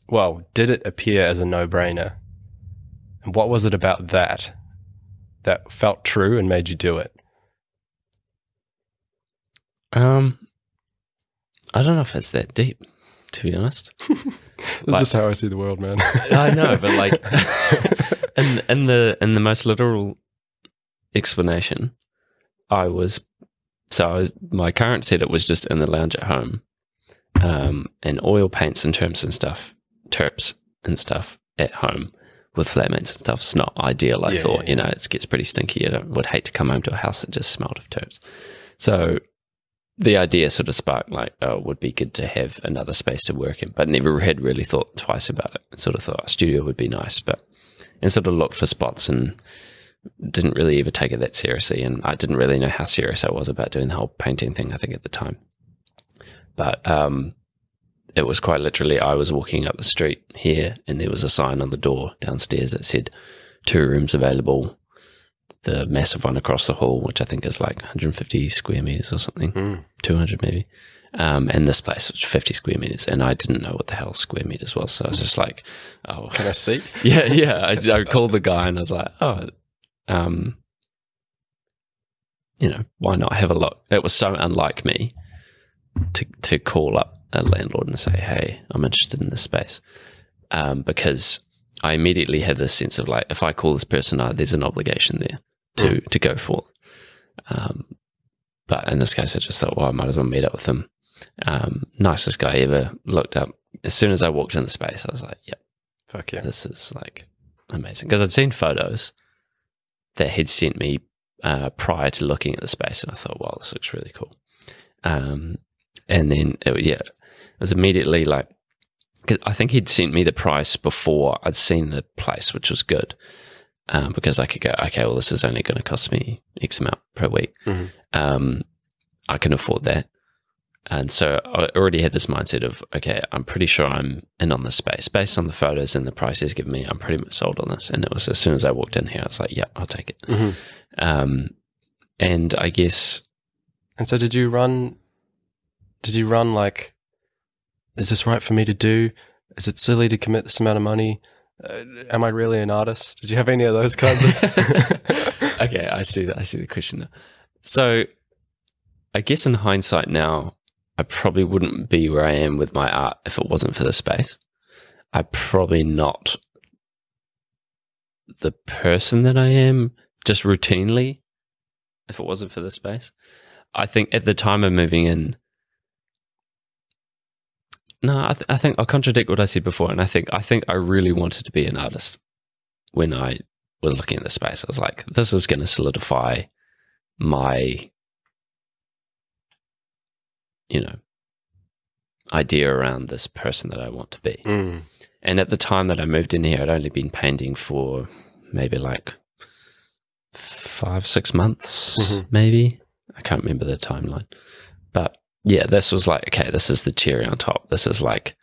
well, did it appear as a no-brainer? And what was it about that felt true and made you do it? I don't know if it's that deep, to be honest. That's just how I see the world, man. I know, but like in the most literal explanation, my current setup was just in the lounge at home, and oil paints and terps and stuff at home with flatmates and stuff. It's not ideal, I thought. You know, it gets pretty stinky. I would hate to come home to a house that just smelled of terps. So the idea sort of sparked like, oh, it would be good to have another space to work in, but never had really thought twice about it. I sort of thought a studio would be nice, and sort of looked for spots and didn't really ever take it that seriously. And I didn't really know how serious I was about doing the whole painting thing, I think, at the time. But it was quite literally, I was walking up the street here and there was a sign on the door downstairs that said 2 rooms available. The massive one across the hall, which I think is like 150 square meters or something, 200 maybe. And this place was 50 square meters, and I didn't know what the hell square meters was. So I was just like, oh. Can I see? Yeah. I called the guy and I was like, oh, you know, why not have a look? It was so unlike me to call up a landlord and say, hey, I'm interested in this space. Because I immediately had this sense of like, if I call this person out, there's an obligation there to go for. But in this case, I just thought, well, I might as well meet up with him. Nicest guy ever. Looked up. As soon as I walked in the space, I was like, yep. Fuck yeah. This is like amazing. Because I'd seen photos that he'd sent me prior to looking at the space, and I thought, wow, this looks really cool. And then, it was immediately like, because I think he'd sent me the price before I'd seen the place, which was good, because I could go, okay, well, this is only going to cost me X amount per week. I can afford that. And so I already had this mindset of, okay, I'm pretty sure I'm in on this space. Based on the photos and the price he's given me, I'm pretty much sold on this. And it was as soon as I walked in here, I was like, yeah, I'll take it. And I guess... And so did you run like, is this right for me to do? Is it silly to commit this amount of money? Am I really an artist? Did you have any of those kinds of... Okay, I see the question now. So I guess in hindsight now, I probably wouldn't be where I am with my art if it wasn't for this space. I'm probably not the person that I am just routinely if it wasn't for this space. I think at the time of moving in, no, I think I'll contradict what I said before, and I think I really wanted to be an artist when I was looking at the space. I was like, this is going to solidify my, idea around this person that I want to be. And at the time that I moved in here, I'd only been painting for maybe like 5-6 months, maybe. I can't remember the timeline. But yeah, this was like, okay, this is the cherry on top. This is like,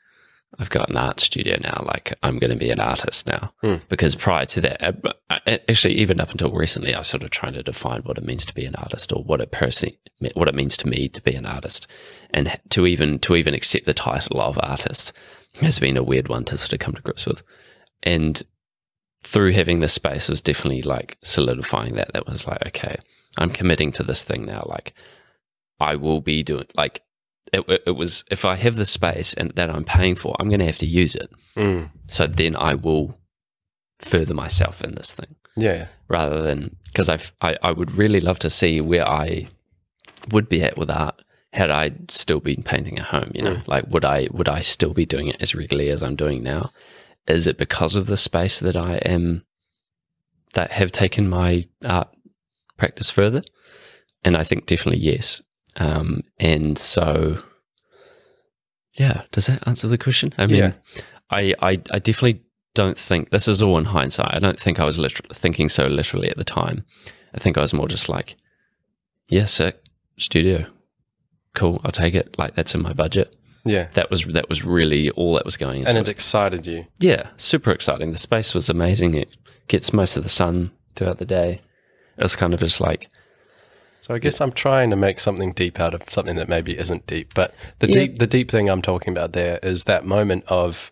I've got an art studio now. Like, I'm going to be an artist now. Because prior to that, actually, even up until recently, I was sort of trying to define what it means to be an artist, or what it means to me to be an artist, and to even accept the title of artist has been a weird one to sort of come to grips with. And through having this space was definitely like solidifying that. That was like, okay, I'm committing to this thing now. Like, I will be doing, like, it was, if I have the space and that I'm paying for, I'm going to have to use it. So then I will further myself in this thing. Yeah. Rather than, because I would really love to see where I would be at with art had I still been painting at home, like would I still be doing it as regularly as I'm doing now? Is it because of the space that that have taken my art practice further? And I think definitely yes. And so, yeah, does that answer the question? I mean, I definitely don't think, this is all in hindsight, I don't think I was thinking so literally at the time. I think I was more just like, yeah, sick, studio. cool, I'll take it. Like, that's in my budget. Yeah. That was really all that was going into And it. it excited you. Yeah, super exciting. The space was amazing. It gets most of the sun throughout the day. It was kind of just like, So I guess I'm trying to make something deep out of something that maybe isn't deep. But the Yeah. deep thing I'm talking about there is that moment of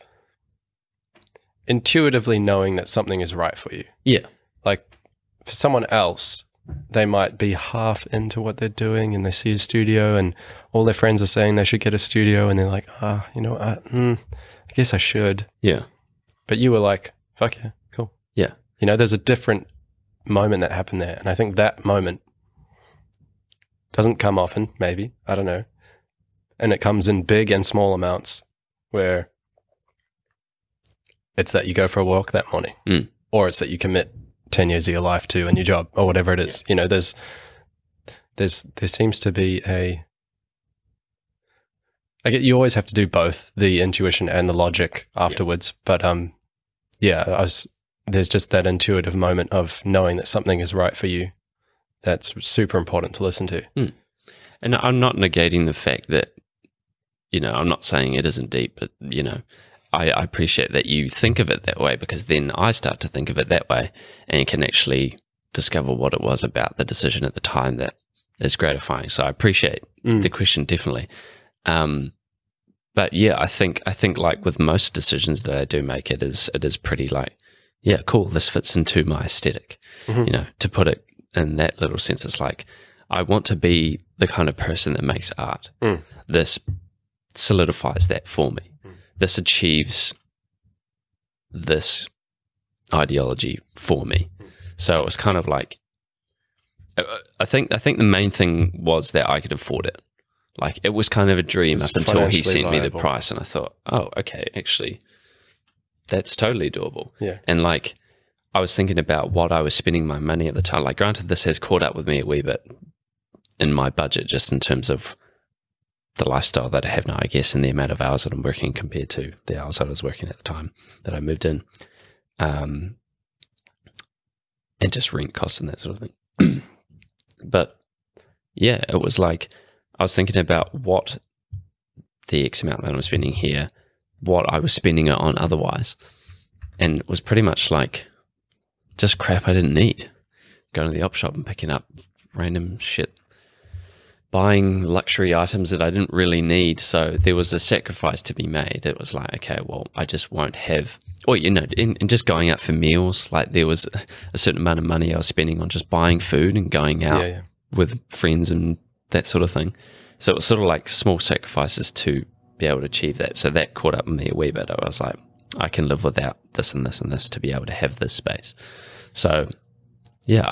intuitively knowing that something is right for you. yeah, Like for someone else, they might be half into what they're doing and they see a studio and all their friends are saying they should get a studio and they're like, I guess I should. yeah, But you were like, fuck yeah, cool. yeah, You know, there's a different moment that happened there. And I think that moment doesn't come often, maybe. I don't know. And it comes in big and small amounts where it's that you go for a walk that morning or it's that you commit 10 years of your life to a new job or whatever it is. You know, there seems to be you always have to do both the intuition and the logic afterwards. But there's just that intuitive moment of knowing that something is right for you. That's super important to listen to. And I'm not negating the fact that, you know, I'm not saying it isn't deep, but, you know, I appreciate that you think of it that way, because then I start to think of it that way and can actually discover what it was about the decision at the time that is gratifying. So I appreciate the question, definitely. But yeah, I think like with most decisions that I do make, it is pretty like, yeah, cool, this fits into my aesthetic. You know, to put it in that little sense, it's like, I want to be the kind of person that makes art. This solidifies that for me. This achieves this ideology for me. So it was kind of like, I think the main thing was that I could afford it. Like, it was kind of a dream It's up until he financially sent me the viable. price, and I thought, oh, okay, actually, that's totally doable. Yeah. And like, I was thinking about what I was spending my money at the time. Like, granted, this has caught up with me a wee bit in my budget, just in terms of the lifestyle that I have now, I guess, and the amount of hours that I'm working compared to the hours that I was working at the time that I moved in. And just rent costs and that sort of thing. But yeah, it was like, I was thinking about what the X amount that I'm spending here, what I was spending it on otherwise. And it was pretty much like just crap I didn't need. Going to the op shop and picking up random shit, buying luxury items that I didn't really need. So there was a sacrifice to be made. It was like, okay, well, I just won't have, or, you know, in just going out for meals, like there was a certain amount of money I was spending on just buying food and going out with friends and that sort of thing. So it was sort of like small sacrifices to be able to achieve that. So that caught up with me a wee bit. I was like, I can live without this and this and this to be able to have this space. So yeah,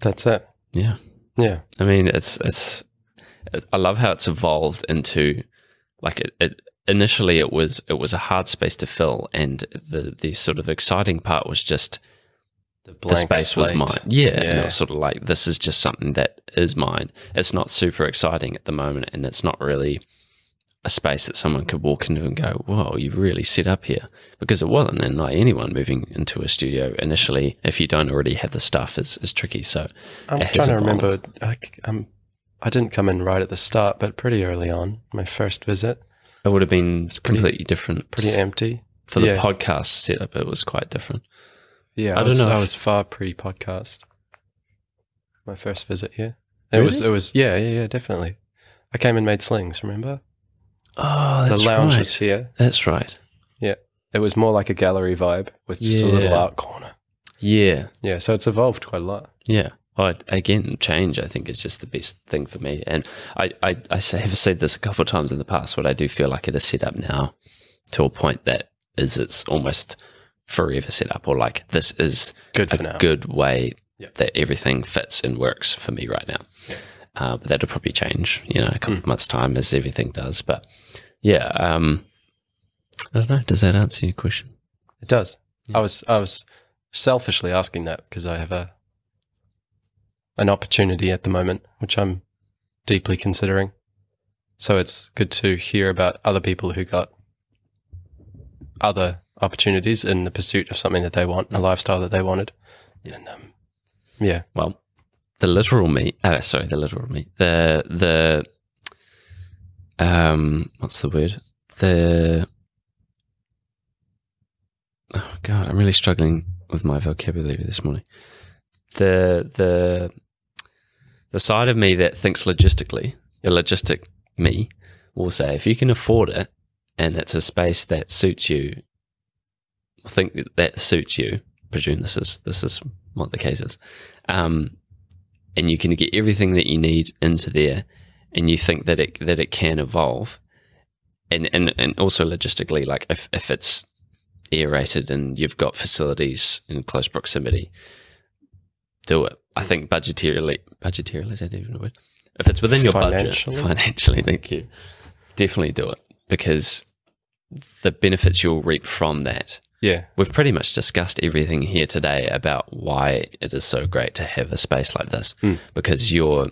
That's it. yeah. Yeah. I mean, I love how it's evolved into, like, it initially it was a hard space to fill, and the sort of exciting part was just the space was mine. Yeah, and it was sort of like, this is just something that is mine. It's not super exciting at the moment, and it's not really a space that someone could walk into and go, whoa, you've really set up here, because it wasn't. And like anyone moving into a studio initially, if you don't already have the stuff, is tricky. So I'm it has trying to evolved. remember. I didn't come in right at the start, but pretty early on, my first visit, It would have been completely different. pretty empty. For the Yeah. podcast setup, it was quite different. Yeah, I I, don't was, know I if- was far pre-podcast. My first visit here. Really? It was yeah, definitely. I came and made slings, remember? Oh, that's the lounge right. was here. That's right. Yeah. It was more like a gallery vibe with just a little Yeah. art corner. Yeah. Yeah, so it's evolved quite a lot. Yeah. Well, again, change, I think, is just the best thing for me. And I have said this a couple of times in the past, but I do feel like it is set up now to a point that it's almost forever set up, or like this is Good for a now. good way Yeah. that everything fits and works for me right now. But that'll probably change, you know, a couple of months' time, as everything does. But yeah, I don't know. Does that answer your question? It does. I was selfishly asking that because I have an opportunity at the moment, which I'm deeply considering. So it's good to hear about other people who got other opportunities in the pursuit of something that they want, a lifestyle that they wanted. And yeah, Well, literal me. Sorry, the literal me. The what's the word? Oh God, I'm really struggling with my vocabulary this morning. The side of me that thinks logistically, the logistic me, will say if you can afford it and it's a space that suits you, I think that suits you. Presume this is what the case is, and you can get everything that you need into there, and you think that it can evolve, and also logistically, like if it's aerated and you've got facilities in close proximity, do it. I think budgetarily, is that even a word? If it's within your budget, financially, thank you, definitely do it, because the benefits you'll reap from that. Yeah. We've pretty much discussed everything here today about why it is so great to have a space like this, because your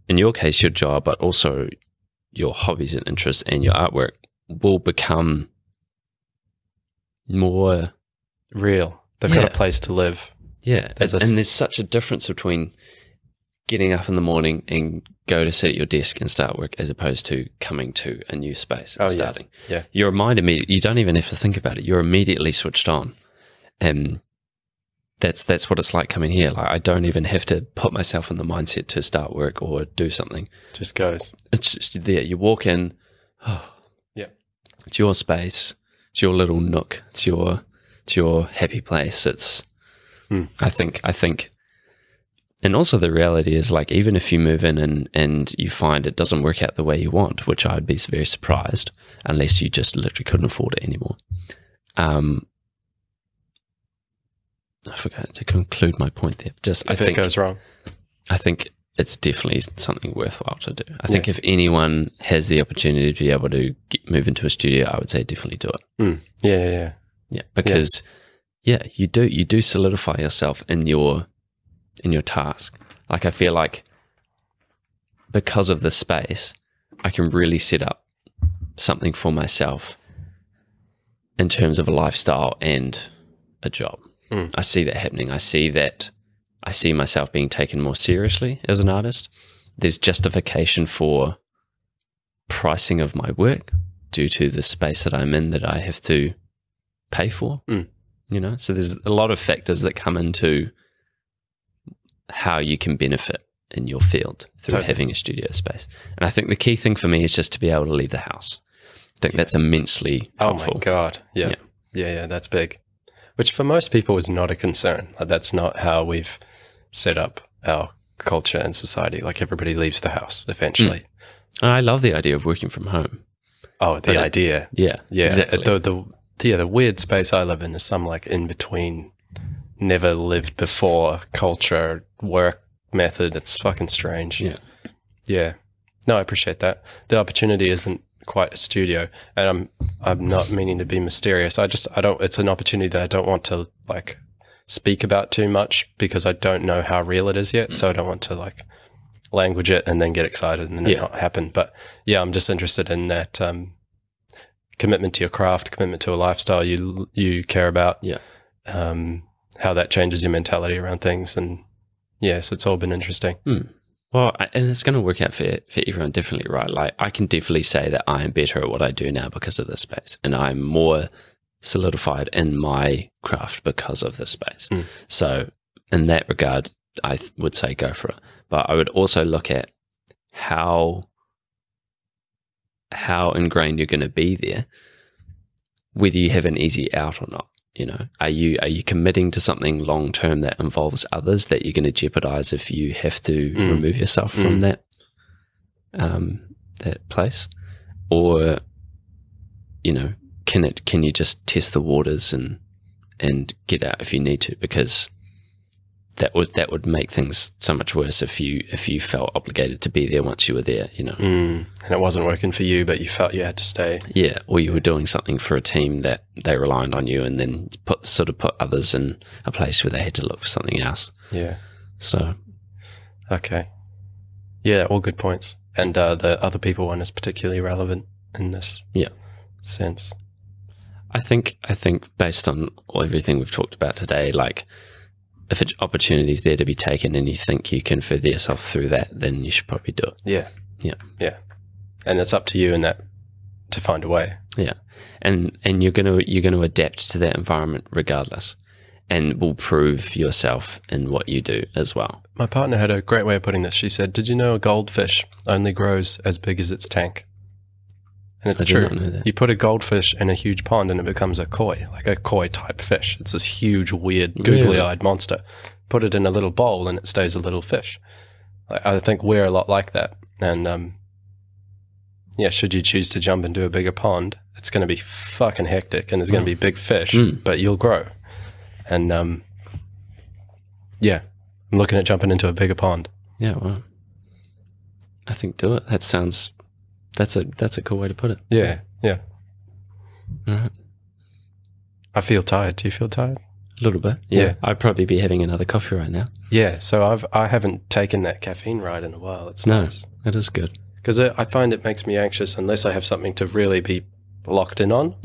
in your case, your job, but also your hobbies and interests and your artwork will become more real. They've got a place to live. Yeah. And there's such a difference between getting up in the morning and go to sit at your desk and start work as opposed to coming to a new space and starting. Yeah. Your mind immediately, you don't even have to think about it. You're immediately switched on. And that's what it's like coming here. Like, I don't even have to put myself in the mindset to start work or do something. Just goes. It's just there. You walk in, it's your space. It's your little nook. It's your happy place. It's, I think, and also the reality is, like, even if you move in and you find it doesn't work out the way you want, which I'd be very surprised unless you just literally couldn't afford it anymore. I forgot to conclude my point there. Just if it goes wrong, I think it's definitely something worthwhile to do. I think if anyone has the opportunity to be able to move into a studio, I would say definitely do it. Yeah, because you do solidify yourself in your task. Like, I feel like because of the space, I can really set up something for myself in terms of a lifestyle and a job. I see that happening. I see myself being taken more seriously as an artist. There's justification for pricing of my work due to the space that I'm in that I have to pay for. You know, so there's a lot of factors that come into how you can benefit in your field through having a studio space. And I think the key thing for me is just to be able to leave the house. I think that's immensely helpful. Oh my God. Yeah, that's big. Which for most people is not a concern. Like, that's not how we've set up our culture and society. Like, everybody leaves the house eventually. I love the idea of working from home. Oh, the idea. Yeah, exactly. The weird space I live in is some like in between, never lived before culture, work method. It's fucking strange. Yeah. No, I appreciate that. The opportunity isn't quite a studio, and I'm not meaning to be mysterious. I don't, it's an opportunity that I don't want to like speak about too much because I don't know how real it is yet. So I don't want to like language it and then get excited and then it not happen. But yeah, I'm just interested in that commitment to your craft, commitment to a lifestyle you care about. How that changes your mentality around things. And yes, it's all been interesting. Well, and it's going to work out for everyone differently, right? Like, I can definitely say that I am better at what I do now because of this space, and I'm more solidified in my craft because of this space. So in that regard, I would say go for it. But I would also look at how ingrained you're going to be there, whether you have an easy out or not. You know, are you committing to something long term that involves others that you're going to jeopardize if you have to remove yourself from that place, or you know, can you just test the waters and get out if you need to, because that would make things so much worse if you felt obligated to be there once you were there, you know. And it wasn't working for you, but you felt you had to stay. Yeah, or you were doing something for a team that they relied on you, and then put others in a place where they had to look for something else. Yeah. So. Okay. Yeah, all good points. And the other people one is particularly relevant in this sense. I think based on everything we've talked about today, like, if an opportunity's there to be taken and you think you can further yourself through that, then you should probably do it. Yeah. Yeah. Yeah. And it's up to you in that to find a way. Yeah. And you're gonna adapt to that environment regardless, and will prove yourself in what you do as well. My partner had a great way of putting this. She said, "Did you know a goldfish only grows as big as its tank?" And it's I did true. not know that. You put a goldfish in a huge pond and it becomes a koi, like a koi type fish. It's this huge, weird, googly-eyed monster. Put it in a little bowl and it stays a little fish. I think we're a lot like that. And yeah, should you choose to jump into a bigger pond, it's going to be fucking hectic and there's going to be big fish, but you'll grow. And yeah, I'm looking at jumping into a bigger pond. Yeah, well, I think do it. That's a cool way to put it. Yeah, yeah. All right. I feel tired. Do you feel tired? A little bit. Yeah. Yeah. I'd probably be having another coffee right now. Yeah, so I haven't taken that caffeine ride in a while. It's No, nice. it is good. Because I find it makes me anxious unless I have something to really be locked in on.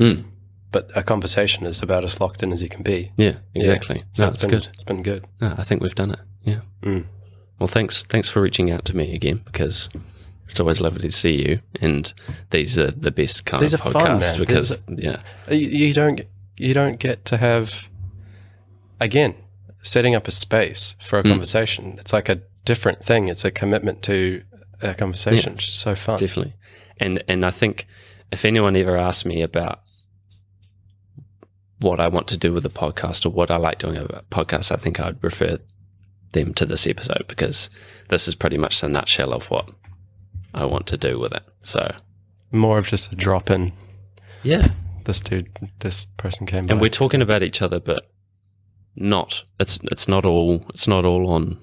But a conversation is about as locked in as you can be. Yeah, exactly. Yeah. So No, it's good. It's been good. No, I think we've done it. Yeah. Well, thanks for reaching out to me again, because it's always lovely to see you. And these are the best kind These of are fun, podcasts man. because You don't get to have, again, setting up a space for a conversation. It's like a different thing. It's a commitment to a conversation. It's just so fun. definitely. And I think if anyone ever asks me about what I want to do with the podcast or what I like doing about podcasts, I think I would refer them to this episode, because this is pretty much the nutshell of what I want to do with it. So More of just a drop in. yeah, This person came by. and we're talking about each other, but it's not all on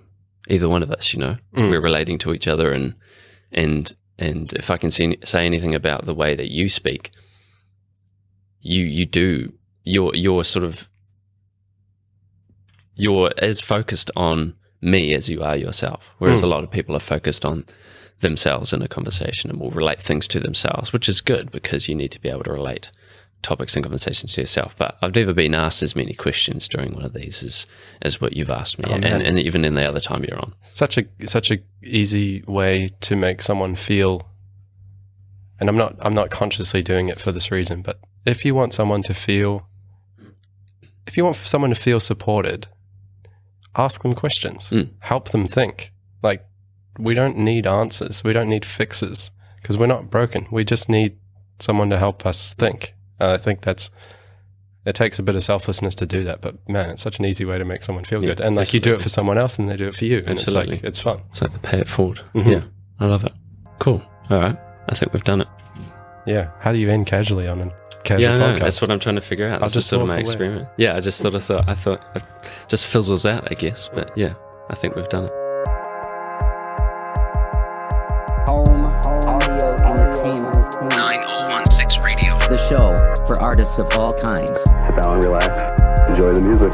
either one of us. You know, we're relating to each other, and if I can say anything about the way that you speak, you're as focused on me as you are yourself, whereas a lot of people are focused on themselves in a conversation and will relate things to themselves, which is good because you need to be able to relate topics and conversations to yourself. But I've never been asked as many questions during one of these as what you've asked me, and even in the other time you're on. Such a easy way to make someone feel, and I'm not consciously doing it for this reason, but if you want someone to feel supported, ask them questions, help them think. Like, we don't need answers. We don't need fixes because we're not broken. We just need someone to help us think. I think it takes a bit of selflessness to do that, but man, it's such an easy way to make someone feel good. And like, you do it for someone else and they do it for you. And Absolutely. it's like, it's fun. It's like to pay it forward. Yeah, I love it. Cool. All right. I think we've done it. Yeah. How do you end casually on a casual Yeah, I know. podcast? That's what I'm trying to figure out. I'll That's just just sort of walk my away. experiment. Yeah, I thought it just fizzles out, I guess. But yeah, I think we've done it. Home Audio Entertainment. 9016 Radio. The show for artists of all kinds. Sit down and relax. Enjoy the music.